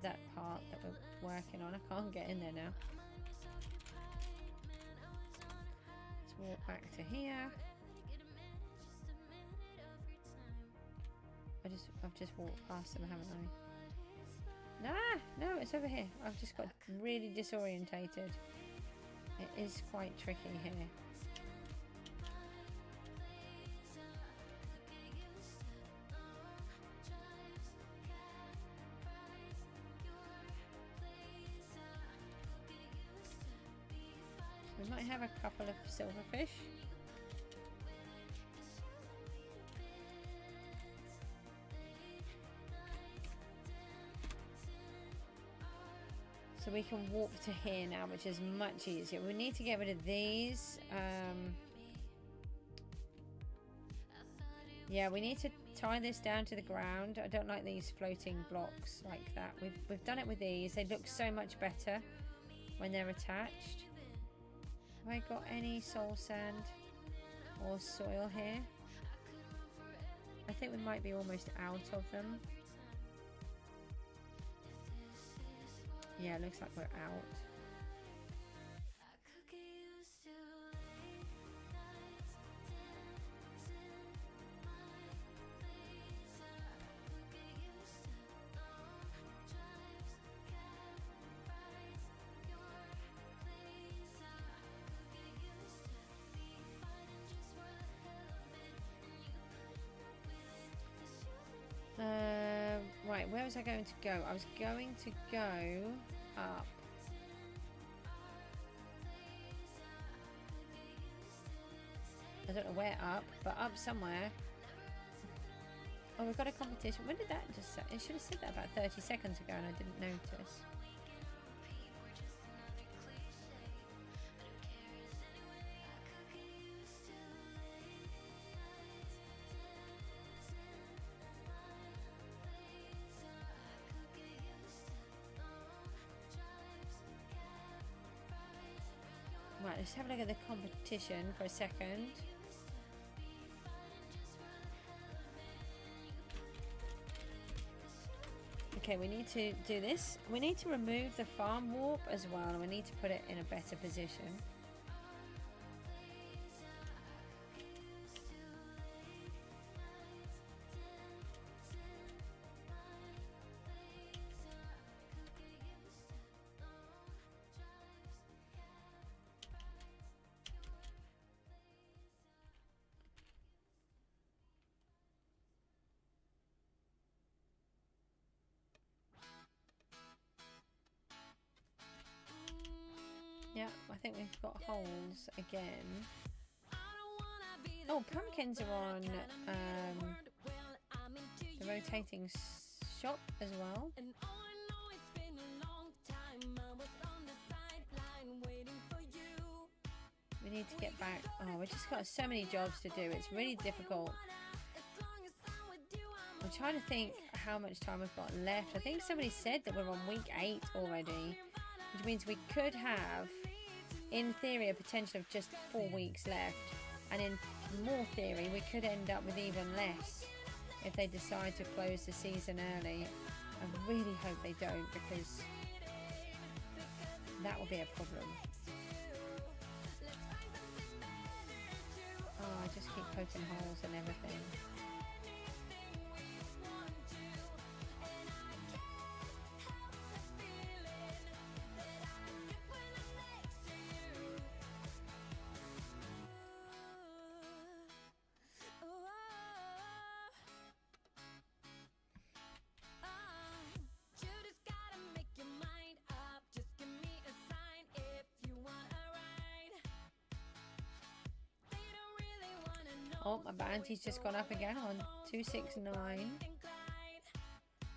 that part that we're working on. I can't get in there now. Let's walk back to here. I've just walked past them, haven't I? Nah, no, it's over here. I've just got really disorientated. It is quite tricky here. We might have a couple of silverfish. So we can walk to here now, which is much easier. We need to get rid of these. Yeah, we need to tie this down to the ground. I don't like these floating blocks like that. We've done it with these. They look so much better when they're attached. Have I got any soul sand or soil here? I think we might be almost out of them. Yeah, it looks like we're out. Right, where was I going to go? I was going to go up. I don't know where up, but up somewhere. Oh, we've got a competition. When did that just say? It should have said that about 30 seconds ago and I didn't notice. Right, let's have a look at the competition for a second. Okay, we need to do this. We need to remove the farm warp as well, and we need to put it in a better position. Yeah, I think we've got holes again. Oh, pumpkins are on the rotating shop as well. We need to get back. Oh, we've just got so many jobs to do. It's really difficult. I'm trying to think how much time we've got left. I think somebody said that we're on week 8 already, which means we could have, in theory, a potential of just 4 weeks left, and in more theory we could end up with even less if they decide to close the season early. I really hope they don't, because that will be a problem. Oh, I just keep poking holes and everything. Oh, my bounty's just gone up again on 269.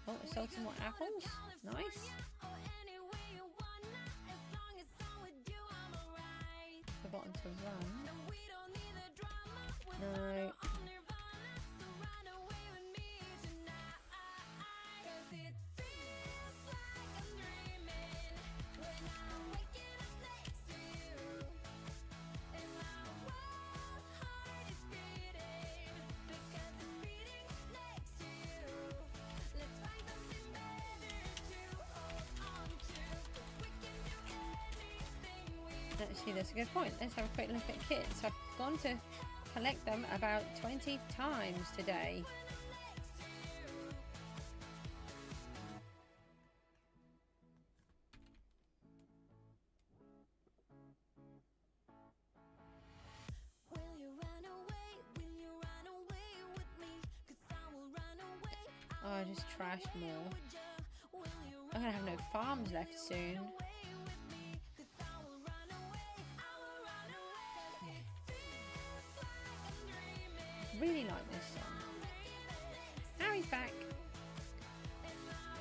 Oh, I sold some more apples. Nice. Forgotten to run. No. Actually, that's a good point. Let's have a quick look at kits. I've gone to collect them about 20 times today. Oh, I just trashed more. I'm gonna have no farms left soon. Really like this song. Harry's back.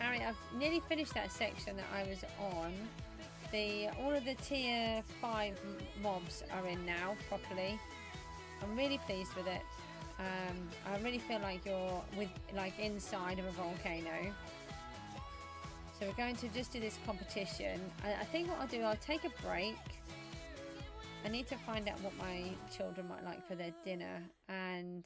Harry, I've nearly finished that section that I was on. All of the tier 5 mobs are in now properly. I'm really pleased with it. I really feel like you're inside of a volcano. So we're going to just do this competition. I think what I'll do, I'll take a break. I need to find out what my children might like for their dinner, and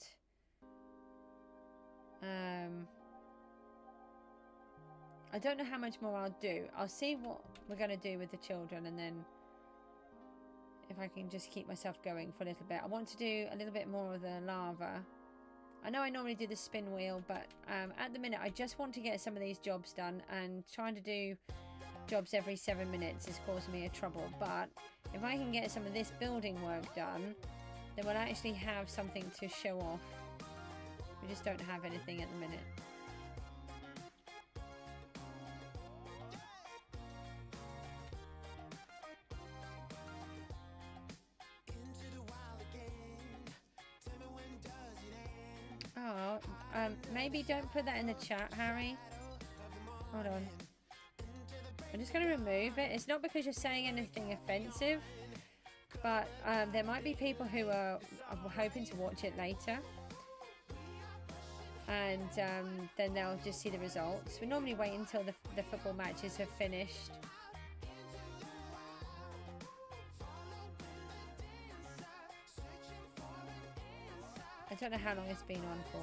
I don't know how much more I'll do. I'll see what we're going to do with the children, and then if I can just keep myself going for a little bit. I want to do a little bit more of the lava. I know I normally do the spin wheel, but at the minute I just want to get some of these jobs done, and trying to do jobs every 7 minutes is causing me a trouble. But if I can get some of this building work done, then we'll actually have something to show off. We just don't have anything at the minute. Oh, maybe don't put that in the chat, Harry. Hold on. I'm just going to remove it. It's not because you're saying anything offensive, but there might be people who are hoping to watch it later, and then they'll just see the results. We normally wait until the football matches have finished. I don't know how long it's been on for.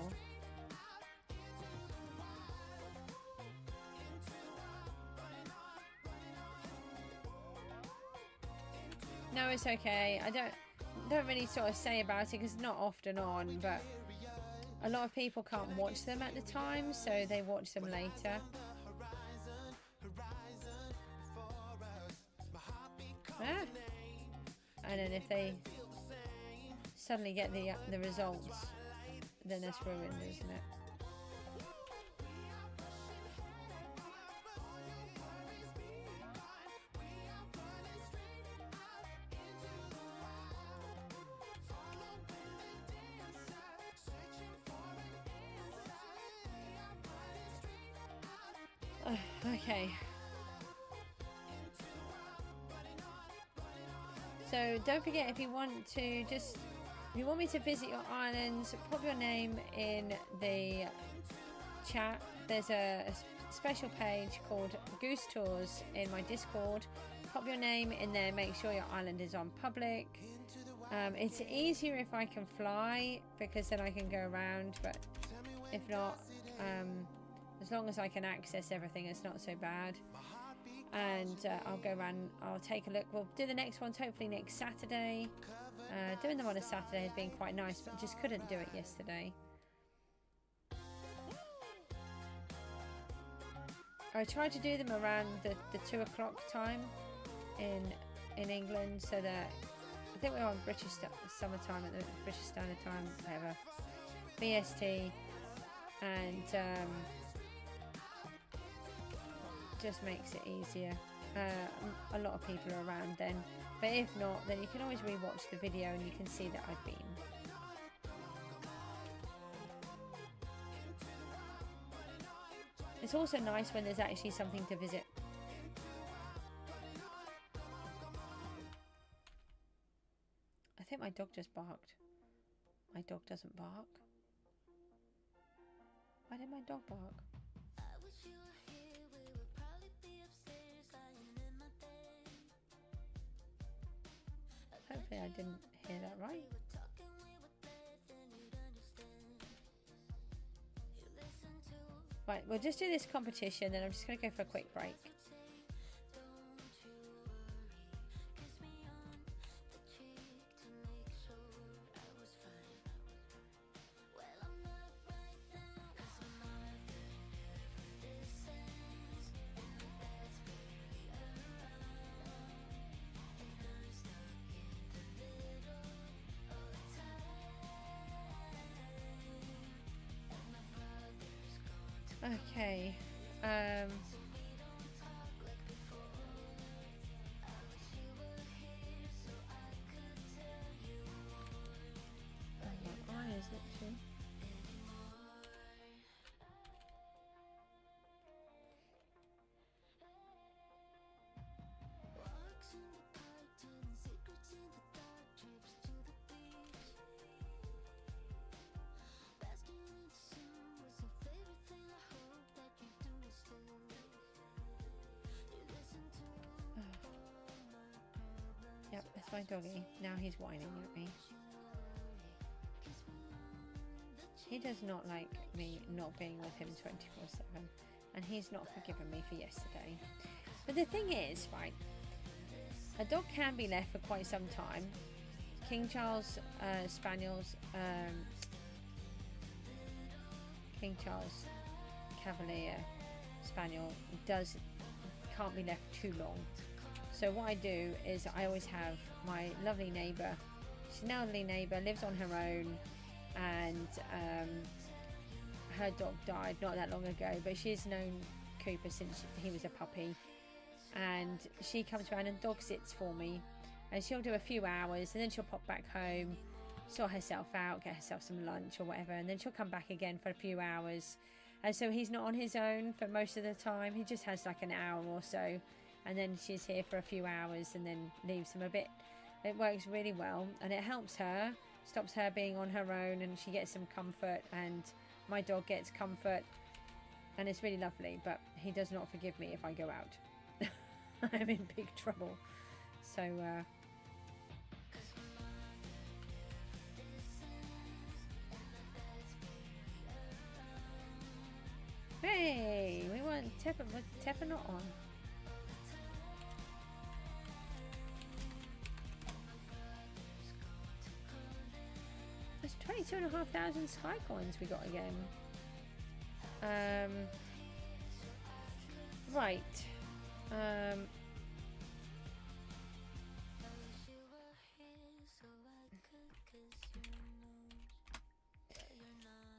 No, it's okay. I don't really sort of say about it because it's not often on, but a lot of people can't watch them at the time, so they watch them later. Ah. And then if they suddenly get the results, then it's ruined, isn't it? Okay. So don't forget, if you want me to visit your islands, pop your name in the chat. There's a special page called Goose Tours in my Discord. Pop your name in there, make sure your island is on public. It's easier if I can fly, because then I can go around, but if not, as long as I can access everything, it's not so bad. And I'll go around, I'll take a look. We'll do the next ones hopefully next Saturday. Doing them on a Saturday has been quite nice, but just couldn't do it yesterday. I tried to do them around the 2 o'clock time in England, so that I think we're on British summertime, at the British Standard Time, whatever, BST, and just makes it easier. A lot of people are around then, but if not, then you can always rewatch the video and you can see that I've been. It's also nice when there's actually something to visit. I think my dog just barked. My dog doesn't bark. Why did my dog bark? Hopefully I didn't hear that right. Right, we'll just do this competition, then I'm just going to go for a quick break. Okay. My eye is itchy. Yep, that's my doggy. Now he's whining at me. He does not like me not being with him 24/7, and he's not forgiven me for yesterday. But the thing is, right, a dog can be left for quite some time. King Charles Spaniels, King Charles Cavalier Spaniel can't be left too long. So what I do is I always have my lovely neighbour. She's an elderly neighbour, lives on her own, and her dog died not that long ago, but she's known Cooper since he was a puppy, and she comes around and dog sits for me, and she'll do a few hours and then she'll pop back home, sort herself out, get herself some lunch or whatever, and then she'll come back again for a few hours. And so he's not on his own for most of the time. He just has like an hour or so, and then she's here for a few hours and then leaves him a bit. It works really well, and it helps her, stops her being on her own, and she gets some comfort, and my dog gets comfort, and it's really lovely. But he does not forgive me if I go out. I'm in big trouble. So hey, we want Tepper. Was Tepper not on? 2,500 sky coins we got again. Right.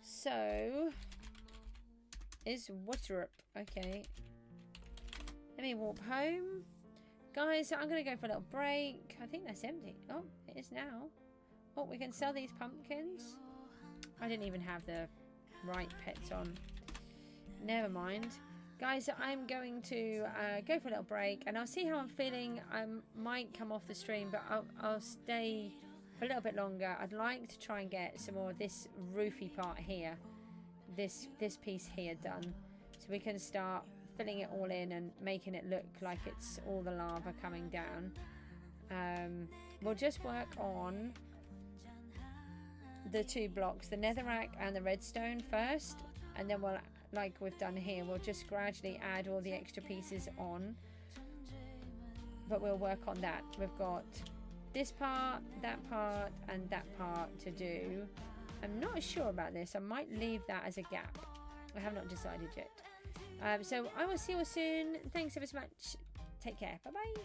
So is Witterup. Okay. Let me walk home. Guys, I'm going to go for a little break. I think that's empty. Oh, it is now. Oh, we can sell these pumpkins. I didn't even have the right pets on. Never mind. Guys, I'm going to go for a little break. And I'll see how I'm feeling. I might come off the stream, but I'll stay for a little bit longer. I'd like to try and get some more of this roofy part here. This piece here done. So we can start filling it all in and making it look like it's all the lava coming down. We'll just work on the 2 blocks, the netherrack and the redstone first, and then we'll, like we've done here, we'll just gradually add all the extra pieces on, but we'll work on that. We've got this part, and that part to do. I'm not sure about this. I might leave that as a gap. I have not decided yet. So I will see you all soon. Thanks ever so much. Take care. Bye bye.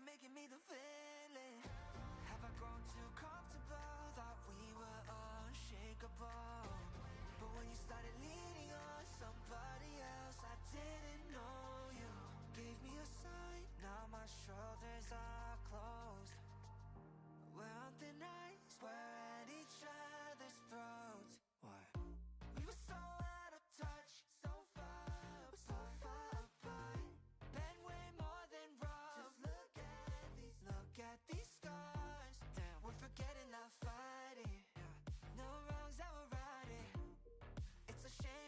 making me the villain. Have I grown too comfortable? Thought we were unshakable. But when you started leaning on somebody else, I didn't know you. Gave me a sign, now my shoulders are closed. We're on thin ice, we're at each other's throats. What? We were so out of touch, so far apart. Been way more than rough. Just look at these scars. Damn, we're forgetting, not fighting. Yeah. No wrongs that we're righting. It's a shame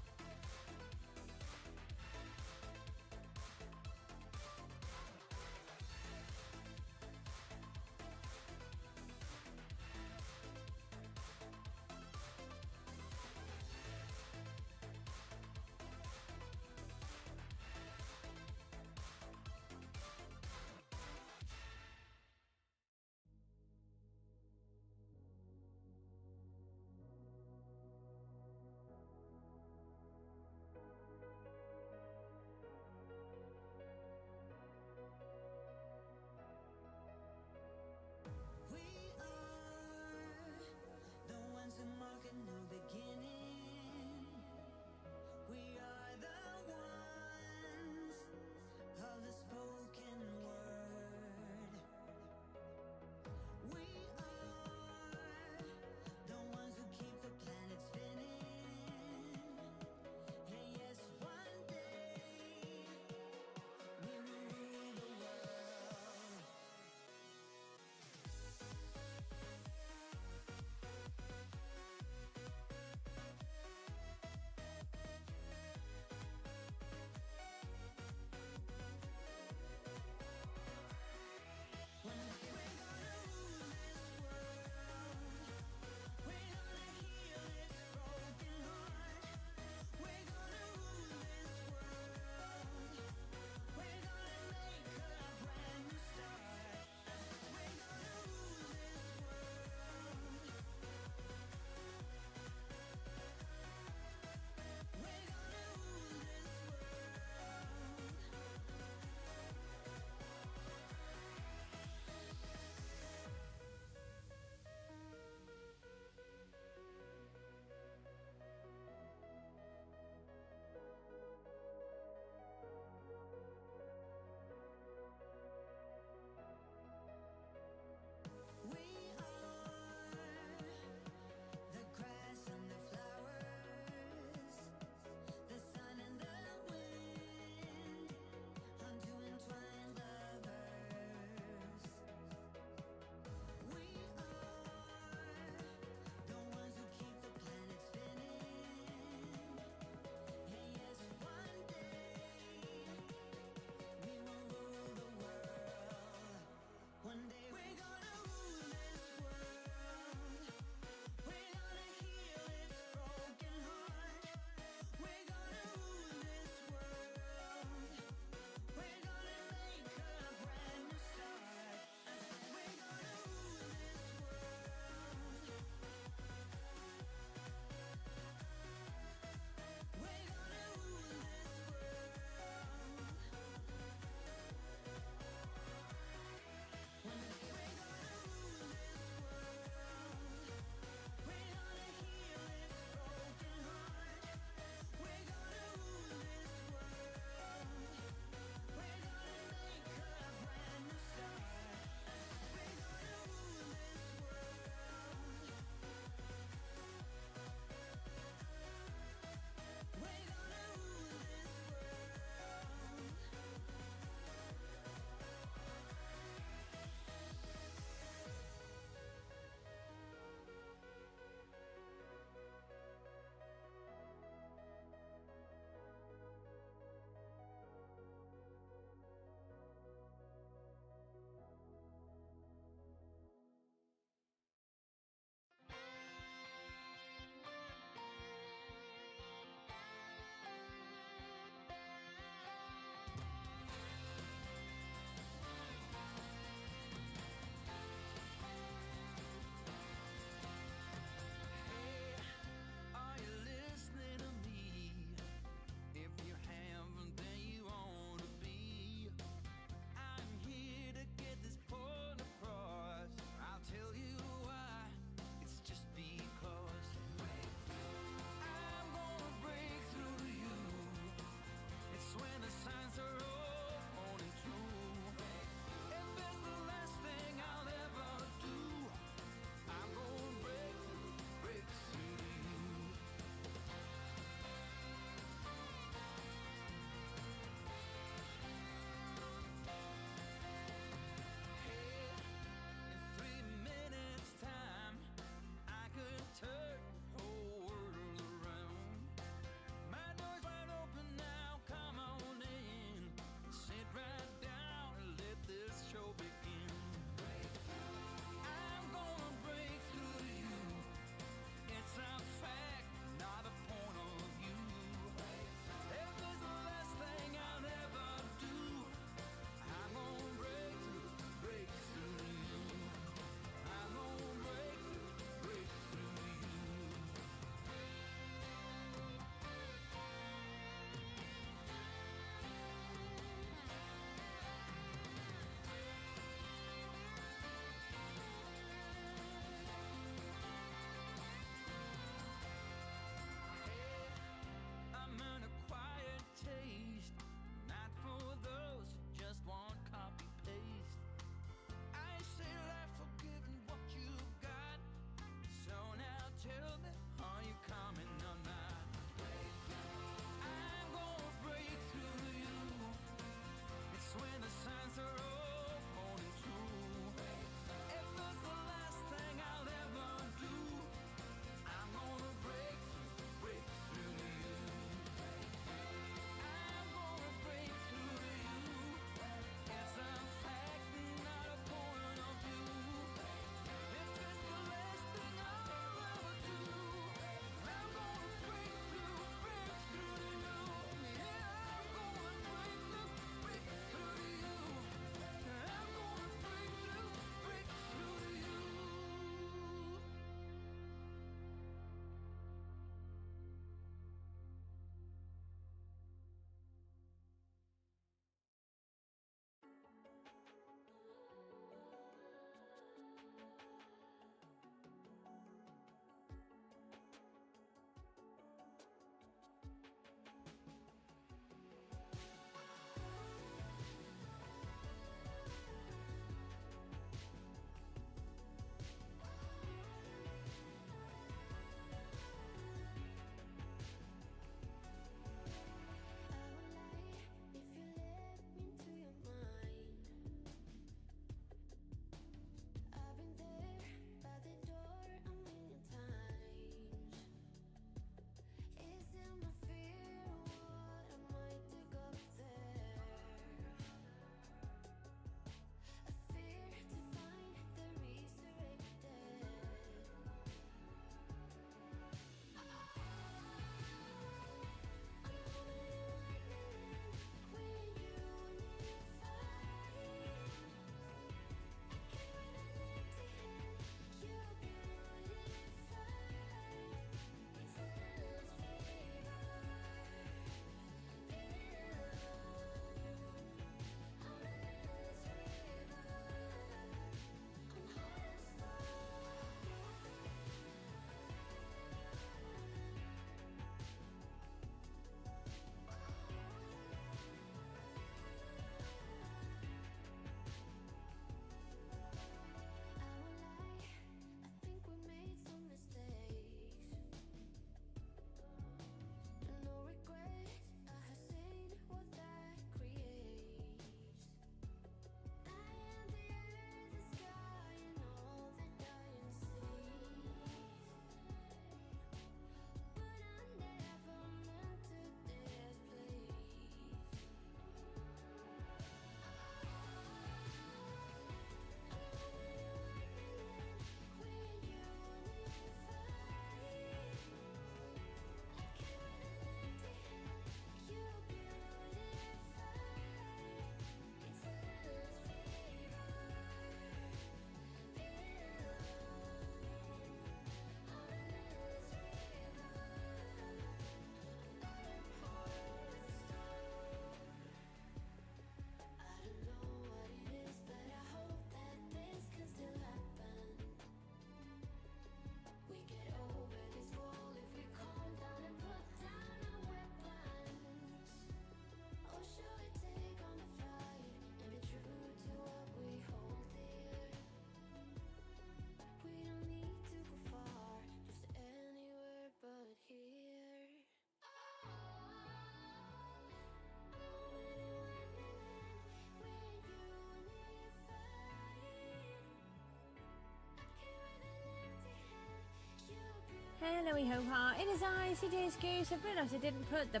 Howdy ho ha, it is I, CJSGOOSE. I realised I didn't put the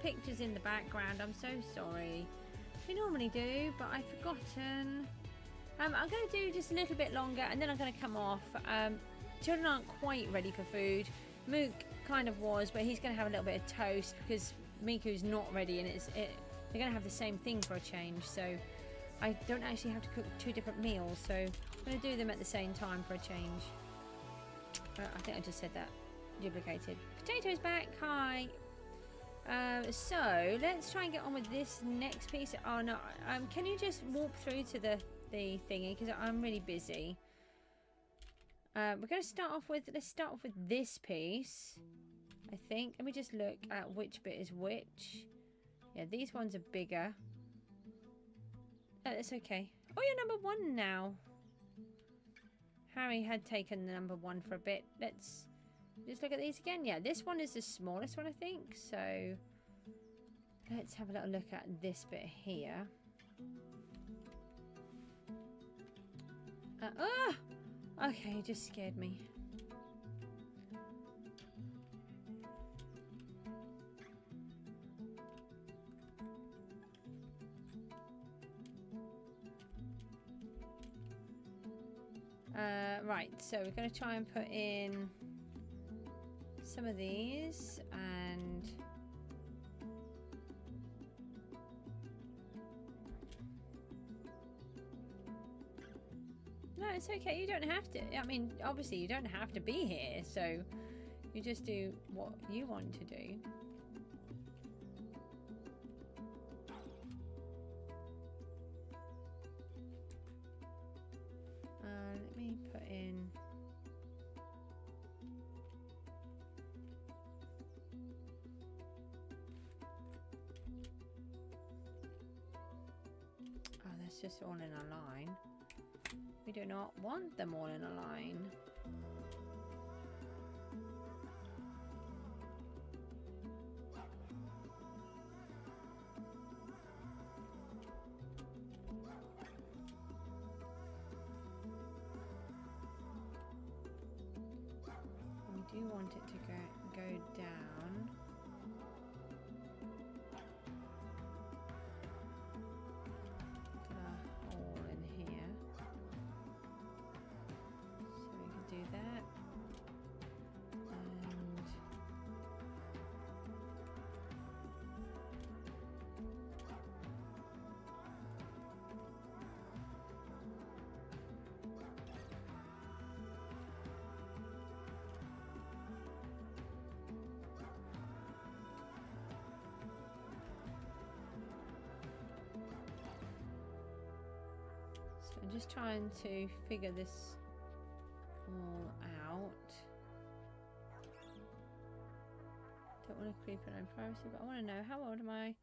pictures in the background. I'm so sorry. We normally do, but I've forgotten. I'm going to do just a little bit longer and then I'm going to come off. Children aren't quite ready for food. Mook kind of was, but he's going to have a little bit of toast because Miku's not ready, and they're going to have the same thing for a change. So I don't actually have to cook 2 different meals, so I'm going to do them at the same time for a change. I think I just said that duplicated. Potato's back. Hi. So let's try and get on with this next piece. Oh no, can you just walk through to the thingy, because I'm really busy. We're going to start off with, let's start off with this piece, I think. Let me just look at which bit is which. Yeah, these ones are bigger. Oh, that's okay. Oh, you're number 1 now. Harry had taken the number 1 for a bit. Let's just look at these again. Yeah, this one is the smallest one, I think. So let's have a little look at this bit here. Okay, you just scared me. Right, so we're going to try and put in some of these, and no, it's okay, you don't have to. I mean, obviously you don't have to be here, so you just do what you want to do. Let me put in that's just all in a line. We do not want them all in a line. We do want it to go down. Got a hole in here. So we can do that. And so I'm just trying to figure this all out. Don't want to creep in on privacy, but I want to know, how old am I? I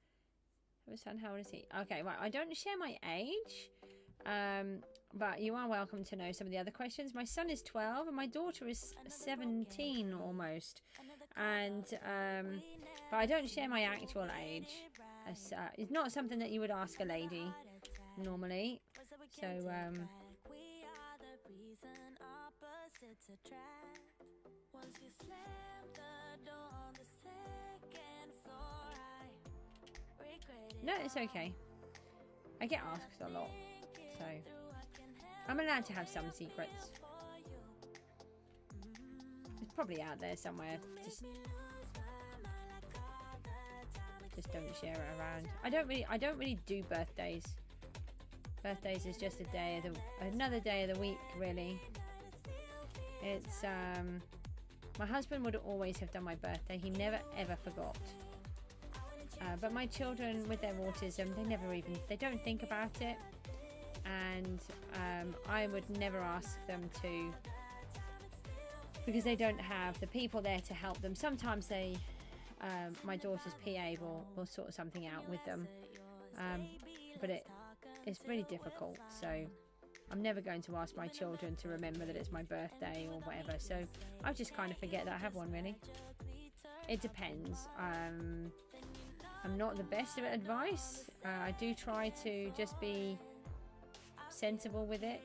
have a son, how old is he? Okay, right, I don't share my age, but you are welcome to know some of the other questions. My son is 12 and my daughter is 17 almost, and but I don't share my actual age. It's not something that you would ask a lady normally, so no, it's okay. I get asked a lot, so I'm allowed to have some secrets. It's probably out there somewhere. Just don't share it around. I don't really do birthdays. Birthdays is just another day of the week, really. It's my husband would always have done my birthday. He never ever forgot. But my children with their autism, they don't think about it, and I would never ask them to, because they don't have the people there to help them. Sometimes my daughter's PA will sort something out with them, but it's really difficult, so I'm never going to ask my children to remember that it's my birthday or whatever, so I just kind of forget that I have one, really. It depends. I'm not the best at advice. I do try to just be sensible with it,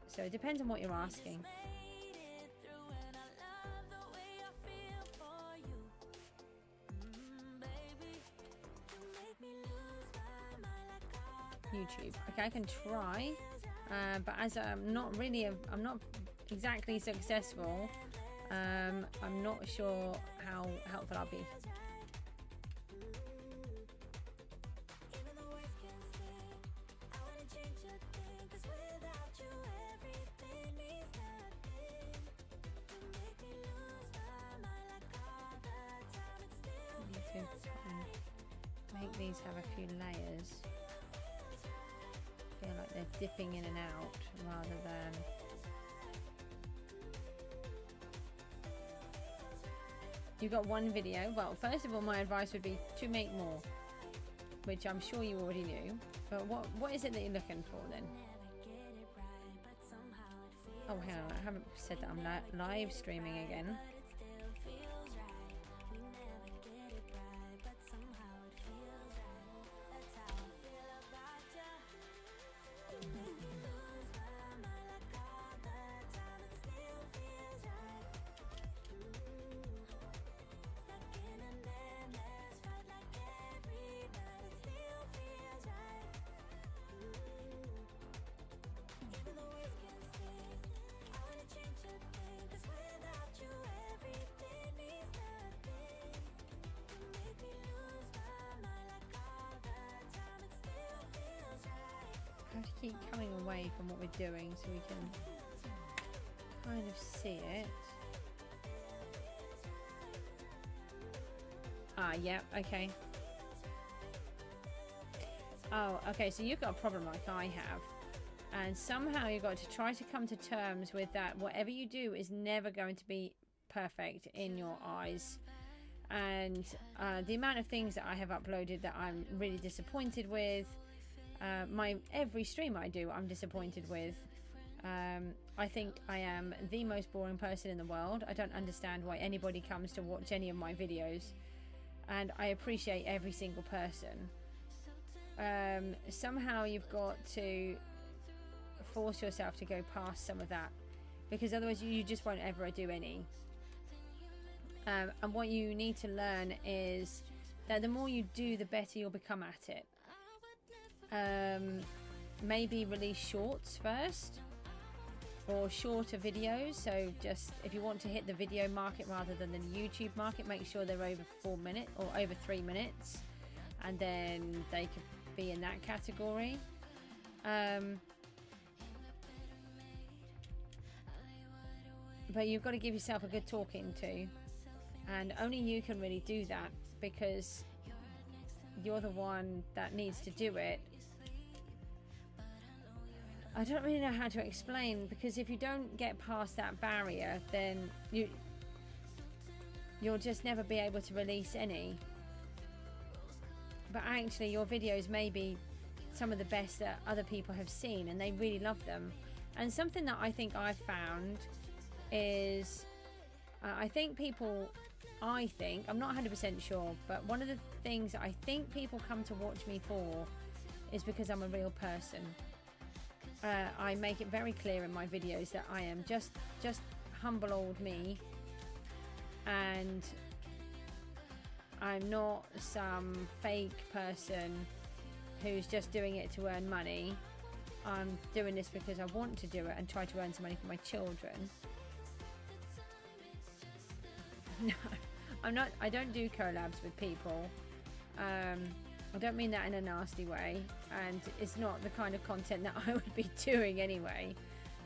so it depends on what you're asking. YouTube. Okay, I can try, but as I'm not exactly successful, I'm not sure how helpful I'll be. Make these have a few layers. Feel like they're dipping in and out rather than you've got one video. Well, first of all, my advice would be to make more, which I'm sure you already knew. But what is it that you're looking for then? Oh, hang on, I haven't said that I'm live streaming again. I have to keep coming away from what we're doing so we can kind of see it. Ah, yeah, okay. Oh, okay, so you've got a problem like I have. And somehow you've got to try to come to terms with that. Whatever you do is never going to be perfect in your eyes. And the amount of things that I have uploaded that I'm really disappointed with. Every stream I do, I'm disappointed with. I think I am the most boring person in the world. I don't understand why anybody comes to watch any of my videos, and I appreciate every single person. Somehow you've got to force yourself to go past some of that, because otherwise you just won't ever do any. And what you need to learn is that the more you do, the better you'll become at it. Maybe release shorts first, or shorter videos. So just if you want to hit the video market rather than the YouTube market, make sure they're over 4 minutes or over 3 minutes, and then they could be in that category. But you've got to give yourself a good talking to, and only you can really do that, because you're the one that needs to do it. I don't really know how to explain, because if you don't get past that barrier, then you'll just never be able to release any. But actually your videos may be some of the best that other people have seen, and they really love them. And something that I think I've found is I'm not 100% sure, but one of the things I think people come to watch me for is because I'm a real person. I make it very clear in my videos that I am just humble old me, and I'm not some fake person who's just doing it to earn money. I'm doing this because I want to do it and try to earn some money for my children. No, I'm not. I don't do collabs with people. I don't mean that in a nasty way, and it's not the kind of content that I would be doing anyway.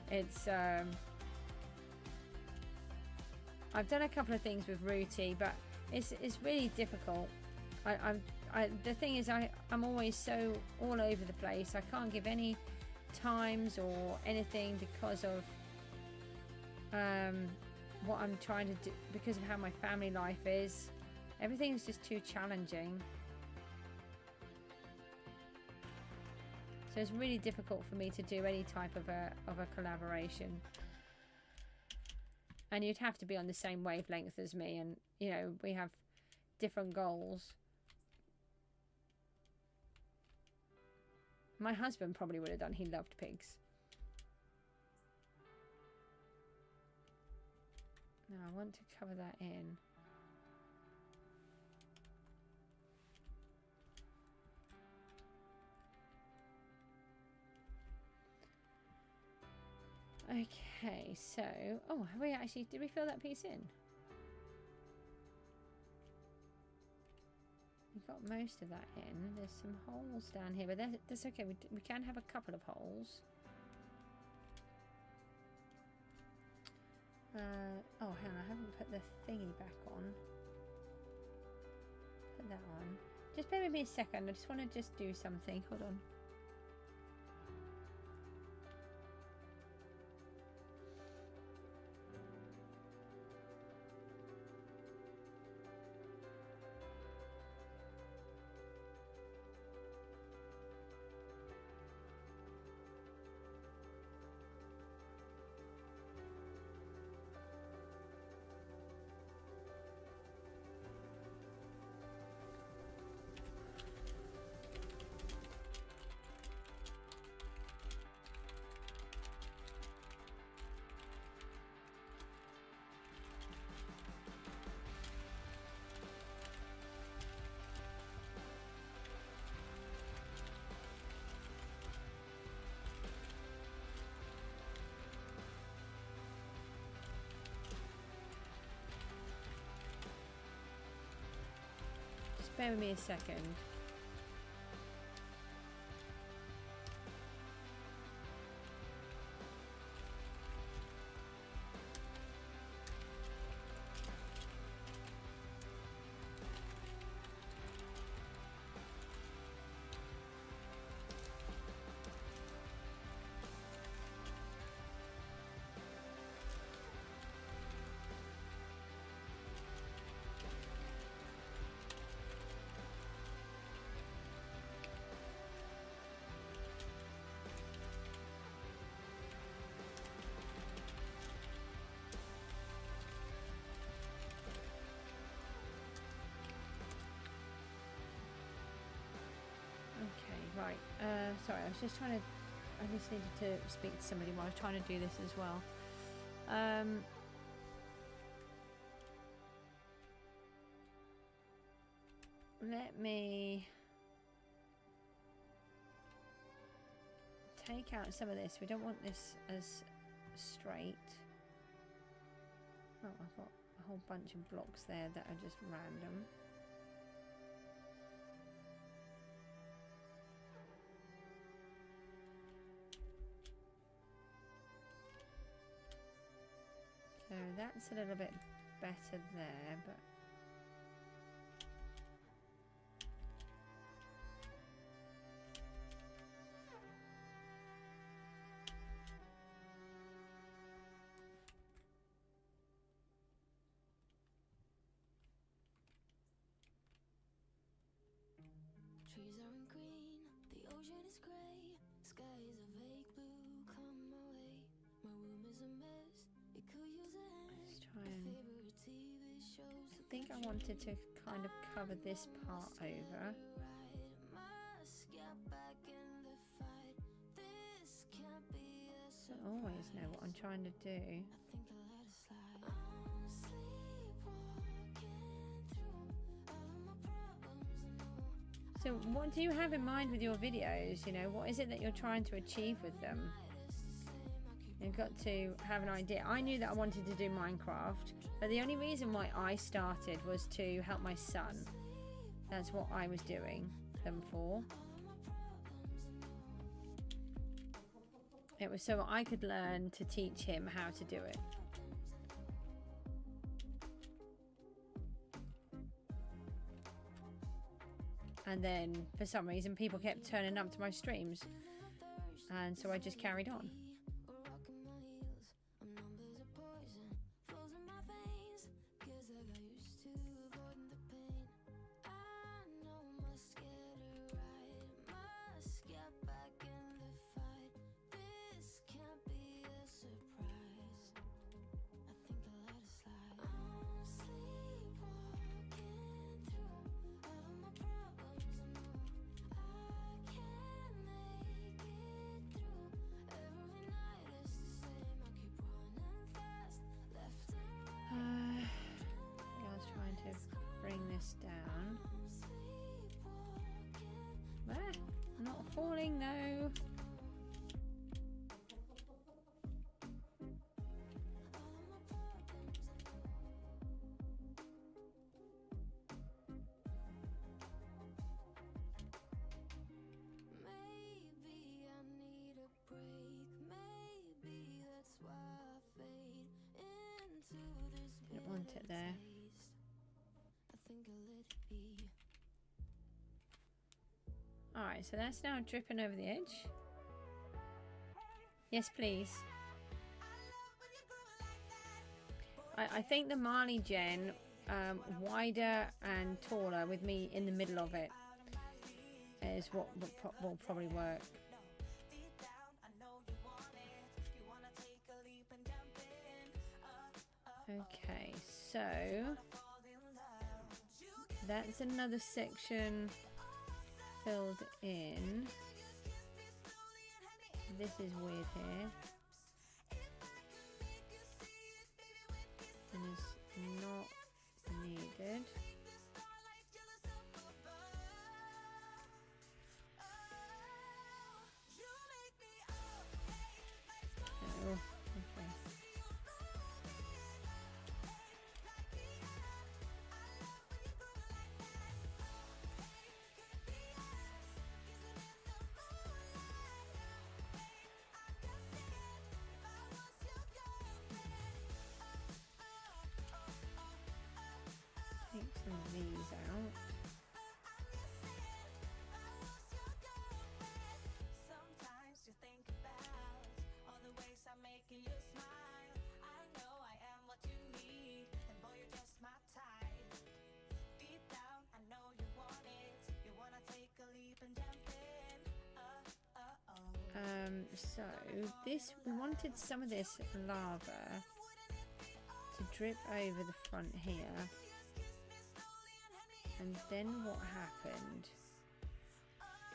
It's I've done a couple of things with Rooty, but it's really difficult. The thing is, I'm always so all over the place. I can't give any times or anything because of what I'm trying to do, because of how my family life is. Everything's just too challenging. So it's really difficult for me to do any type of a collaboration. And you'd have to be on the same wavelength as me, and you know, we have different goals. My husband probably would have done. He loved pigs. Now I want to cover that in. Okay, so oh, have we actually? Did we fill that piece in? We got most of that in. There's some holes down here, but that's okay. We can have a couple of holes. Oh, hang on, I haven't put the thingy back on. Put that on. Just bear with me a second. I just want to just do something. Hold on. Bear with me a second. Right, sorry, I was just trying to, I just needed to speak to somebody while I was trying to do this as well. Let me take out some of this. We don't want this as straight. Oh, I've got a whole bunch of blocks there that are just random. So that's a little bit better there, but trees aren't green, the ocean is gray, sky is a vague blue, come my way. My room is a mess, it could use a hand. let's try and, I think I wanted to kind of cover this part over. I always know what I'm trying to do. So what do you have in mind with your videos? You know, what is it that you're trying to achieve with them? You've got to have an idea. I knew that I wanted to do Minecraft, but the only reason why I started was to help my son. That's what I was doing them for. It was so I could learn to teach him how to do it. And then for some reason people kept turning up to my streams, and so I just carried on. I was trying to bring this down. Not falling, no. Right, so that's now dripping over the edge. Yes, please. I think the Marley Gen, wider and taller with me in the middle of it, is what will probably work. Okay, so that's another section filled in. This is weird here. And is not needed. Oh, okay. Take some of these out. Sometimes you think about all the ways I'm making you smile. I know I am what you need, and boy, you're just my type. Deep down, I know you want it. You wanna take a leap and jump in. So this, we wanted some of this lava to drip over the front here. And then what happened?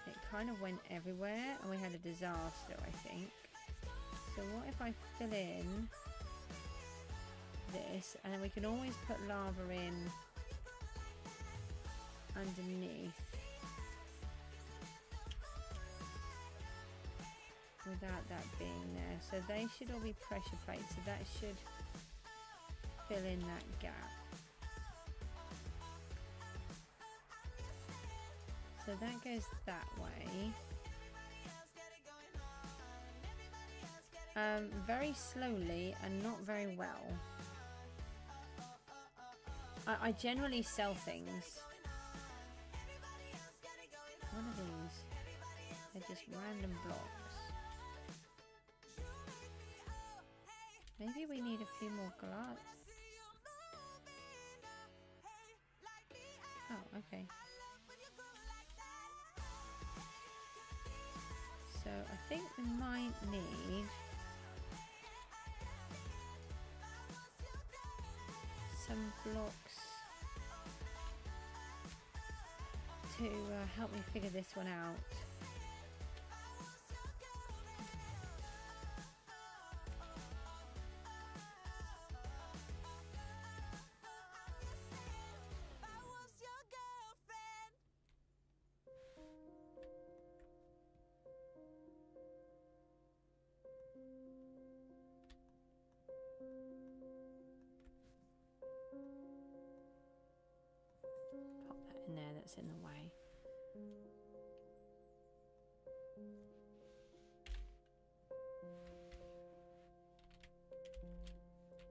It kind of went everywhere and we had a disaster, I think. So what if I fill in this, and then we can always put lava in underneath without that being there. So they should all be pressure plates, so that should fill in that gap. So that goes that way. Very slowly and not very well. I generally sell things. What are these? They're just random blocks. Maybe we need a few more glass. Oh, okay. So I think we might need some blocks to help me figure this one out. Pop that in there, that's in the way.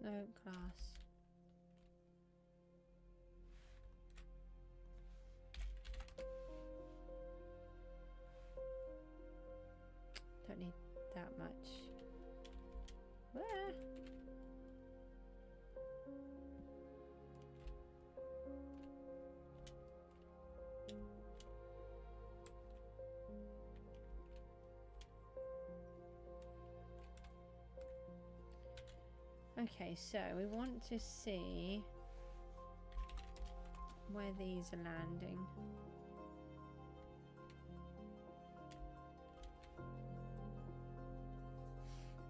No glass. Don't need that much. Where? Okay, so we want to see where these are landing.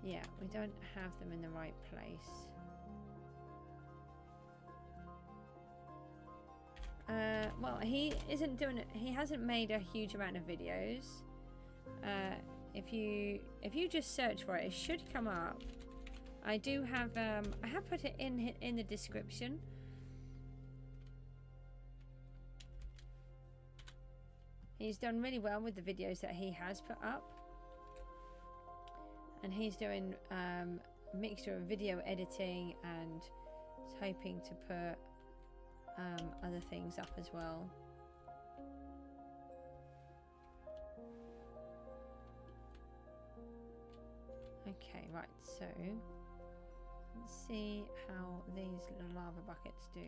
Yeah, we don't have them in the right place. Well, he isn't doing it. He hasn't made a huge amount of videos. If you just search for it, it should come up. I do have I have put it in the description. He's done really well with the videos that he has put up, and he's doing a mixture of video editing and is hoping to put other things up as well. Okay, right, so let's see how these little lava buckets do.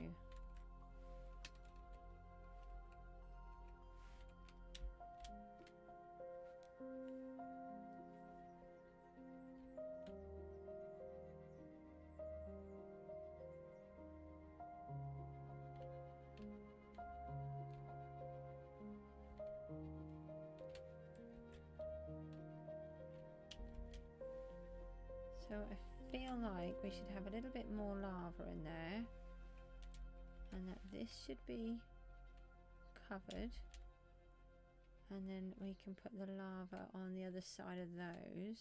So I feel like we should have a little bit more lava in there, and that this should be covered, and then we can put the lava on the other side of those.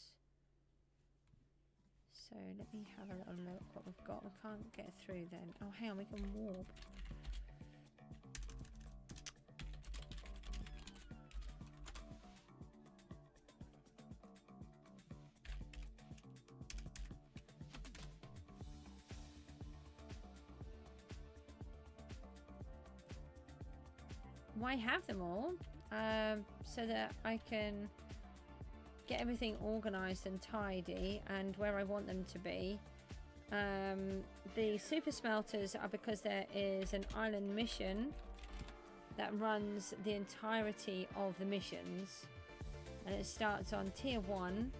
So let me have a little look what we've got. We can't get through then. Oh, hang on, we can warp. Why have them all? So that I can get everything organized and tidy and where I want them to be. The super smelters are because there is an island mission that runs the entirety of the missions, and it starts on tier 1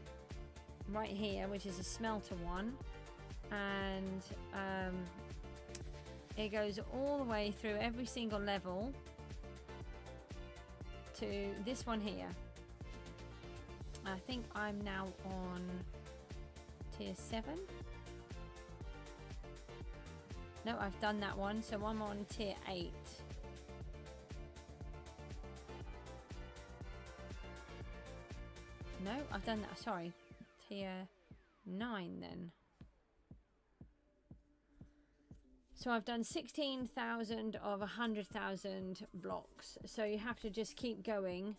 right here, which is a smelter one, and it goes all the way through every single level to this one here. I think I'm now on tier 7. No, I've done that one, so I'm on tier 8. No, I've done that, sorry, tier 9 then. So I've done 16,000 of 100,000 blocks. So you have to just keep going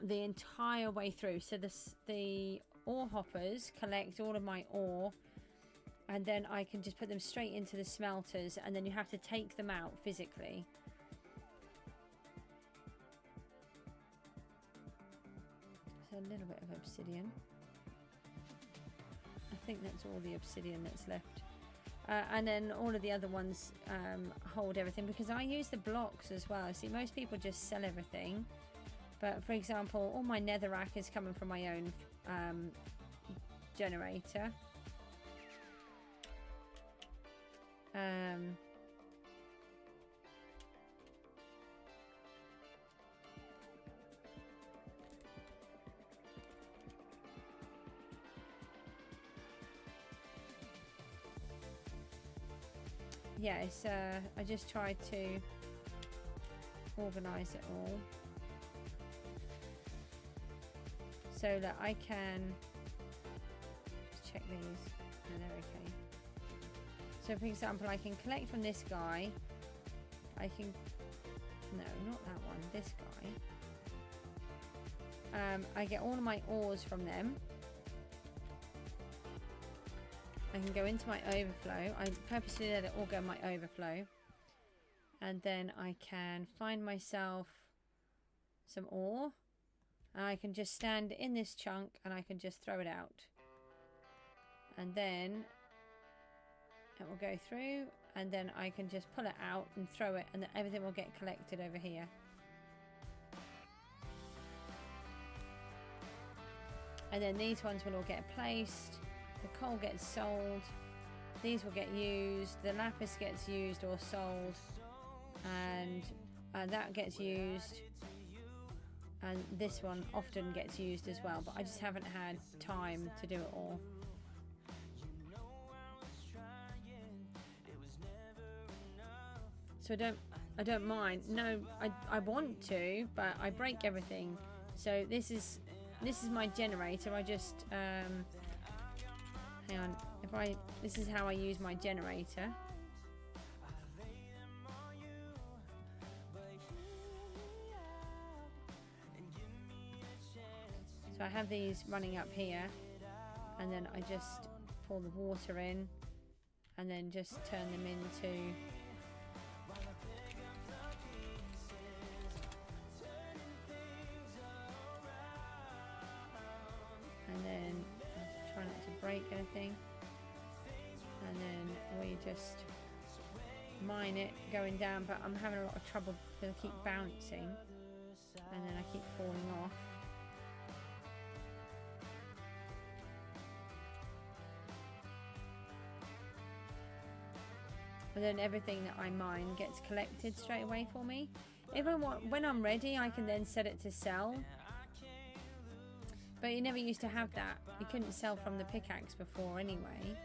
the entire way through. So the ore hoppers collect all of my ore, and then I can just put them straight into the smelters, and then you have to take them out physically. So a little bit of obsidian. I think that's all the obsidian that's left. And then all of the other ones hold everything, because I use the blocks as well. See, most people just sell everything, but for example, all my netherrack is coming from my own generator. Yeah, it's, I just tried to organise it all so that I can just check these and they're okay. So for example, I can collect from this guy. I can, no, not that one, this guy. I get all of my ores from them. I can go into my overflow. I purposely let it all go in my overflow. And then I can find myself some ore. And I can just stand in this chunk and I can just throw it out. And then it will go through. And then I can just pull it out and throw it, and then everything will get collected over here. And then these ones will all get placed. The coal gets sold, these will get used, the lapis gets used or sold, and that gets used, and this one often gets used as well, but I just haven't had time to do it all. So I don't mind. No, I want to, but I break everything. So this is my generator. I just hang on, this is how I use my generator. So I have these running up here, and then I just pour the water in, and then just turn them into and then I'm trying rate kind of thing. And then we just mine it going down, but I'm having a lot of trouble because I keep bouncing and then I keep falling off. And then everything that I mine gets collected straight away for me. Even when I'm ready, I can then set it to sell. But you never used to have that. You couldn't sell from the pickaxe before anyway.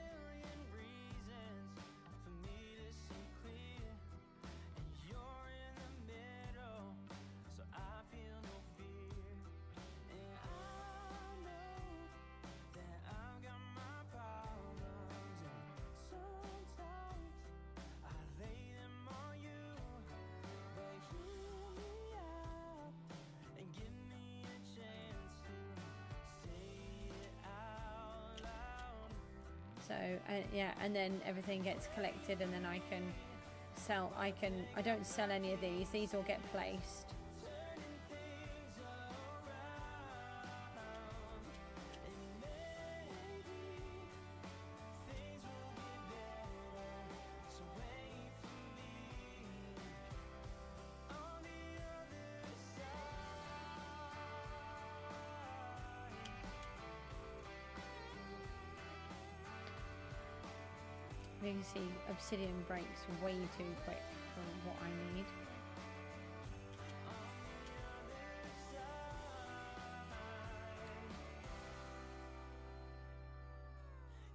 So yeah, and then everything gets collected, and then I can sell. I don't sell any of these. These all get placed. You can see obsidian breaks way too quick for what I need.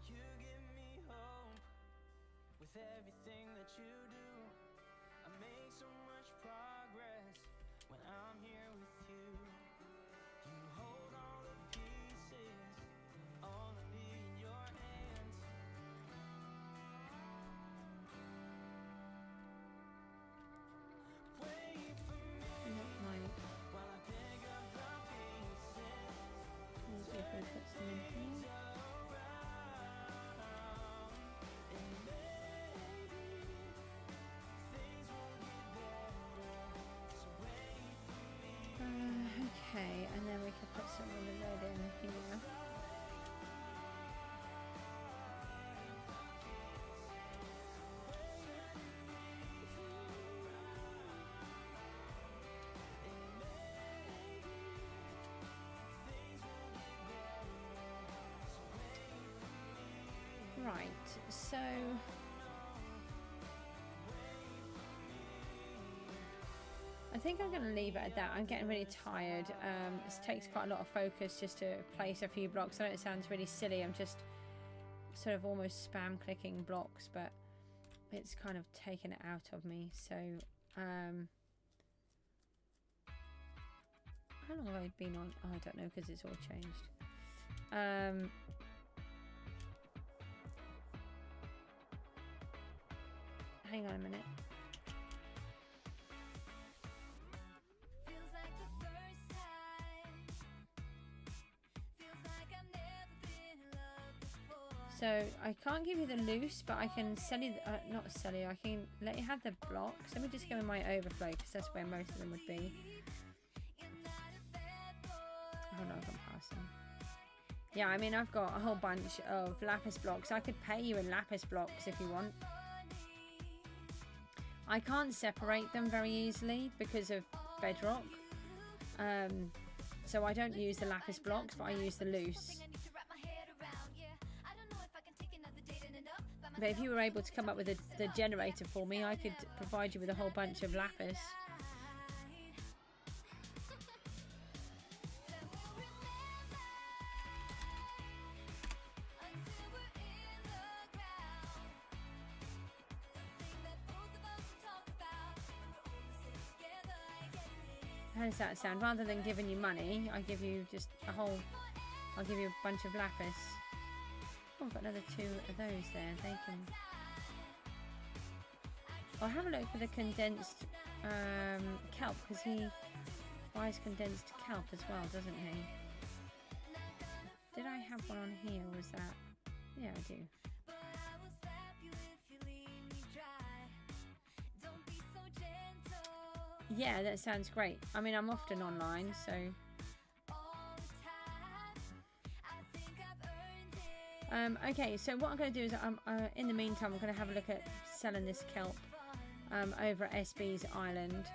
You give me hope with everything that you do. I make so much progress when I'm here with you. You hold all the pieces, all of me in your hands. Wait for me while I pick up the pieces. See if we put some in here. Okay, and then we can put some of the red in here. Right, so I think I'm going to leave it at that. I'm getting really tired. This takes quite a lot of focus just to place a few blocks. I know it sounds really silly. I'm just sort of almost spam clicking blocks, but it's kind of taken it out of me. So, how long have I been on? Oh, I don't know because it's all changed. Hang on a minute. So I can't give you the loose, but I can sell you, not sell you, I can let you have the blocks. Let me just go in my overflow because that's where most of them would be. Hold on, I'm passing. Yeah, I mean, I've got a whole bunch of lapis blocks. I could pay you in lapis blocks if you want. I can't separate them very easily because of bedrock. So I don't use the lapis blocks, but I use the loose. But if you were able to come up with the generator for me, I could provide you with a whole bunch of lapis. How does that sound? Rather than giving you money, I give you just I'll give you a bunch of lapis. Oh, I've got another 2 of those there. They can... I'll have a look for the condensed kelp, because he buys condensed kelp as well, doesn't he? Did I have one on here, or was that... Yeah, I do. Yeah, that sounds great. I mean, I'm often online, so... Okay, so what I'm going to do is, in the meantime, I'm going to have a look at selling this kelp over at SB's island.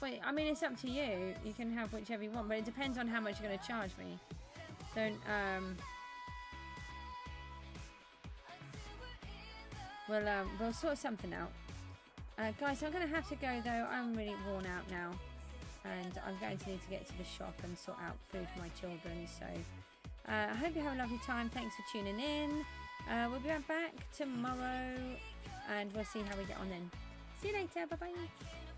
Wait, I mean, it's up to you. You can have whichever you want, but it depends on how much you're going to charge me. Don't, we'll sort something out. Guys, I'm going to have to go, though. I'm really worn out now. And I'm going to need to get to the shop and sort out food for my children. So, I hope you have a lovely time. Thanks for tuning in. We'll be back tomorrow. And we'll see how we get on then. See you later. Bye-bye.